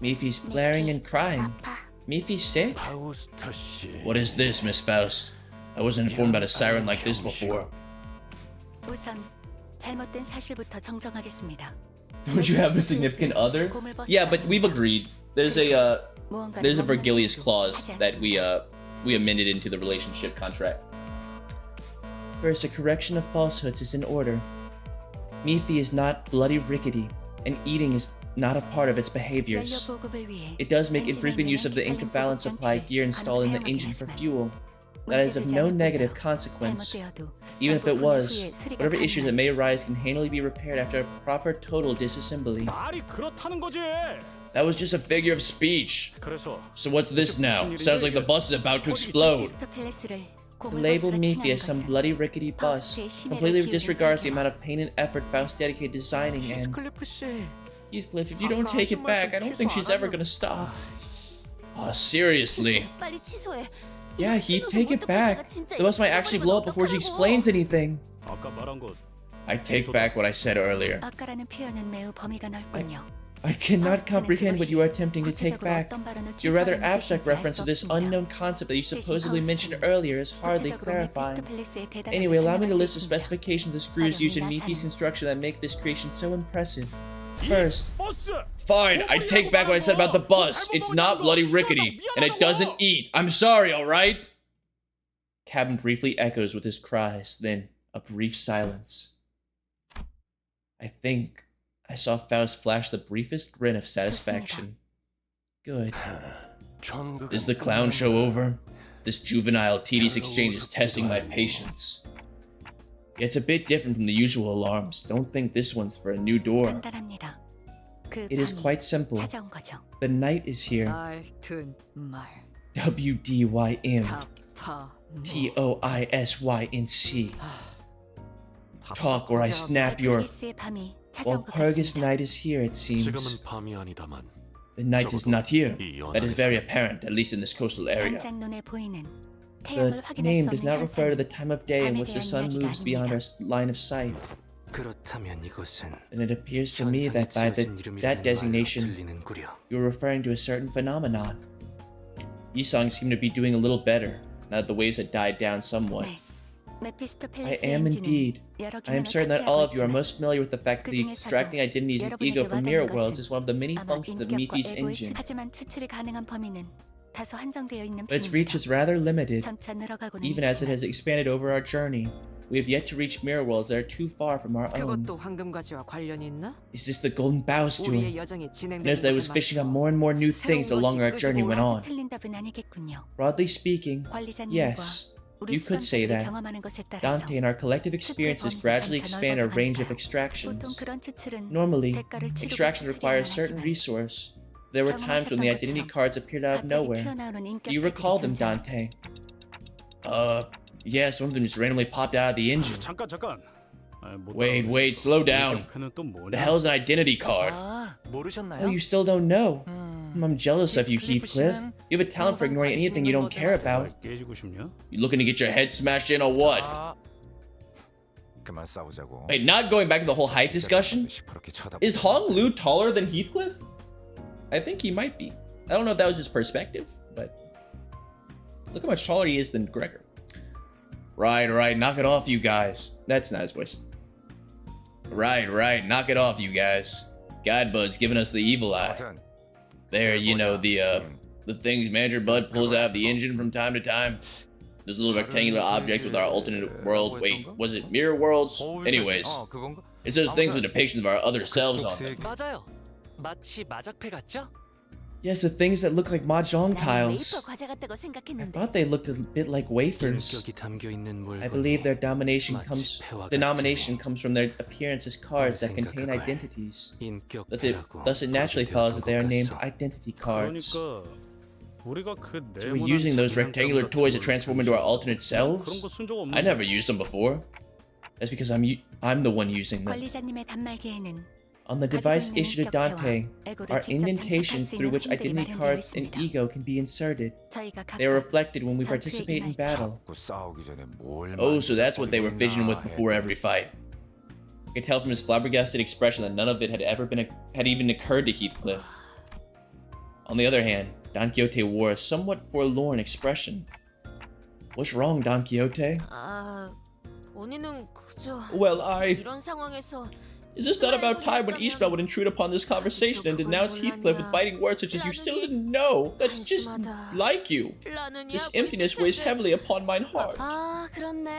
Mifi's blaring and crying. Mifi's sick? What is this, Miss Faust? I wasn't informed about a siren like this before. 우선 잘못된 사실부터 정정하겠습니다. Don't you have a significant other? Yeah, but we've agreed. There's a Virgilius clause that we amended into the relationship contract. First, a correction of falsehoods is in order. Mifi is not bloody rickety, and eating is not a part of its behaviors. It does make infrequent use of the Intervallo supply gear installed in the engine for fuel. That is of no negative consequence. Even if it was, whatever issues that may arise can handily be repaired after a proper total disassembly. That was just a figure of speech. So what's this now? Sounds like the bus is about to explode. The label Mifi as some bloody rickety bus completely disregards the amount of pain and effort Faust dedicated to designing, and Heathcliff, if you don't take it back, I don't think she's ever gonna stop. Oh, seriously. Yeah, Heath, take it back. The bus might actually blow up before she explains anything. I take back what I said earlier. I cannot comprehend what you are attempting to take back. Your rather abstract reference to this unknown concept that you supposedly mentioned earlier is hardly clarifying. Anyway, allow me to list the specifications of screws used in Mifi's construction that make this creation so impressive. First, Fine, I take back what I said about the bus. It's not bloody rickety, and it doesn't eat. I'm sorry, alright? Cabin briefly echoes with his cries, then a brief silence. I think I saw Faust flash the briefest grin of satisfaction. Good. Is the clown show over? This juvenile, tedious exchange is testing my patience. It's a bit different from the usual alarms. Don't think this one's for a new door. 간단합니다. 그 It is 밤이 quite simple. 찾아온 거죠. The night is here. 알튼 말 WDYM. 파 TOISYNC. Talk or I snap your... 페리스의 밤이 Well, 찾아온 것 Purgus 같습니다. night is here, it seems. 지금은 밤이 아니다만 The night is not here. That is very apparent, at least in this coastal area. 당장 눈에 보이는 The 태양을 확인할 name 수 does 없는 not refer to the 현상은 time of day in 밤에 which the 대한 sun 이야기가 moves beyond our 아닙니다. line of sight. 그렇다면 이것은 And it appears to me that by that designation, 들리는구려. you're referring to a certain phenomenon. Yisong seem to be doing a little better, now that the waves had died down somewhat. 네. 메피스토 I 펠리스의 am 엔진은 indeed. 여러 I am 기능을 certain that all of you are 탑재하고 most familiar with the fact that the extracting identities and ego from mirror worlds is one of the many 아마 functions of 인격과 Mifi's 에고의 engine. 하지만 추출이 가능한 범위는 다소 한정되어 있는 But its reach 편입니다. is rather limited, 점차 늘어가고는 even as it 있지만 has expanded over our journey. We have yet to reach mirror worlds that are too far from our own. 그것도 황금가지와 관련이 있나? Is this the Golden Boughs 우리의 doing? 여정이 진행되는 Noticed that I was 것에 fishing on 맞춰 more and more new things the longer our journey went on. 아주 틀린 답은 아니겠군요. Broadly speaking, 관리자님과 yes, 우리 you could say 수감자들이 that. 경험하는 것에 따라서 Dante and our collective experiences gradually expand our range of 보통 extractions. 그런 추출은 Normally, 대가를 치르고 extractions require a 추출해야만 certain 하지만 resource. There were times when the identity cards appeared out of 갑자기 nowhere. 튀어나오는 인격 Do you recall them, 패키지 Dante? Yeah, some of them just randomly popped out of the engine. 잠깐. Wait, slow down. 펜은 또 뭐냐? The hell's an identity card? 아, 모르셨나요? Oh, you still don't know? I'm jealous of you, Heathcliff. You have a talent for ignoring anything you don't care about. 깨지고 싶냐? You looking to get your head smashed in or what? 아, 그만 싸우자고. Wait, not going back to the whole height discussion? 시퍼렇게 쳐다보고. Is Hong Lu taller than Heathcliff? I think he might be. I don't know if that was his perspective, but look how much taller he is than Gregor. Right, knock it off, you guys. That's not his voice. Right, knock it off, you guys. Godbud's giving us the evil eye. 아무튼 There, you know, the things Manager Bud pulls out of the engine from time to time. Those little rectangular objects with our alternate world. Wait, was it mirror worlds? Anyways, 어, 그건가? it's those things with depictions of our other selves on them. 맞아요. 마치 마작패 같죠? Yes, the things that look like mahjong 나는 tiles. 웨이퍼 과자 같다고 I 생각했는데 thought they looked a bit like wafers. 인격이 담겨 있는 물건. I believe their denomination 마치 comes 폐와 denomination 같으니. comes from their appearance as cards that contain 그걸 identities. 인격패라고 Thus, it naturally follows that they are named 부르게 되었던 것 identity cards. 그러니까 우리가 그 So we're using those rectangular toys to transform into our alternate 그런 selves? 거 쓴 적 없는데. I never used them before. That's because I'm the one using them. 관리자님의 단말기에는 On the device issued to Dante are indentations through which identity cards and ego can be inserted. 저희가 They are 각각 reflected when we participate in battle. 자꾸 싸우기 전에 뭘 Oh, so that's what they were 만지작거리고 fidgeting with 있나 before every fight. I could tell from his flabbergasted expression that none of it had even occurred to Heathcliff. On the other hand, Don Quixote wore a somewhat forlorn expression. What's wrong, Don Quixote? 아, 본인은 그저 Well, 이런 상황에서 Is this not about time when Ishmael would intrude upon this conversation and denounce Heathcliff with biting words such as "you still didn't know"? That's just like you. This emptiness weighs heavily upon mine heart. 아, 그렇네.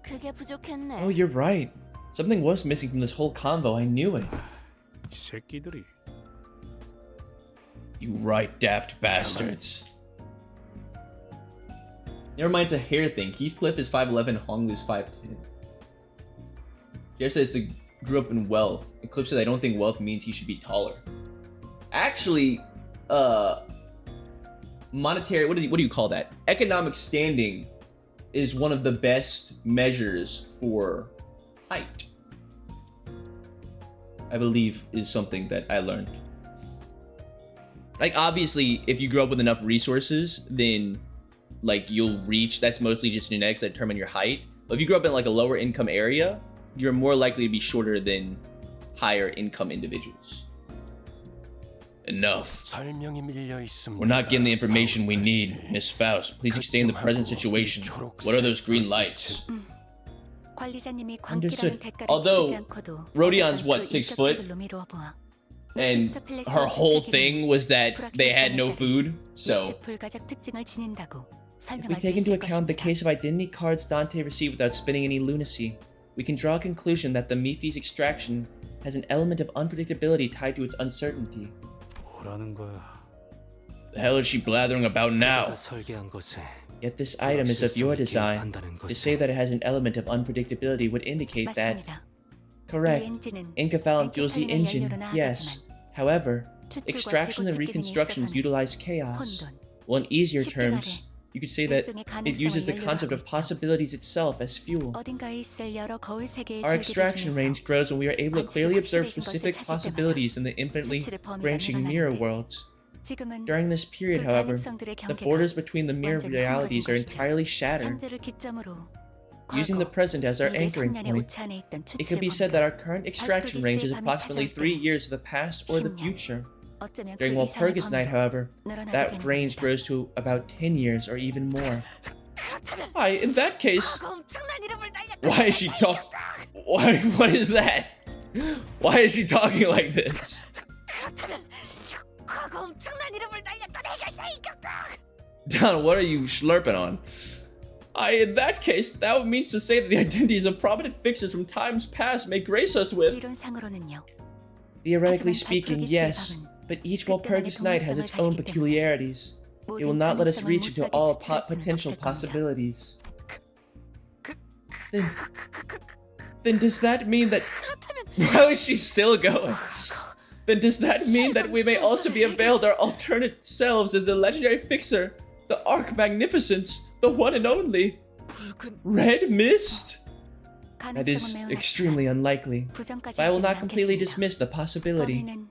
그게 부족했네. Oh, you're right. Something was missing from this whole convo. I knew it. 이 새끼들이. You right, daft bastards. Never mind, it's a hair thing. Heathcliff is 5'11", Honglu's 5'10". Jared said grew up in wealth. Eclipse says I don't think wealth means he should be taller. Actually, monetary, what do you call that? Economic standing is one of the best measures for height. I believe is something that I learned. Like, obviously, if you grow up with enough resources, then like you'll reach, that's mostly just genetics that determine your height. But if you grow up in like a lower income area, you're more likely to be shorter than higher income individuals. Enough. We're not getting the information we need. Miss Faust, please explain the present situation. What are those green lights? 관리자님이 Understood. 광기라는 대가를 Although, 치르지 않고도 Rhodion's what, 그 6 foot? 인격들로 미루어 보아 and her whole thing was that they had no food. So, 불가적 특징을 지닌다고 if we 설명할 수 take into 있을 account the 것입니다. case of identity cards Dante received without spinning any lunacy, we can draw a conclusion that the Mifi's extraction has an element of unpredictability tied to its uncertainty. 뭐라는 거야? The hell is she blathering about now? 설계한 것에 Yet this item is of your design. To say that it has an element of unpredictability would indicate that... 맞습니다. Correct. 이 엔진은 Incaphalum fuels the 엔케팔린의 engine, 연료로 yes. 나아가지만 However, 추출과 extraction and 재고집 기능에 reconstructions 있어서는 utilize chaos. 혼돈, Well, in easier 쉽게 terms, you could say that 일종의 it uses the 가능성을 concept of 연료로 하고 있죠. possibilities itself as fuel. 어딘가에 있을 여러 거울 세계의 Our 줄기들 extraction 중에서 range grows when we are able to clearly observe 관측이 확실해진 specific 것을 찾을 possibilities in the infinitely 추출의 범위가 branching mirror 늘어나는데 worlds. 지금은 During this period, 그 however, 가능성들의 the 경계가 borders between the mirror 완전히 realities are 허물어진 것이죠. entirely shattered. 현재를 기점으로 Using the 과거, present as our 미래 anchoring 3년의 point, 오차 안에 있던 it could be said 추출의 that our current extraction range is 밤이 approximately 찾아올 3 때는 years to the past or the 10년, future. 어쩌면 그 During 이상의 Walpurgis Night, 범위로 however, 늘어나게 that 되는 range 겁니다. grows to about 10 years or even more. Why, in that case, 엄청난 이름을 날렸다. why is she talking? What is that? Why is she talking like this? 그렇다면 과거 엄청난 이름을 날렸던 해결사 인격다. Don, what are you slurping on? In that case, that means to say that the identities of prominent fixers from times past may grace us with... 이론상으로는요. Theoretically 하지만 speaking, 발표기스의 yes, 밤은 but each 그때만의 Walpurgis night has its own 동물성을 가지기 때문에 peculiarities. It will 모든 not let us 가능성을 reach into 무수하게 all 추출할 수는 potential 없을 겁니다. possibilities. Then does that mean that... How is she still going? Then does that mean that we may also be availed our alternate selves as the legendary fixer, the Arch Magnificence, the one and only Red Mist? That is 가능성은 매우 extremely 낮지만 unlikely, 부정까지 but I will 하지는 not completely 않겠습니다. dismiss the possibility. 범위는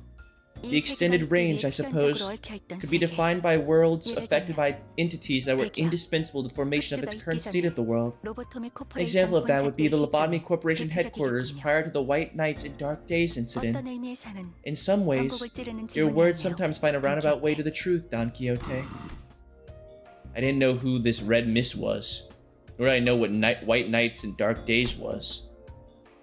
이 The extended 세계가 range, I 있기 위해 suppose, 필연적으로 얽혀있던 could be 세계. defined by worlds 예를 affected by entities that were Petah, indispensable to the formation of its 흑주가 current 있기 state of the world. 로보토미 An 코퍼레이션 example of that would be the 본사 Lobotomy 시점이 Corporation 대표적이겠군요. headquarters prior to the White Knights and Dark Days incident. 어떤 의미에서는 In some ways, 전국을 찌르는 your words 질문이었네요. sometimes find a roundabout way to the truth, Don Quixote. I didn't know who this Red Mist was, nor did I know what White Knights and Dark Days was.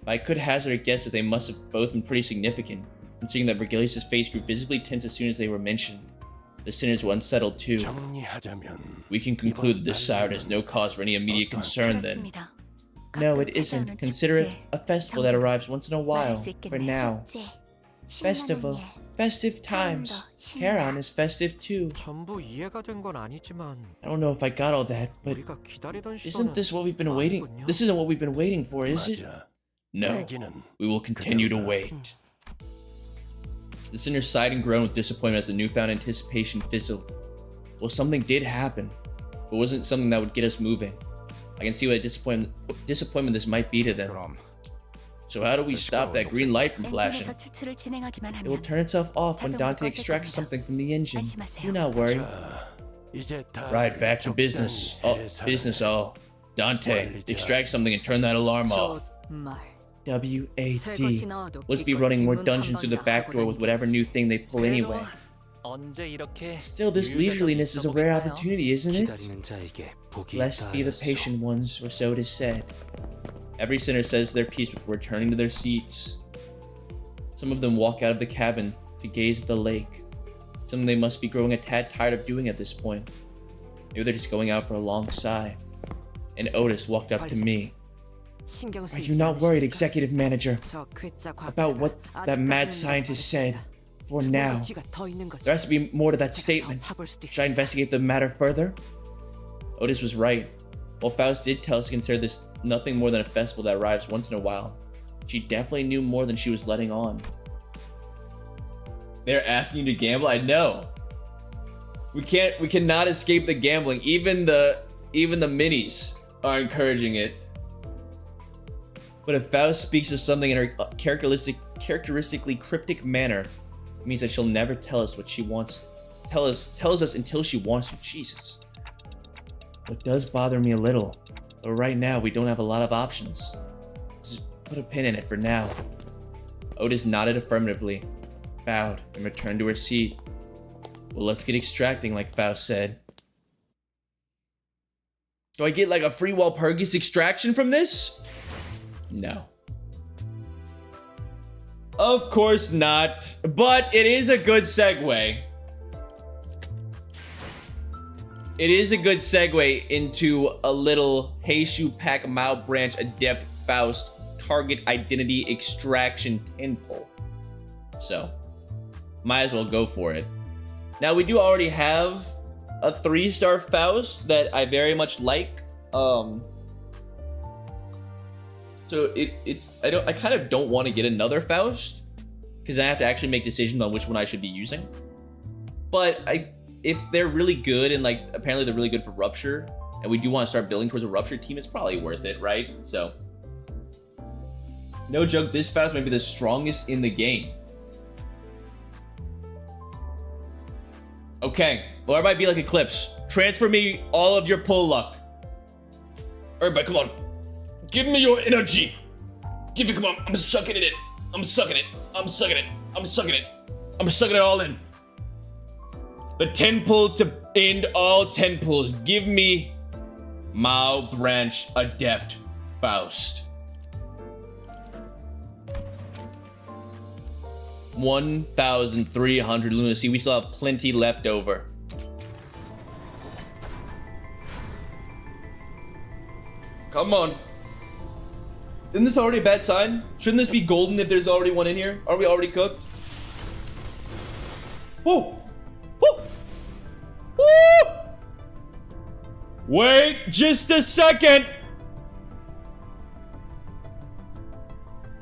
But I could hazard a guess that they must have both been pretty significant, considering that Vergilius' face grew visibly tense as soon as they were mentioned. The sinners were unsettled too. We can conclude that this siren has no cause for any immediate concern then. 그렇습니다. No, it 가끔 isn't. 찾아오는 Consider it 축제, a festival that 정도 arrives once in a while, 말할 수 for 있겠네요. now. 축제, Festival, 신나는 일. festive times. Charon is festive too. 전부 이해가 된 건 아니지만 I don't know if I got all that, but 우리가 기다리던 시도는 isn't this what we've been waiting? 아니군요. This isn't what we've been waiting for, is it? No, we will continue to wait. The sinner sighed and groaned with disappointment as the newfound anticipation fizzled. Well, something did happen, but it wasn't something that would get us moving. I can see what disappointment this might be to them. 그럼 So how do we stop that green light from flashing? 엔진에서 추출을 진행하기만 It will 하면 turn itself off when 자동으로 Dante 꺼질 extracts 겁니다. something from the engine. 안심하세요. Do not worry. Right, back to business. Oh, business, oh. Dante, extract something and turn that alarm off. 말. W-A-D. 새것이 나와도 Let's be 기껏 running more 뒷문 dungeons through the 탐방이나 back 하고 door with whatever new thing they pull anyway. 언제 이렇게 Still, this leisureliness is a rare opportunity, isn't it? 기다리는 자에게 복이 Blessed be the 있다 patient ones, or so it is said. Every sinner says their piece before returning to their seats. Some of them walk out of the cabin to gaze at the lake. Some they must be growing a tad tired of doing at this point. Maybe they're just going out for a long sigh. And Otis walked up to me. 신경 Are 쓰이지 you not worried, 않으십니까? executive manager, 저 괴짜 about what 과학자가 that mad 아직까지는 scientist 모르겠습니다. said? For now, 뭔가 뒤가 더 있는 거죠. there has to be more to that 제가 더 statement. 파볼 수도 Should I 있어요. investigate the matter further? Otis was right. While Faust did tell us to consider this nothing more than a festival that arrives once in a while, she definitely knew more than she was letting on. They're asking you to gamble? I know. We cannot escape the gambling. Even the minis are encouraging it. But if Faust speaks of something in her characteristically cryptic manner, it means that she'll never tell us what she wants. Tells us until she wants to. Jesus. What does bother me a little, but right now we don't have a lot of options. Just put a pin in it for now. Otis nodded affirmatively, bowed, and returned to her seat. Well, let's get extracting, like Faust said. Do I get like a free Walpurgis extraction from this? No. Of course not, but it is a good segue. It is a good segue into a little Heishu Pack Mao Branch Adept Faust target identity extraction pinpull. So, might as well go for it. Now, we do already have a 3-star Faust that I very much like. So I kind of don't want to get another Faust because I have to actually make decisions on which one I should be using. But if they're really good and like apparently they're really good for Rupture, and we do want to start building towards a Rupture team, it's probably worth it, right? So no joke, this Faust might be the strongest in the game. Okay, or it might be like Eclipse. Transfer me all of your pull luck. Everybody, come on. Give me your energy. Give it, come on. I'm sucking it in. I'm sucking it. I'm sucking it. I'm sucking it. I'm sucking it all in. The 10 pull to end all 10 pulls. Give me Mao Branch Adept Faust. 1,300 lunacy. We still have plenty left over. Come on. Isn't this already a bad sign? Shouldn't this be golden if there's already one in here? Are we already cooked? Whoa! Whoa! Woo! Wait just a second!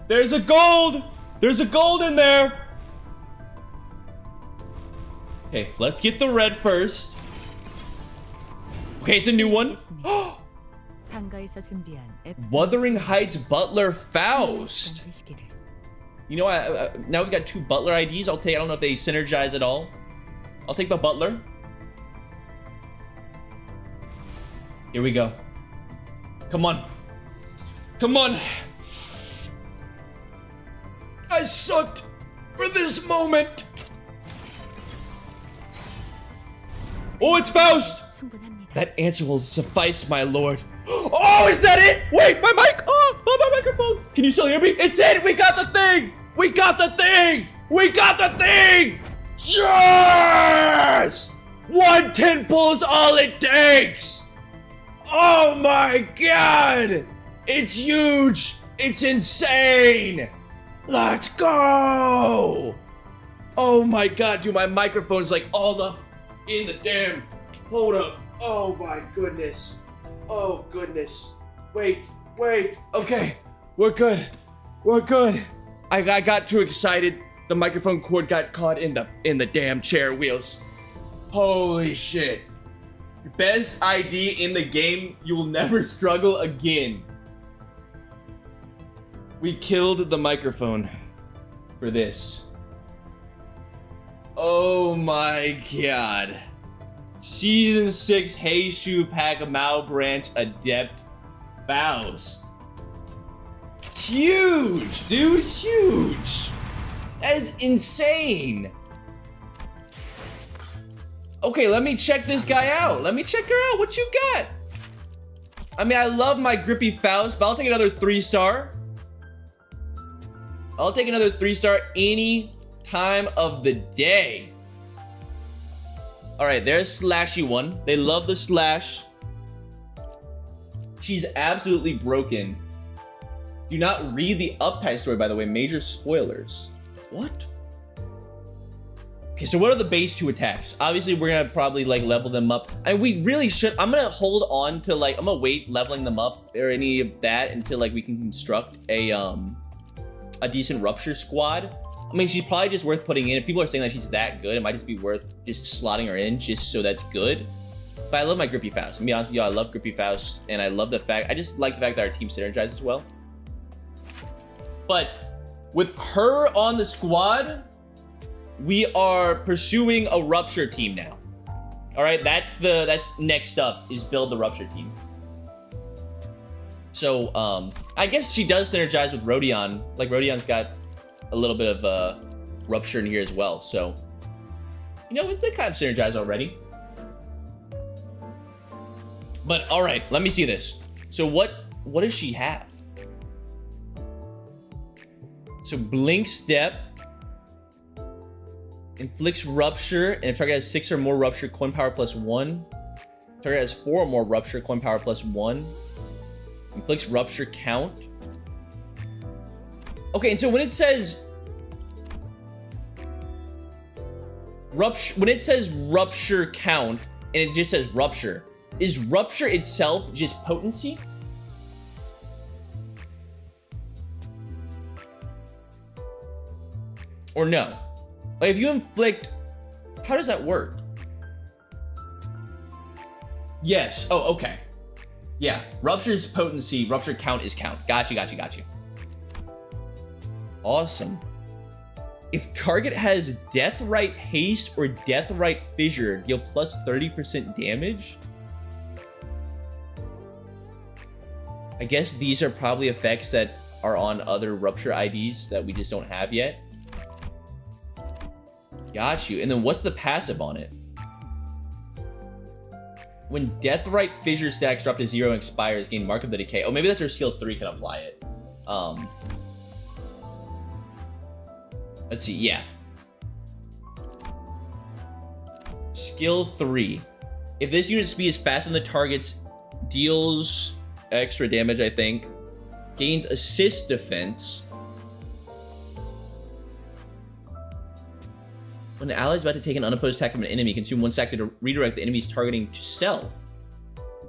There's a gold! There's a gold in there! Okay, let's get the red first. Okay, it's a new one. 상가에서 준비한 Wuthering Heights Butler Faust. You know, now we've got 2 Butler IDs. I don't know if they synergize at all. I'll take the Butler. Here we go. Come on. Come on. I sucked for this moment. Oh, it's Faust. That answer will suffice, my lord. Oh, is that it? Wait, my mic! Oh, my microphone! Can you still hear me? It's it! We got the thing! We got the thing! We got the thing! Yes! 110 pull is all it takes! Oh my god! It's huge! It's insane! Let's go! Oh my god, dude, my microphone's like all up in the damn... Hold up. Oh my goodness. Oh goodness. Wait. Okay. We're good. We're good. I got too excited. The microphone cord got caught in the damn chair wheels. Holy shit. Best ID in the game. You will never struggle again. We killed the microphone for this. Oh my god. Season 6 Heishu Pack Mao Branch Adept Faust. Huge, dude, huge. That is insane. Okay, let me check this guy out. Let me check her out. What you got? I mean, I love my grippy Faust, but I'll take another 3-star. I'll take another 3-star any time of the day. All right, there's Slashy one. They love the slash. She's absolutely broken. Do not read the Uptide story, by the way. Major spoilers. What? Okay, so what are the base 2 attacks? Obviously, we're gonna probably like level them up. And we really should. I'm gonna hold on to like, I'm gonna wait leveling them up or any of that until like we can construct a decent Rupture squad. I mean, she's probably just worth putting in. If people are saying that she's that good, it might just be worth just slotting her in just so that's good. But I love my Grippy Faust. To be honest with you, I love Grippy Faust, and I love the fact, I just like the fact that our team synergizes well. But with her on the squad, we are pursuing a Rupture team now. All right, that's next up is build the Rupture team. So I guess she does synergize with Rodion. Like Rodion's got a little bit of Rupture in here as well, so you know, they kind of synergize already. But all right, let me see this. So what does she have? So blink step. Inflicts rupture, and if target has 6 or more rupture, coin power +1. Target has 4 or more rupture, coin power +1. Inflicts rupture count. Okay, and so when it says rupture count, and it just says rupture, is rupture itself just potency? Or no? Like, if you inflict, how does that work? Yes. Oh, okay. Yeah. Rupture's potency. Rupture count is count. Got you. Awesome. If target has Deathrite Haste or Deathrite Fissure, deal plus 30% damage. I guess these are probably effects that are on other Rupture IDs that we just don't have yet. Got you. And then what's the passive on it? When Deathrite Fissure stacks drop to 0 and expires, gain Mark of the Decay. Oh, maybe that's where skill 3 can apply it. Let's see. Yeah. Skill 3. If this unit speed is faster than the target's, deals extra damage, I think. Gains assist defense. When the ally is about to take an unopposed attack from an enemy, consume 1 stack to redirect the enemy's targeting to self.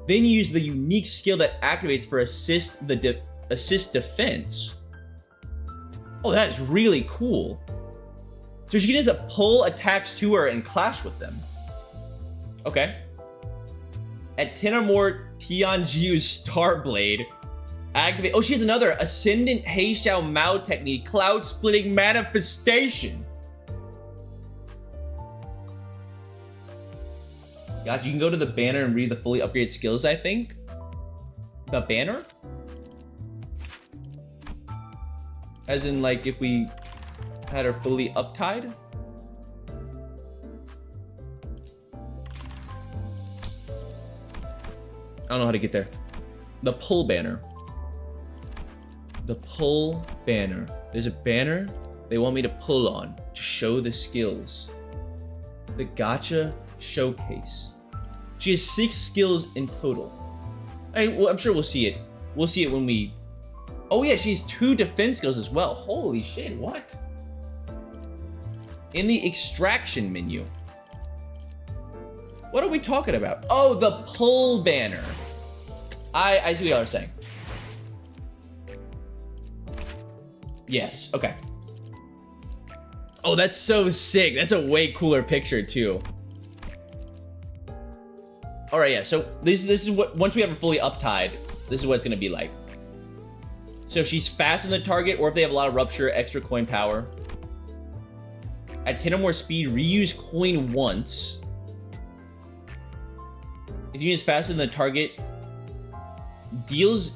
Then use the unique skill that activates for assist defense. Oh, that is really cool. So she can just pull attacks to her and clash with them. Okay. At 10 or more Tianjiu's Starblade, activate. Oh, she has another Ascendant Hei Xiao Mao technique, Cloud Splitting Manifestation. Gotcha. You can go to the banner and read the fully upgraded skills, I think. The banner? As in, like, if we had her fully uptied? I don't know how to get there. The pull banner. The pull banner. There's a banner they want me to pull on to show the skills. The Gotcha Showcase. She has 6 skills in total. Well, I'm sure we'll see it. We'll see it when we... Oh yeah, she has 2 defense skills as well. Holy shit, what? In the extraction menu. What are we talking about? Oh, the pull banner. I see what y'all are saying. Yes, okay. Oh, that's so sick. That's a way cooler picture too. All right, yeah. So this is what, once we have her fully uptied, this is what it's gonna be like. So if she's faster than the target, or if they have a lot of rupture, extra coin power. At 10 or more speed, reuse coin once. If you use faster than the target, deals.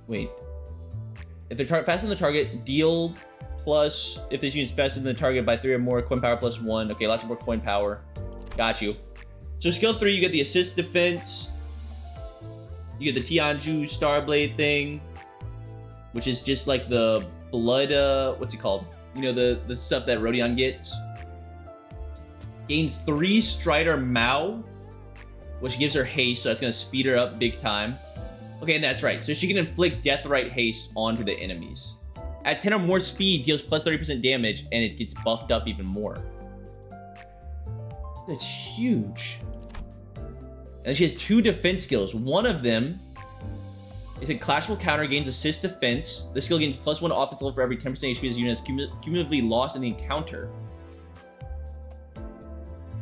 Wait. If they're faster than the target, deal plus. If this unit's faster than the target by 3 or more, coin power +1. Okay, lots of more coin power. Got you. So skill 3, you get the assist defense. You get the Tianju Starblade thing, which is just like the blood. What's it called? You know, the stuff that Rodion gets. Gains 3 Strider Mao, which gives her haste, so that's gonna speed her up big time. Okay, and that's right. So she can inflict Deathrite Haste onto the enemies. At 10 or more speed, deals plus 30% damage, and it gets buffed up even more. That's huge. And she has 2 defense skills. One of them is a clashable counter, gains assist defense. This skill gains +1 offense level for every 10% HP this unit is cumulatively lost in the encounter.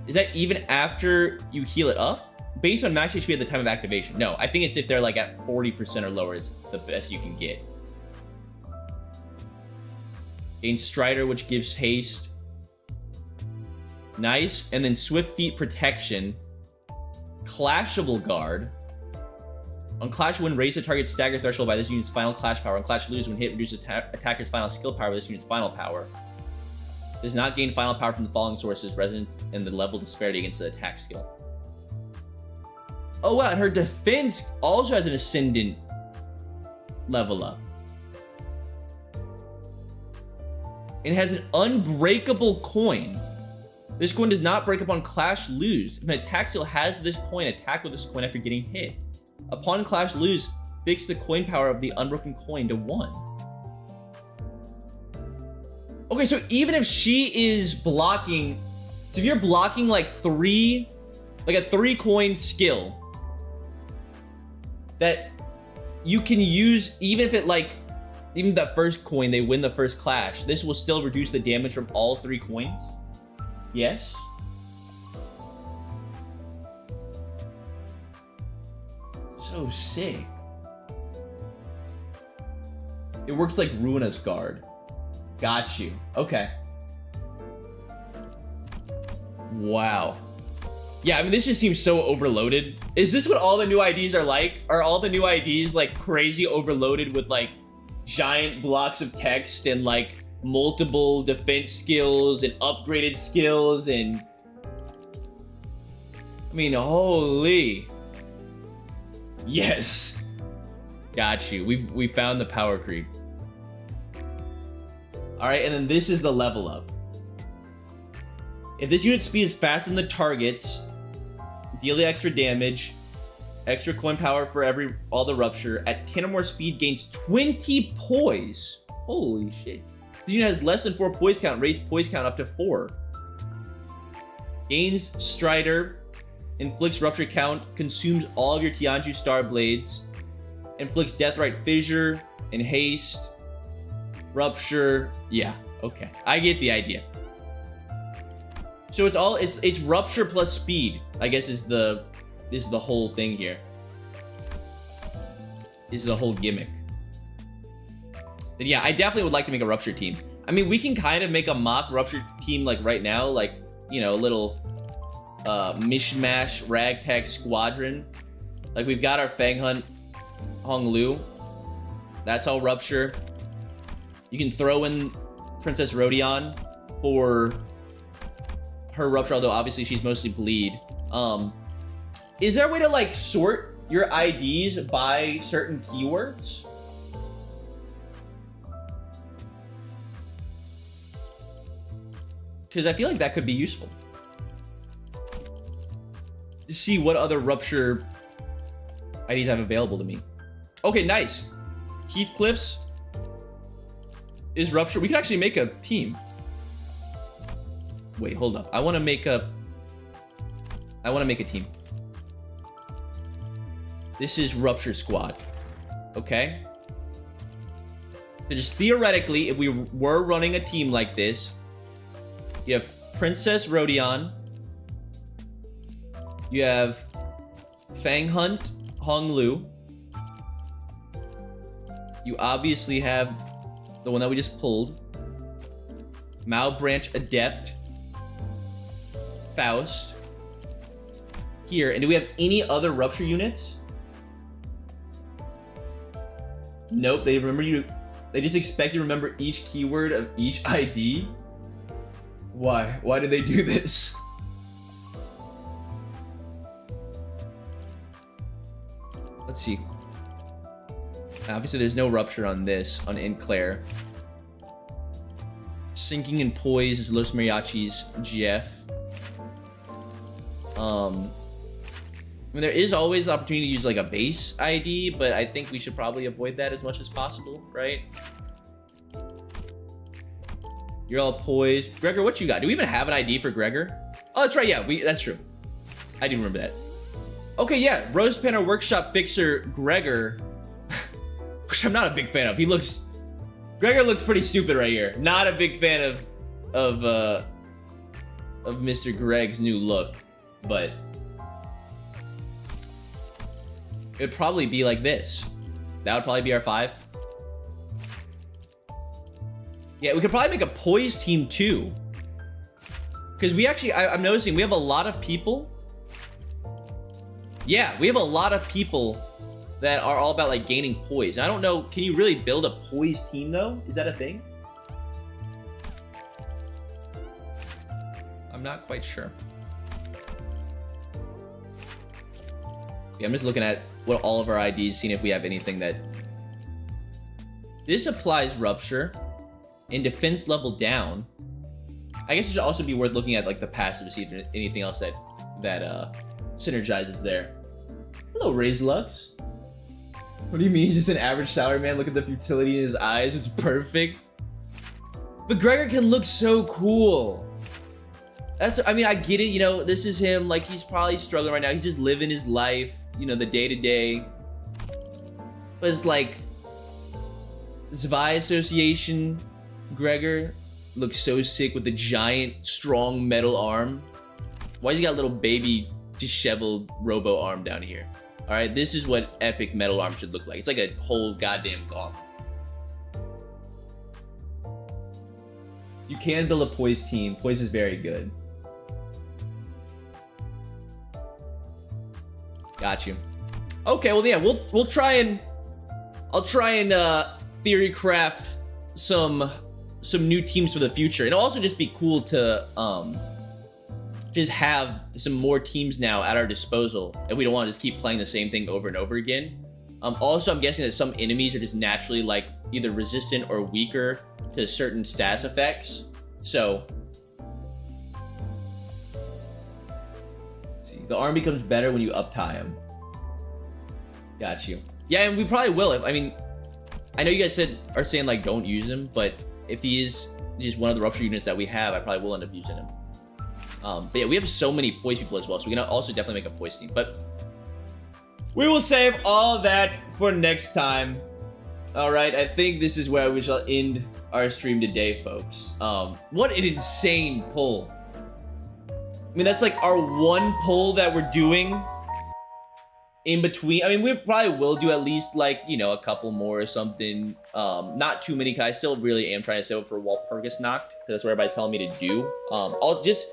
Is that even after you heal it up? Based on max HP at the time of activation. No, I think it's if they're like at 40% or lower is the best you can get. Gains Strider, which gives haste. Nice. And then Swift Feet Protection. Clashable Guard. On Clash Win, raise the target's stagger threshold by this unit's final clash power. On Clash Lose, when hit, reduce attacker's final skill power by this unit's final power. Does not gain final power from the following sources: resonance and the level disparity against the attack skill. Oh wow, and her defense also has an ascendant level up. It has an unbreakable coin. This coin does not break upon clash lose. If an attack still has this coin, attack with this coin after getting hit. Upon clash lose, fix the coin power of the unbroken coin to 1. Okay, so even if she is blocking, so if you're blocking like a 3-coin skill that you can use, even if it like, even that first coin, they win the first clash, this will still reduce the damage from all 3 coins? Yes? So sick. It works like Ruina's Guard. Got you. Okay. Wow. Yeah, I mean, this just seems so overloaded. Is this what all the new IDs are like? Are all the new IDs like crazy overloaded with like giant blocks of text and like multiple defense skills and upgraded skills and... I mean, holy... Yes. Got you. We found the power creep. Alright, and then this is the level up. If this unit speed is faster than the targets, deal the extra damage, extra coin power for all the rupture. At 10 or more speed, gains 20 poise. Holy shit. This unit has less than 4 poise count, raise poise count up to 4. Gains Strider, inflicts rupture count, consumes all of your Tianju Star Blades, inflicts Deathrite Fissure and haste, rupture. Yeah, okay. I get the idea. So it's rupture plus speed, I guess is the whole thing here. Is the whole gimmick. Then yeah, I definitely would like to make a rupture team. I mean, we can kind of make a mock rupture team like right now, like, you know, a little mishmash ragtag squadron. Like we've got our Fang Hunt Hong Lu. That's all rupture. You can throw in Princess Rodion for her rupture, although obviously she's mostly bleed. Is there a way to like sort your IDs by certain keywords? Because I feel like that could be useful. To see what other rupture IDs I have available to me. Okay, nice. Heathcliff's is rupture. We can actually make a team. Wait, hold up. I want to make a team. This is Rupture Squad. Okay? So just theoretically, if we were running a team like this, you have Princess Rodion, you have Fang Hunt Hong Lu, you obviously have the one that we just pulled, Mao Branch Adept, Faust here. And do we have any other rupture units? Nope. They just expect you to remember each keyword of each ID. Why do they do this? Let's see. Obviously there's no rupture on this, on Enclair. Sinking and Poise is Los Mariachis GF. I mean, there is always the opportunity to use like a base ID, but I think we should probably avoid that as much as possible, right? You're all poised. Gregor, what you got? Do we even have an ID for Gregor? Oh, that's right. Yeah, that's true. I do remember that. Okay, yeah. Rose Panner Workshop Fixer Gregor, which I'm not a big fan of. Gregor looks pretty stupid right here. Not a big fan of Mr. Greg's new look, but it'd probably be like this. That would probably be our 5. Yeah, we could probably make a poise team too. Because we actually, I'm noticing we have a lot of people. Yeah, we have a lot of people that are all about like gaining poise. I don't know, can you really build a poise team though? Is that a thing? I'm not quite sure. Yeah, I'm just looking at what all of our IDs, seeing if we have anything that This applies rupture and defense level down. I guess it should also be worth looking at like the passive to see if there's anything else that synergizes there. Hello, Raised Lux. What do you mean? He's just an average salary man? Look at the futility in his eyes. It's perfect. But Gregor can look so cool. I mean, I get it. You know, this is him. Like, he's probably struggling right now. He's just living his life, you know, the day-to-day. But it's like, Zwei Association Gregor looks so sick with the giant, strong metal arm. Why's he got a little baby, disheveled robo arm down here? All right, this is what epic metal arm should look like. It's like a whole goddamn golem. You can build a Poise team. Poise is very good. Got you. Okay, well, yeah, we'll try and I'll try and theory craft some new teams for the future. It'll also just be cool to just have some more teams now at our disposal if we don't want to just keep playing the same thing over and over again. Also, I'm guessing that some enemies are just naturally like either resistant or weaker to certain status effects. So, see, the arm becomes better when you up-tie him. Got you. Yeah, and we probably will. I mean, I know you guys are saying like don't use him, but if he is just one of the rupture units that we have, I probably will end up using him. But yeah, we have so many Poise people as well, so we can also definitely make a Poise team. But we will save all that for next time. All right, I think this is where we shall end our stream today, folks. What an insane pull. I mean, that's like our one pull that we're doing in between. I mean, we probably will do at least like, you know, a couple more or something. Not too many, because I still really am trying to save up for Walpurgis Nacht, because that's what everybody's telling me to do. I'll just,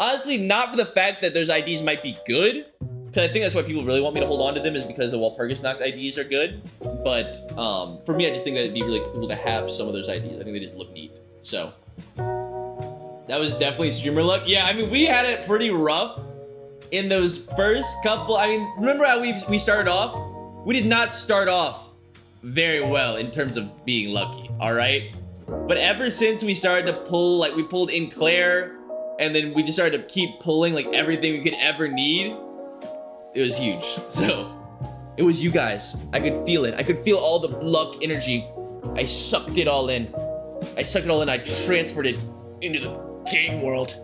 honestly, not for the fact that those IDs might be good, because I think that's why people really want me to hold on to them, is because the Walpurgis Nacht IDs are good. But for me, I just think that it'd be really cool to have some of those IDs. I think they just look neat. So that was definitely streamer luck. Yeah, I mean, we had it pretty rough in those first couple. I mean, remember how we started off? We did not start off very well in terms of being lucky, all right? But ever since we started to pull, like we pulled in Claire, and then we just started to keep pulling like everything we could ever need, it was huge. So it was you guys. I could feel it. I could feel all the luck energy. I sucked it all in. I transferred it into the game world.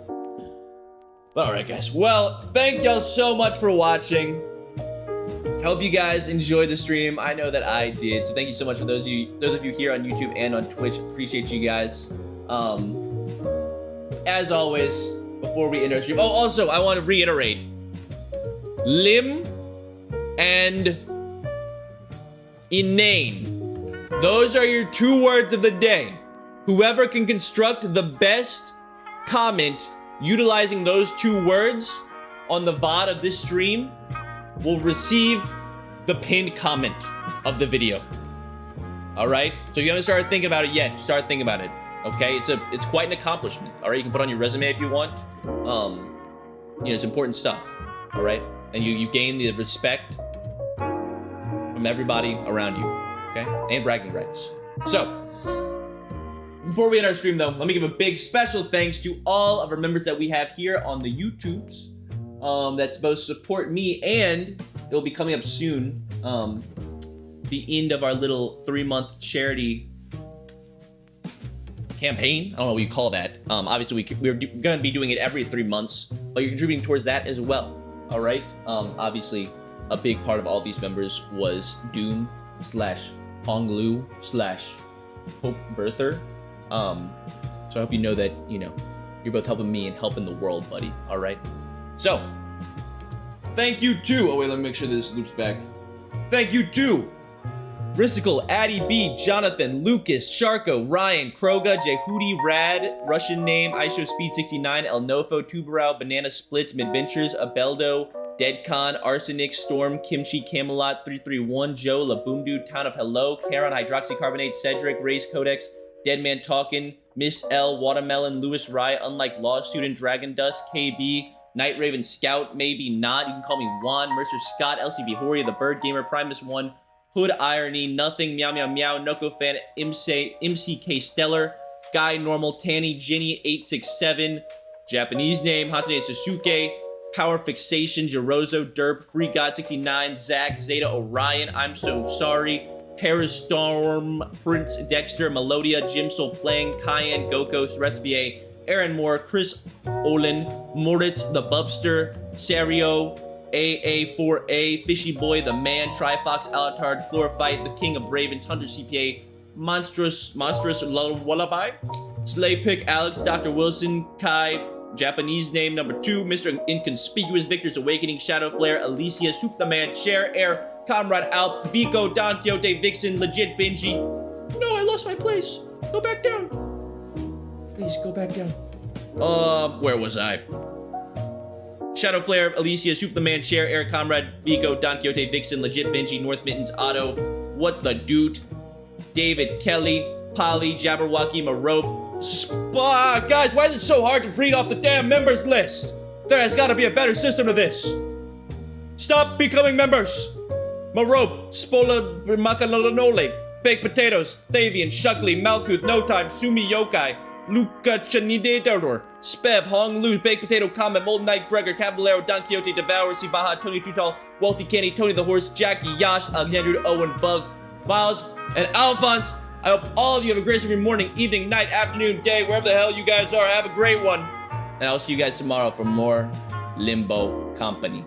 All right, guys. Well, thank y'all so much for watching. I hope you guys enjoyed the stream. I know that I did. So thank you so much for those of you here on YouTube and on Twitch. Appreciate you guys. As always, before we end our stream. Oh, also, I want to reiterate. Lim and inane. Those are your 2 words of the day. Whoever can construct the best comment utilizing those 2 words on the VOD of this stream will receive the pinned comment of the video. All right? So if you haven't started thinking about it yet, start thinking about it. Okay? It's quite an accomplishment. All right? You can put on your resume if you want. You know, it's important stuff. All right? And you gain the respect from everybody around you. Okay? And bragging rights. So, before we end our stream, though, let me give a big special thanks to all of our members that we have here on the YouTubes that both support me, and it'll be coming up soon, the end of our little 3-month charity campaign. I don't know what you call that. Obviously, we're going to be doing it every 3 months, but you're contributing towards that as well. All right? Obviously, a big part of all these members was Doom / Honglu / Hope Birther. So I hope you know that, you know, you're both helping me and helping the world, buddy. All right. So thank you to, oh wait, let me make sure this loops back. Thank you to Ristical, Addy B, Jonathan, Lucas, Sharko, Ryan, Kroga, Jehudi, Rad, Russian name, Isho Speed 69, El Nofo, Tubarao, Banana Splits, Midventures, Abeldo, Deadcon, Arsenic, Storm, Kimchi, Camelot, 331, Joe, Labundu, Town of Hello, Karen, Hydroxycarbonate, Cedric, Race Codex, Deadman Talkin', Miss L, Watermelon, Lewis Rye, Unlike Law Student, Dragon Dust, KB, Night Raven Scout, Maybe Not, you can call me Juan, Mercer Scott, LCB Horia, The Bird Gamer, Primus 1, Hood Irony, Nothing, Meow Meow Meow, Noko Fan, MCK Stellar, Guy Normal, Tanny, Ginny, 867, Japanese name, Hatsune Sasuke, Power Fixation, Jirozo, Derp, Free God 69, Zach, Zeta Orion, I'm So Sorry, Paristorm, Prince Dexter, Melodia, Jim Soul Playing, Cayenne, Gokos, Respier, Aaron Moore, Chris Olin, Moritz, The Bubster, Sario, AA4A, Fishy Boy, The Man, Trifox, Alatard, Chlorophyte, The King of Ravens, Hunter CPA, Monstrous Lullaby, Slay Pick, Alex, Dr. Wilson, Kai, Japanese name number 2, Mr. Inconspicuous, Victor's Awakening, Shadow Flare, Alicia, Soup the Man, Cher, Air, Comrade Alp, Vico, Don Quixote, Vixen, Legit Benji. No, I lost my place. Go back down. Please go back down. Where was I? Shadow Flare, Alicia, Soup the Man, Cher, Air, Comrade, Vico, Don Quixote, Vixen, Legit Benji, North Mittens, Otto, What the Dude, David Kelly, Polly, Jabberwocky, Marope. Guys, why is it so hard to read off the damn members list? There has got to be a better system to this. Stop becoming members. Marope, Spola, Macalanole, Baked Potatoes, Thavian, Shuckley, Malkuth, No Time, Sumi Yokai, Luca Chanidador, Speb, Hong Lu, Baked Potato, Comet, Molten Knight, Gregor, Caballero, Don Quixote, Devour, Sibaha, Tony Tutal, Wealthy Kenny, Tony the Horse, Jackie, Yash, Alexander, Owen, Bug, Miles, and Alphonse. I hope all of you have a great morning, evening, night, afternoon, day, wherever the hell you guys are. Have a great one. And I'll see you guys tomorrow for more Limbo Company.